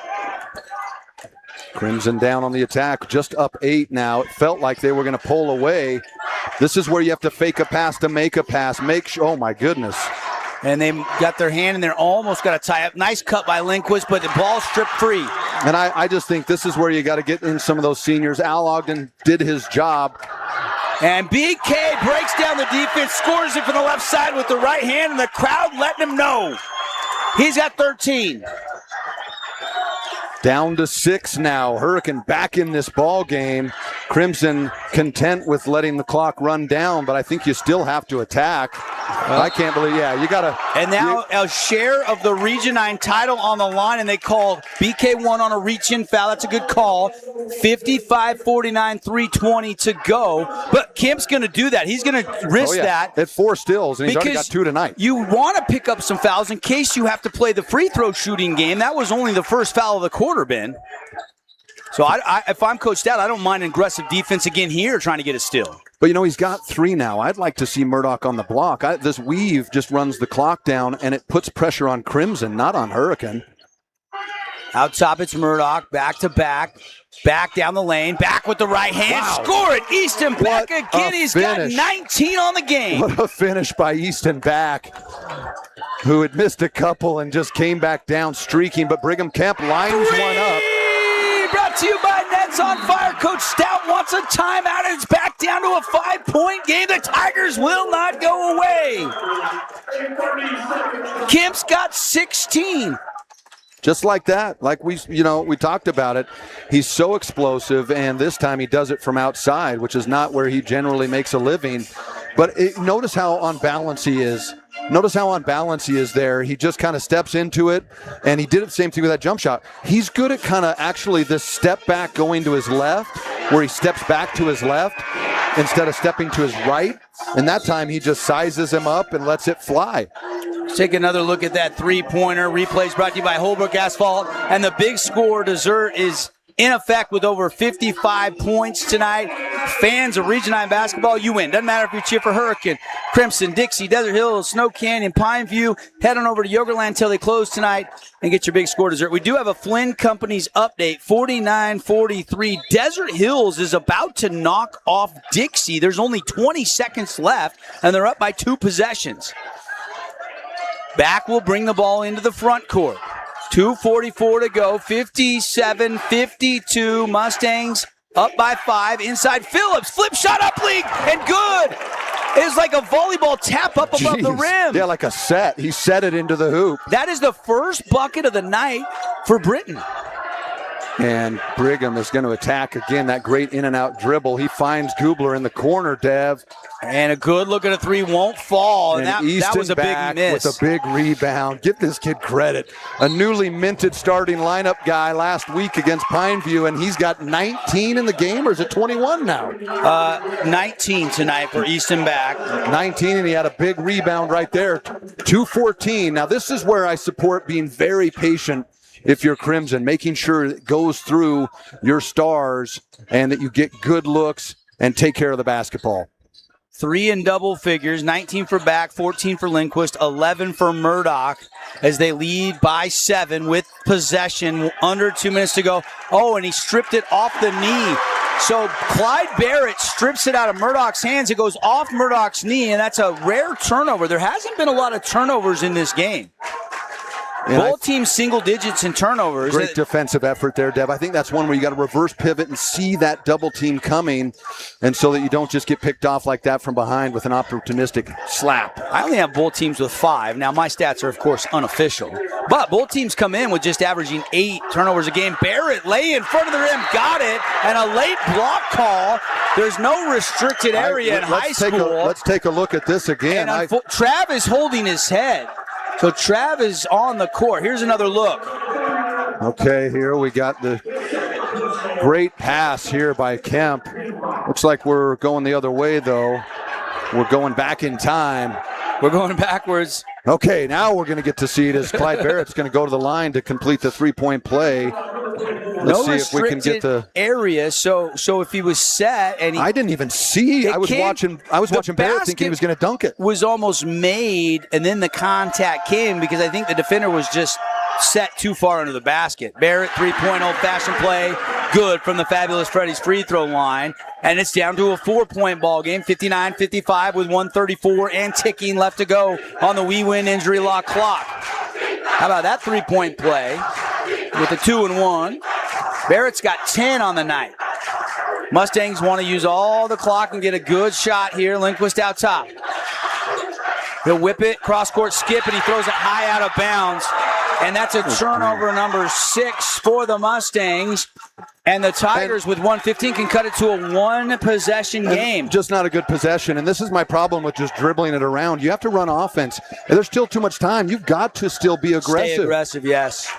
S4: Crimson down on the attack, just up 8 now. It felt like they were going to pull away. This is where you have to fake a pass to make a pass. Oh, my goodness.
S3: And they got their hand in there, almost got to tie up. Nice cut by Lindquist, but the ball stripped free.
S4: And I just think this is where you got to get in some of those seniors. Al Ogden did his job.
S3: And BK breaks down the defense, scores it from the left side with the right hand, and the crowd letting him know. He's got 13.
S4: Down to 6 now. Hurricane back in this ball game. Crimson content with letting the clock run down, but I think you still have to attack. I can't believe, you got to.
S3: And now a share of the Region 9 title on the line, and they call BK1 on a reach-in foul. That's a good call. 55-49, 3:20 to go. But Kemp's going to do that. He's going to risk that.
S4: At 4 stills, and he's already got 2 tonight.
S3: You want to pick up some fouls in case you have to play the free throw shooting game. That was only the first foul of the quarter, Ben. So if I'm Coach Stout, I don't mind aggressive defense again here trying to get a steal.
S4: But, he's got 3 now. I'd like to see Murdoch on the block. This weave just runs the clock down, and it puts pressure on Crimson, not on Hurricane.
S3: Out top, it's Murdoch, back to back. Back down the lane, back with the right hand.
S4: Wow.
S3: Score it. Easton back again. He's got 19 on the game.
S4: What a finish by Easton Back, who had missed a couple and just came back down streaking. But Brigham Kemp lines one up.
S3: Brought to you by Nets on Fire. Coach Stout wants a timeout, and it's back down to a 5-point game. The Tigers will not go away. Kemp's got 16.
S4: Just like that, like we talked about it. He's so explosive, and this time he does it from outside, which is not where he generally makes a living. But notice how on balance he is. Notice how on balance he is there. He just kind of steps into it, and he did the same thing with that jump shot. He's good at kind of actually this step back going to his left, where he steps back to his left instead of stepping to his right. And that time he just sizes him up and lets it fly.
S3: Let's take another look at that three-pointer. Replays brought to you by Holbrook Asphalt. And the big score dessert is in effect with over 55 points tonight. Fans of Region 9 basketball, you win. Doesn't matter if you cheer for Hurricane, Crimson, Dixie, Desert Hills, Snow Canyon, Pineview. Head on over to Yogurtland till they close tonight and get your big score dessert. We do have a Flynn Companies update, 49-43. Desert Hills is about to knock off Dixie. There's only 20 seconds left, and they're up by 2 possessions. Back will bring the ball into the front court. 2:44 to go, 57-52. Mustangs up by 5. Inside Phillips, flip shot up league, and good. It was like a volleyball tap up above the rim.
S4: Yeah, like a set. He set it into the hoop.
S3: That is the first bucket of the night for Britton.
S4: And Brigham is going to attack again. That great in-and-out dribble. He finds Gubler in the corner, Dev.
S3: And a good look at a three won't fall.
S4: And
S3: that was a
S4: back
S3: big miss.
S4: with a big rebound. Give this kid credit. A newly minted starting lineup guy last week against Pineview, and he's got 19 in the game, or is it 21 now?
S3: 19 tonight for Easton back.
S4: 19, and he had a big rebound right there. 2-14. Now, this is where I support being very patient if you're Crimson, making sure it goes through your stars and that you get good looks and take care of the basketball.
S3: 3 in double figures, 19 for Back, 14 for Lindquist, 11 for Murdoch as they lead by 7 with possession, under 2 minutes to go. Oh, and he stripped it off the knee. So Clyde Barrett strips it out of Murdoch's hands. It goes off Murdoch's knee, and that's a rare turnover. There hasn't been a lot of turnovers in this game. Both teams single digits in turnovers.
S4: Great defensive effort there, Deb. I think that's one where you got to reverse pivot and see that double team coming, and so that you don't just get picked off like that from behind with an opportunistic slap.
S3: I only have both teams with 5. Now, my stats are, of course, unofficial. But both teams come in with just averaging 8 turnovers a game. Barrett lay in front of the rim, got it, and a late block call. There's no restricted area in high school.
S4: Let's take a look at this again.
S3: Trav is holding his head. So Trav is on the court. Here's another look.
S4: Okay, here we got the great pass here by Kemp. Looks like we're going the other way, though. We're going back in time.
S3: We're going backwards.
S4: Okay, now we're going to get to see it as Clyde Barrett's going to go to the line to complete the three-point play. Let's see if we can get the
S3: area. So if he was set and
S4: I didn't even see. I was watching Barrett thinking he was going to dunk it.
S3: Was almost made, and then the contact came because I think the defender was just set too far under the basket. Barrett, 3-point old-fashioned play, good from the Fabulous Freddy's free throw line, and it's down to a 4-point ball game, 59-55 with 1:34 and ticking left to go on the We Win injury lock clock. How about that 3-point play with the 2-and-1? Barrett's got 10 on the night. Mustangs want to use all the clock and get a good shot here. Lindquist out top. He'll whip it, cross-court skip, and he throws it high out of bounds. And that's a turnover number 6 for the Mustangs. And the Tigers with 1:15 can cut it to a one-possession game.
S4: Just not a good possession. And this is my problem with just dribbling it around. You have to run offense. And there's still too much time. You've got to still be aggressive.
S3: Stay aggressive, yes.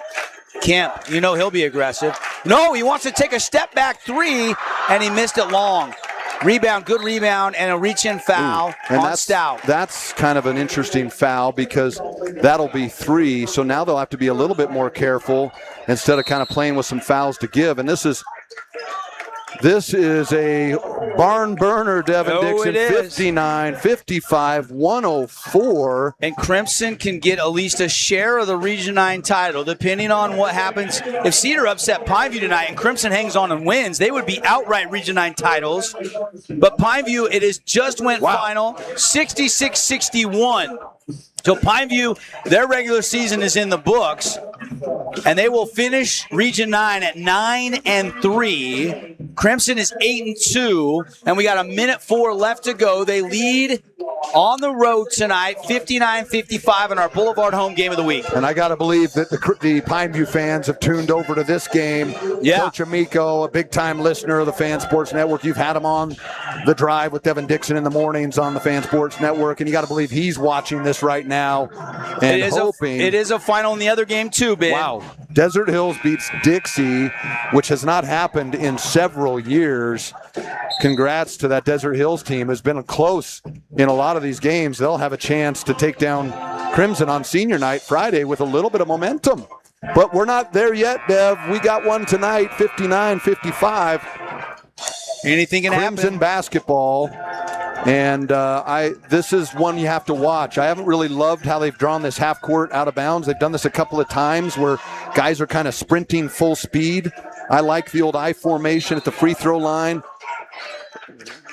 S3: Kemp, you know he'll be aggressive. No, he wants to take a step-back 3, and he missed it long. Rebound, good rebound, and a reach-in foul on Stout.
S4: That's kind of an interesting foul because that'll be 3. So now they'll have to be a little bit more careful instead of kind of playing with some fouls to give. And this is a barn burner, Devin Dixon. 59-55, 104.
S3: And Crimson can get at least a share of the Region 9 title, depending on what happens. If Cedar upset Pineview tonight and Crimson hangs on and wins, they would be outright Region 9 titles. But Pineview, it is just went final, 66-61. So Pineview, their regular season is in the books, and they will finish Region 9 at 9-3. Crimson is 8-2, and we got 1:04 left to go. They lead on the road tonight, 59-55 in our Boulevard home game of the week.
S4: And I got to believe that the Pineview fans have tuned over to this game.
S3: Yeah.
S4: Coach Amico, a big-time listener of the Fan Sports Network. You've had him on The Drive with Devin Dixon in the mornings on the Fan Sports Network, and you got to believe he's watching this right now and hoping.
S3: It is a final in the other game, too, Ben.
S4: Wow. Desert Hills beats Dixie, which has not happened in several years. Congrats to that Desert Hills team. Has been close in a lot of these games. They'll have a chance to take down Crimson on senior night Friday with a little bit of momentum. But we're not there yet, Dev. We got one tonight, 59-55.
S3: Anything can happen.
S4: Crimson basketball. And this is one you have to watch. I haven't really loved how they've drawn this half court out of bounds. They've done this a couple of times where guys are kind of sprinting full speed. I like the old I formation at the free throw line.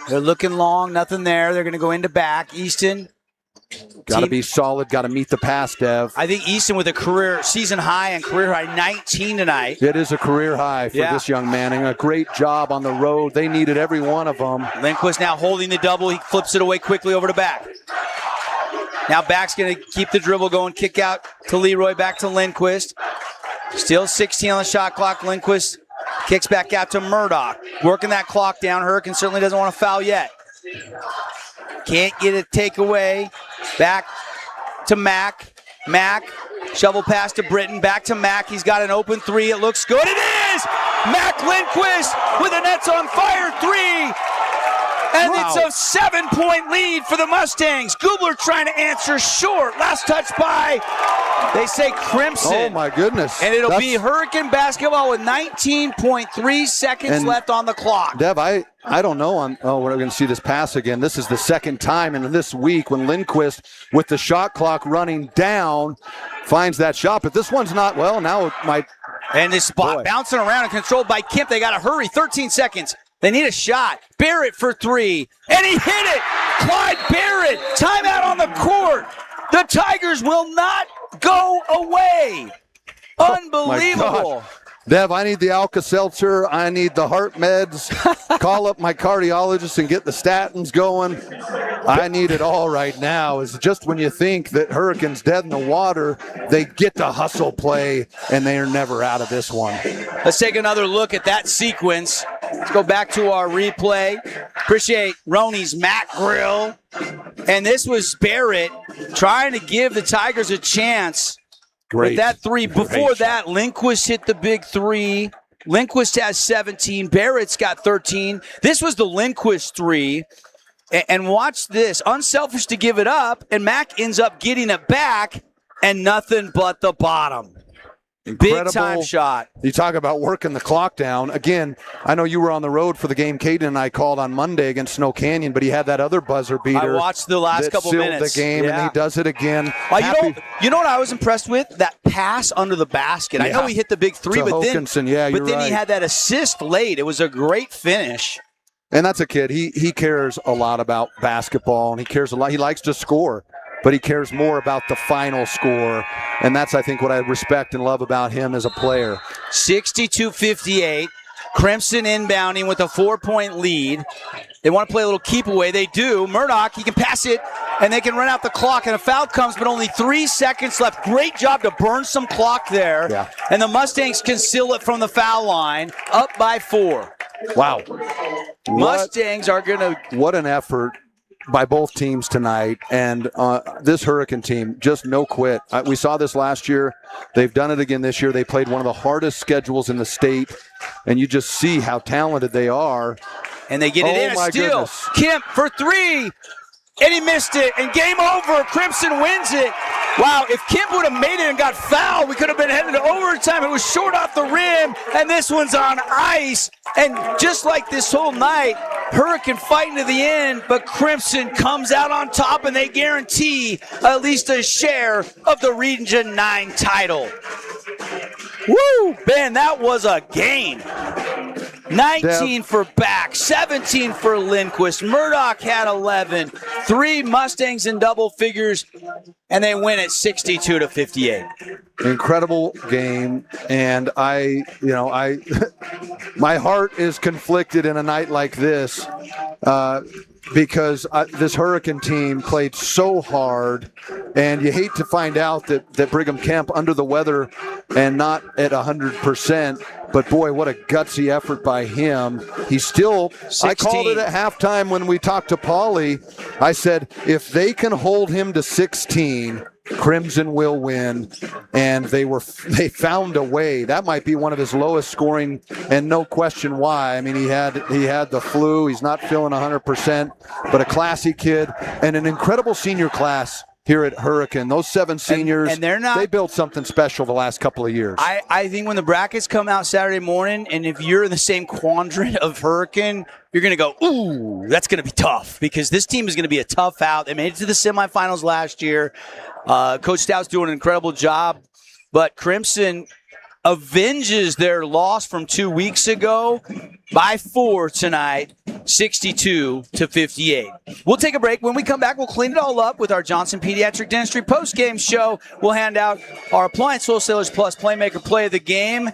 S3: They're looking long, nothing there. They're going to go into back. Easton.
S4: Got to be solid, got to meet the pass, Dev.
S3: I think Easton with a career season high and career high 19 tonight.
S4: It is a career high for this young man, and a great job on the road. They needed every one of them.
S3: Lindquist now holding the double. He flips it away quickly over to Back. Now Back's going to keep the dribble going. Kick out to Leroy, back to Lindquist. Still 16 on the shot clock. Lindquist Kicks back out to Murdoch. Working that clock down. Hurricane certainly doesn't want to foul yet. Can't get a takeaway. Back to Mack. Mack. Shovel pass to Britton. Back to Mack. He's got an open three. It looks good. It is! Mack Lindquist with a Nets on fire three. And it's a 7-point lead for the Mustangs. Gubler trying to answer short. Last touch by, they say, Crimson.
S4: Oh, my goodness.
S3: And it'll be Hurricane basketball with 19.3 seconds left on the clock.
S4: Dev, I don't know. We're going to see this pass again. This is the second time in this week when Lindquist, with the shot clock running down, finds that shot. But this one's not, well, now it might.
S3: And this spot bouncing around and controlled by Kemp. They got to hurry. 13 seconds. They need a shot. Barrett for three. And he hit it. Clyde Barrett. Timeout on the court. The Tigers will not go away. Unbelievable.
S4: Dev, I need the Alka-Seltzer. I need the heart meds. Call up my cardiologist and get the statins going. I need it all right now. It's just when you think that Hurricane's dead in the water, they get the hustle play, and they are never out of this one.
S3: Let's take another look at that sequence. Let's go back to our replay. Appreciate Roney's Mac Grill. And this was Barrett trying to give the Tigers a chance.
S4: Great.
S3: With that three. Before that, Lindquist hit the big three. Lindquist has 17. Barrett's got 13. This was the Lindquist three. And watch this. Unselfish to give it up, and Mack ends up getting it back, and nothing but the bottom.
S4: Incredible.
S3: Big time shot.
S4: You talk about working the clock down. Again, I know you were on the road for the game Caden and I called on Monday against Snow Canyon, but he had that other buzzer beater.
S3: I watched the last couple minutes.
S4: The game, and he does it again.
S3: You know what I was impressed with? That pass under the basket. I know he hit the big three, but then he had that assist late. It was a great finish.
S4: And that's a kid. He cares a lot about basketball, and he cares a lot. He likes to score, but he cares more about the final score. And that's, I think, what I respect and love about him as a player.
S3: 62-58. Crimson inbounding with a 4-point lead. They want to play a little keep away. They do. Murdoch, he can pass it, and they can run out the clock. And a foul comes, but only 3 seconds left. Great job to burn some clock there.
S4: Yeah.
S3: And the Mustangs can seal it from the foul line, up by 4.
S4: Wow.
S3: Mustangs are going to.
S4: What an effort by both teams tonight. And this Hurricane team, just no quit. We saw this last year. They've done it again this year. They played one of the hardest schedules in the state. And you just see how talented they are.
S3: And they get it in. A steal.
S4: Goodness.
S3: Kemp for 3. And he missed it. And game over. Crimson wins it. Wow, if Kemp would have made it and got fouled, we could have been headed to overtime. It was short off the rim, and this one's on ice. And just like this whole night, Hurricane fighting to the end, but Crimson comes out on top, and they guarantee at least a share of the Region 9 title. Woo! Ben, that was a game. 19 for Back, 17 for Lindquist. Murdoch had 11. 3 Mustangs in double figures, and they win it 62-58.
S4: Incredible game, and my heart is conflicted in a night like this because this Hurricane team played so hard, and you hate to find out that Brigham Kemp under the weather and not at 100%. But, boy, what a gutsy effort by him. He's still 16. I called it at halftime when we talked to Paulie. I said, if they can hold him to 16, Crimson will win. And they found a way. That might be one of his lowest scoring, and no question why. I mean, he had the flu. He's not feeling 100%, but a classy kid and an incredible senior class here at Hurricane. Those 7 seniors,
S3: and they're not,
S4: they built something special the last couple of years.
S3: I think when the brackets come out Saturday morning, and if you're in the same quadrant of Hurricane, you're going to go, ooh, that's going to be tough, because this team is going to be a tough out. They made it to the semifinals last year. Coach Stout's doing an incredible job, but Crimson avenges their loss from 2 weeks ago by 4 tonight, 62-58. We'll take a break. When we come back, we'll clean it all up with our Johnson Pediatric Dentistry post-game show. We'll hand out our Appliance Wholesalers Plus Playmaker Play of the Game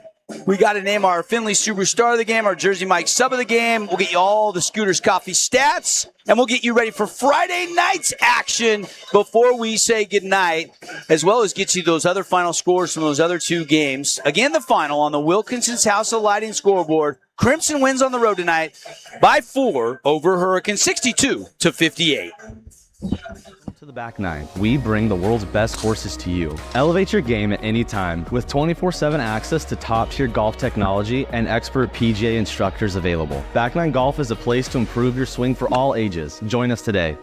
S3: We got to name our Findlay Subaru Star of the game, our Jersey Mike Sub of the game. We'll get you all the Scooters Coffee stats, and we'll get you ready for Friday night's action before we say goodnight, as well as get you those other final scores from those other two games. Again, the final on the Wilkinson's House of Lighting scoreboard. Crimson wins on the road tonight by 4 over Hurricane, 62-58.
S7: To the back nine, we bring the world's best horses to you. Elevate your game at any time with 24/7 access to top-tier golf technology and expert PGA instructors available. Back Nine Golf is a place to improve your swing for all ages. Join us today.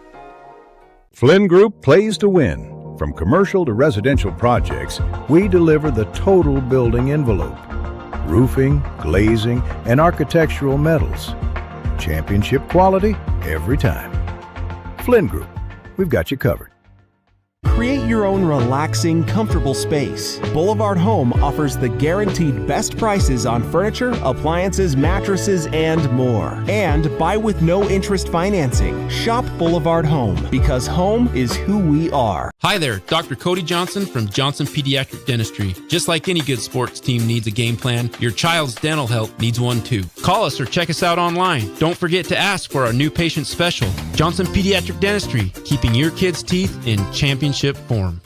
S16: Flynn Group plays to win. From commercial to residential projects, we deliver the total building envelope. Roofing, glazing, and architectural metals. Championship quality every time. Flynn Group. We've got you covered.
S12: Create your own relaxing, comfortable space. Boulevard Home offers the guaranteed best prices on furniture, appliances, mattresses, and more. And buy with no interest financing. Shop Boulevard Home, because home is who we are.
S18: Hi there, Dr. Cody Johnson from Johnson Pediatric Dentistry. Just like any good sports team needs a game plan, your child's dental health needs one too. Call us or check us out online. Don't forget to ask for our new patient special. Johnson Pediatric Dentistry, keeping your kids' teeth in championship form.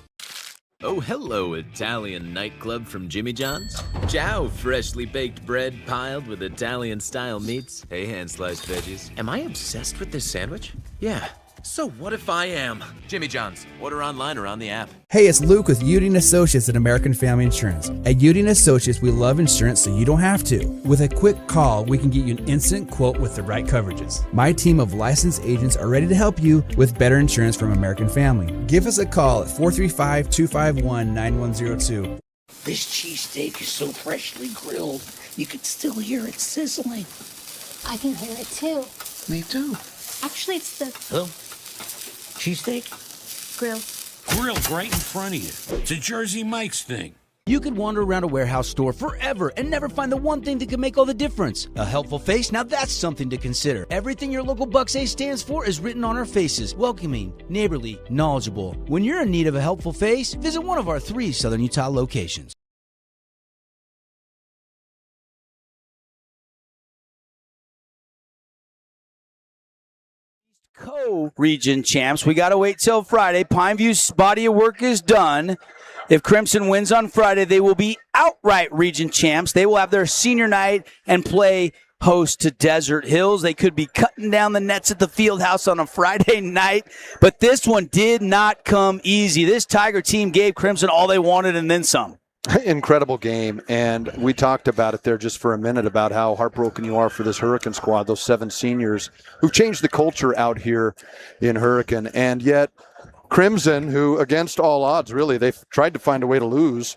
S10: Oh, hello, Italian nightclub from Jimmy John's. Ciao, freshly baked bread piled with Italian-style meats. Hey, hand-sliced veggies. Am I obsessed with this sandwich? Yeah. So what if I am? Jimmy John's. Order online or on the app.
S20: Hey, it's Luke with Udine Associates at American Family Insurance. At Udine Associates, we love insurance so you don't have to. With a quick call, we can get you an instant quote with the right coverages. My team of licensed agents are ready to help you with better insurance from American Family. Give us a call at 435-251-9102.
S25: This cheesesteak is so freshly grilled, you could still hear it sizzling.
S26: I can hear it too.
S25: Me too.
S26: Actually, it's the
S25: Hello? Cheesesteak?
S26: grill.
S1: Grilled right in front of you. It's a Jersey Mike's thing.
S15: You could wander around a warehouse store forever and never find the one thing that can make all the difference. A helpful face? Now that's something to consider. Everything your local Bucks A stands for is written on our faces. Welcoming, neighborly, knowledgeable. When you're in need of a helpful face, visit one of our 3 Southern Utah locations.
S3: Co-region champs. We got to wait till Friday. Pineview's body of work is done. If Crimson wins on Friday, they will be outright region champs. They will have their senior night and play host to Desert Hills. They could be cutting down the nets at the field house on a Friday night, but this one did not come easy. This Tiger team gave Crimson all they wanted and then some.
S4: Incredible game, and we talked about it there just for a minute about how heartbroken you are for this Hurricane squad, those 7 seniors who've changed the culture out here in Hurricane, and yet Crimson, who against all odds, really, they've tried to find a way to lose.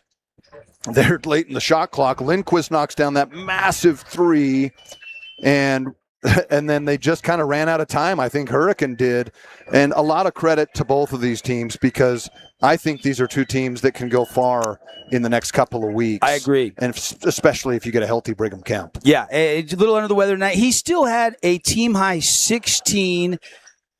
S4: They're late in the shot clock. Lindquist knocks down that massive 3, and then they just kind of ran out of time. I think Hurricane did, and a lot of credit to both of these teams because I think these are 2 teams that can go far in the next couple of weeks.
S3: I agree.
S4: And especially if you get a healthy Brigham Kemp.
S3: Yeah, a little under the weather tonight. He still had a team-high 16,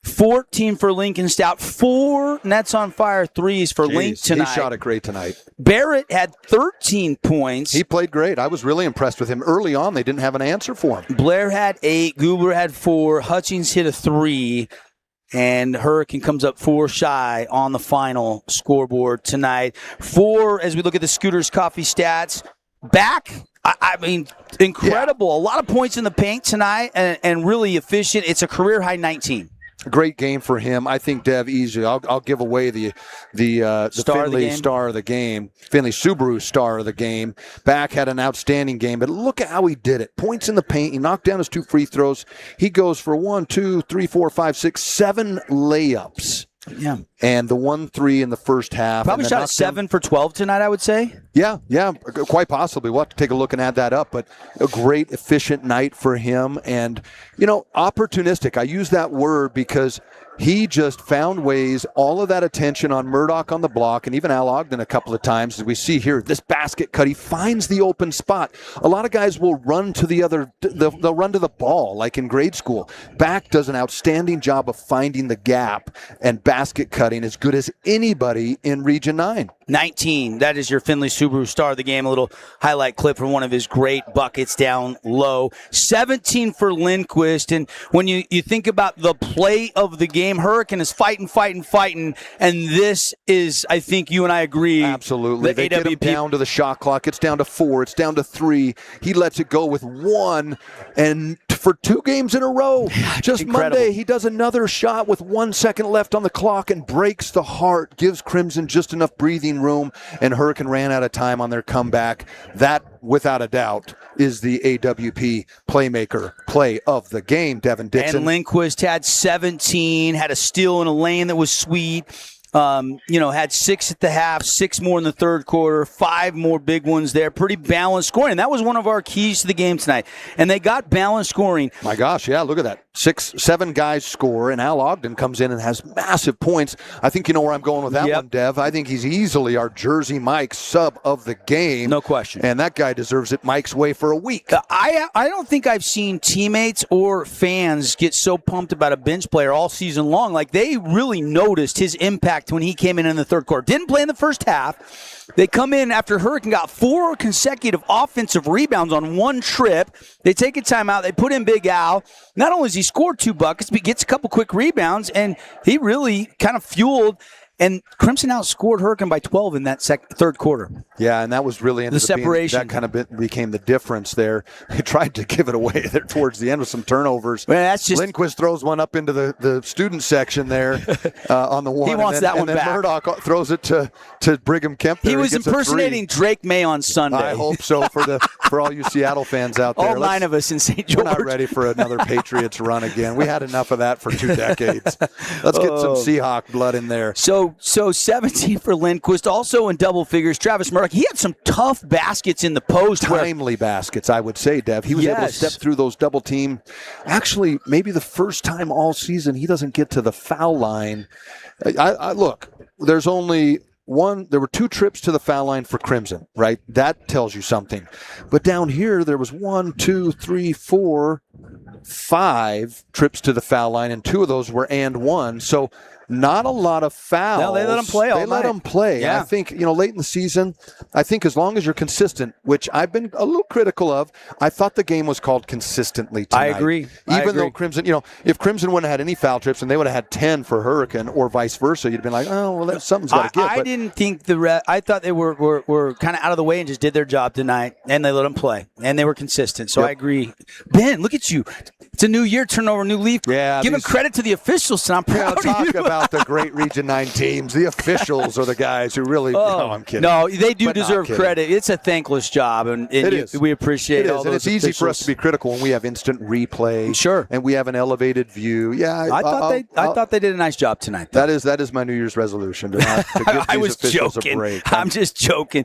S3: 14 for Lincoln Stout, 4 nets on fire threes for Link tonight.
S4: He shot it great tonight.
S3: Barrett had 13 points.
S4: He played great. I was really impressed with him. Early on, they didn't have an answer for him.
S3: Blair had 8. Gubler had 4. Hutchings hit a 3. And Hurricane comes up 4 shy on the final scoreboard tonight. 4, as we look at the Scooters Coffee stats, back, I mean, incredible. Yeah. A lot of points in the paint tonight and really efficient. It's a career-high 19.
S4: Great game for him. I think Dev easily. I'll give away the Findlay star of the game. Findlay Subaru star of the game. Back had an outstanding game, but look at how he did it. Points in the paint. He knocked down his 2 free throws. He goes for 1, 2, 3, 4, 5, 6, 7 layups.
S3: Yeah.
S4: And the 1 3 in the first half.
S3: Probably shot 7 for 12 tonight, I would say.
S4: Yeah, quite possibly. We'll have to take a look and add that up. But a great, efficient night for him. And, opportunistic. I use that word because he just found ways, all of that attention on Murdoch on the block, and even Al Ogden a couple of times, as we see here, this basket cut, he finds the open spot. A lot of guys will run to they'll run to the ball, like in grade school. Back does an outstanding job of finding the gap and basket cutting as good as anybody in Region 9.
S3: 19. That is your Finley Subaru star of the game. A little highlight clip from one of his great buckets down low. 17 for Lindquist. And when you think about the play of the game, Hurricane is fighting. And this is, I think you and I agree.
S4: Absolutely. They get him down to the shot clock. It's down to 4. It's down to 3. He lets it go with 1. And for 2 games in a row, just
S3: Incredible.
S4: Monday, he does another shot with 1 second left on the clock and breaks the heart, gives Crimson just enough breathing room, and Hurricane ran out of time on their comeback. That, without a doubt, is the AWP playmaker play of the game, Devin Dixon.
S3: And Lindquist had 17, had a steal in a lane that was sweet. Had 6 at the half, 6 more in the third quarter, 5 more big ones there. Pretty balanced scoring. And that was one of our keys to the game tonight. And they got balanced scoring.
S4: My gosh, yeah, look at that. 7 guys score, and Al Ogden comes in and has massive points. I think you know where I'm going with that one, Dev. I think he's easily our Jersey Mike sub of the game.
S3: No question.
S4: And that guy deserves it Mike's way for a week.
S3: I don't think I've seen teammates or fans get so pumped about a bench player all season long. Like, they really noticed his impact when he came in the third quarter. Didn't play in the first half. They come in after Hurricane got 4 consecutive offensive rebounds on one trip. They take a timeout. They put in Big Al. Not only has he scored 2 buckets, but he gets a couple quick rebounds, and he really kind of fueled. And Crimson outscored Hurricane by 12 in that third quarter.
S4: Yeah, and that was really
S3: the separation.
S4: That kind of became the difference there. He tried to give it away there towards the end with some turnovers.
S3: Man, that's just
S4: Lindquist throws one up into the student section there on the one.
S3: He wants that one back.
S4: And then Murdoch throws it to Brigham Kemp. There.
S3: He was impersonating Drake May on Sunday.
S4: I hope so for all you Seattle fans out there.
S3: All 9 of us in St. George.
S4: We're not ready for another Patriots run again. We had enough of that for 2 decades. Let's get some Seahawk blood in there.
S3: So 17 for Lindquist, also in double figures. Travis Murdoch, he had some tough baskets in the post.
S4: Timely baskets, I would say, Dev. He was able to step through those double team. Actually, maybe the first time all season he doesn't get to the foul line. Look, there's only one. There were 2 trips to the foul line for Crimson, right? That tells you something. But down here, there was 1, 2, 3, 4, 5 trips to the foul line, and 2 of those were and 1. So not a lot of fouls.
S3: No, they let them play all night.
S4: They let them play.
S3: Yeah.
S4: I think, late in the season, I think as long as you're consistent, which I've been a little critical of, I thought the game was called consistently tonight.
S3: I agree.
S4: Even though Crimson, if Crimson wouldn't have had any foul trips and they would have had 10 for Hurricane or vice versa, you'd have been like, oh, well, something's got to give.
S3: I didn't think I thought they were kind of out of the way and just did their job tonight, and they let them play, and they were consistent. So I agree. Ben, look at you. It's a new year, turn over a new leaf.
S4: Yeah,
S3: Giving credit to the officials, and I'm proud of you.
S4: Talk about the great Region 9 teams. The officials are the guys who really. No, I'm kidding.
S3: No, they do deserve credit. It's a thankless job, and
S4: it is.
S3: We appreciate all those
S4: and it's easy for us to be critical when we have instant replay.
S3: Sure.
S4: And we have an elevated view. Yeah,
S3: I thought they did a nice job tonight.
S4: Though. That is my New Year's resolution to give these officials a break.
S3: I'm just joking.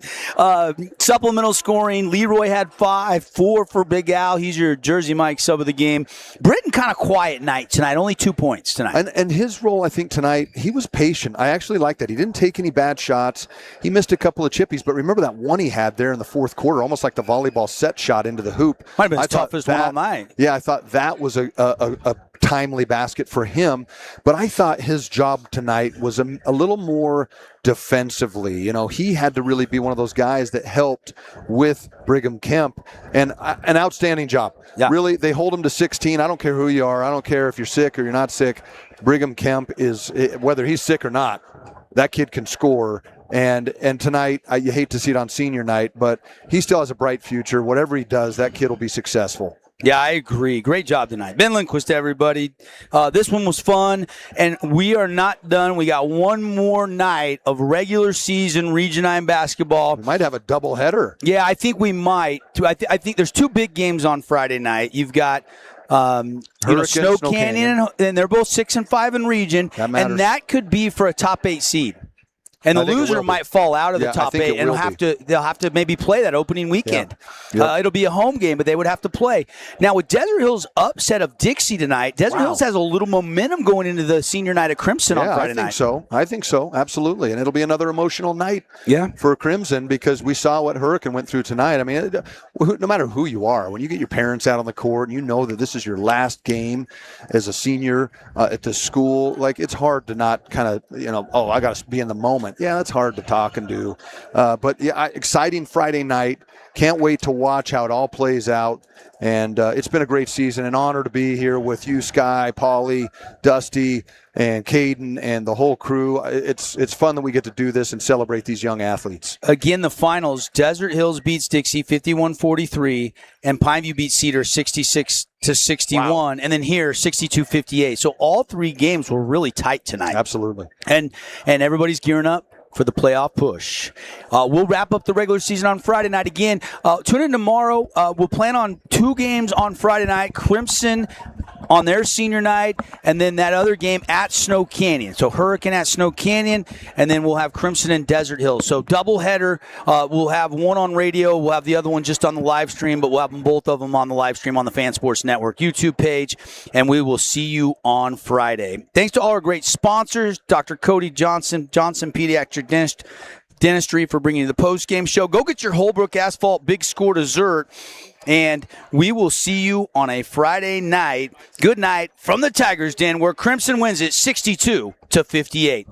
S3: Supplemental scoring. Leroy had 5, 4 for Big Al. He's your Jersey Mike sub of the game. Britton kind of quiet night tonight. Only 2 points tonight.
S4: And his role, I think tonight, he was patient. I actually like that. He didn't take any bad shots. He missed a couple of chippies, but remember that one he had there in the fourth quarter, almost like the volleyball set shot into the hoop.
S3: Might have been his toughest one all night.
S4: Yeah, I thought that was a timely basket for him, but I thought his job tonight was a little more defensively. He had to really be one of those guys that helped with Brigham Kemp, and an outstanding job.
S3: Yeah.
S4: Really, they hold him to 16. I don't care who you are. I don't care if you're sick or you're not sick. Brigham Kemp is, whether he's sick or not, that kid can score. And tonight, you hate to see it on senior night, but he still has a bright future. Whatever he does, that kid will be successful.
S3: Yeah, I agree. Great job tonight. Ben Lindquist, everybody. This one was fun, and we are not done. We got one more night of regular season Region 9 basketball.
S4: We might have a doubleheader.
S3: Yeah, I think we might. I think there's 2 big games on Friday night. You've got Snow Canyon, and they're both 6 and 5 in region, and that could be for a top 8 seed. And the loser might fall out of the top 8, and they'll have to maybe play that opening weekend. Yeah. It'll be a home game, but they would have to play. Now, with Desert Hills' upset of Dixie tonight, Desert Hills has a little momentum going into the senior night of Crimson on Friday night.
S4: I think so, absolutely. And it'll be another emotional night for Crimson, because we saw what Hurricane went through tonight. I mean, no matter who you are, when you get your parents out on the court and you know that this is your last game as a senior at the school, like, it's hard to not kind of, I got to be in the moment. moment. Yeah, that's hard to talk and do. But yeah, exciting Friday night. Can't wait to watch how it all plays out. And it's been a great season. An honor to be here with you, Sky, Paulie, Dusty, and Caden, and the whole crew. It's fun that we get to do this and celebrate these young athletes.
S3: Again, the finals, Desert Hills beats Dixie 51-43, and Pineview beats Cedar 66-61, wow. And then here 62-58. So all three games were really tight tonight.
S4: Absolutely.
S3: And everybody's gearing up for the playoff push. We'll wrap up the regular season on Friday night again. Tune in tomorrow. We'll plan on 2 games on Friday night. Crimson on their senior night, and then that other game at Snow Canyon. So Hurricane at Snow Canyon, and then we'll have Crimson and Desert Hills. So doubleheader. We'll have one on radio. We'll have the other one just on the live stream, but we'll have both of them on the live stream on the Fan Sports Network YouTube page, and we will see you on Friday. Thanks to all our great sponsors, Dr. Cody Johnson Pediatric Dentistry, for bringing you the post-game show. Go get your Holbrook Asphalt Big Score dessert, and we will see you on a Friday night. Good night from the Tigers Den, where Crimson wins it 62-58.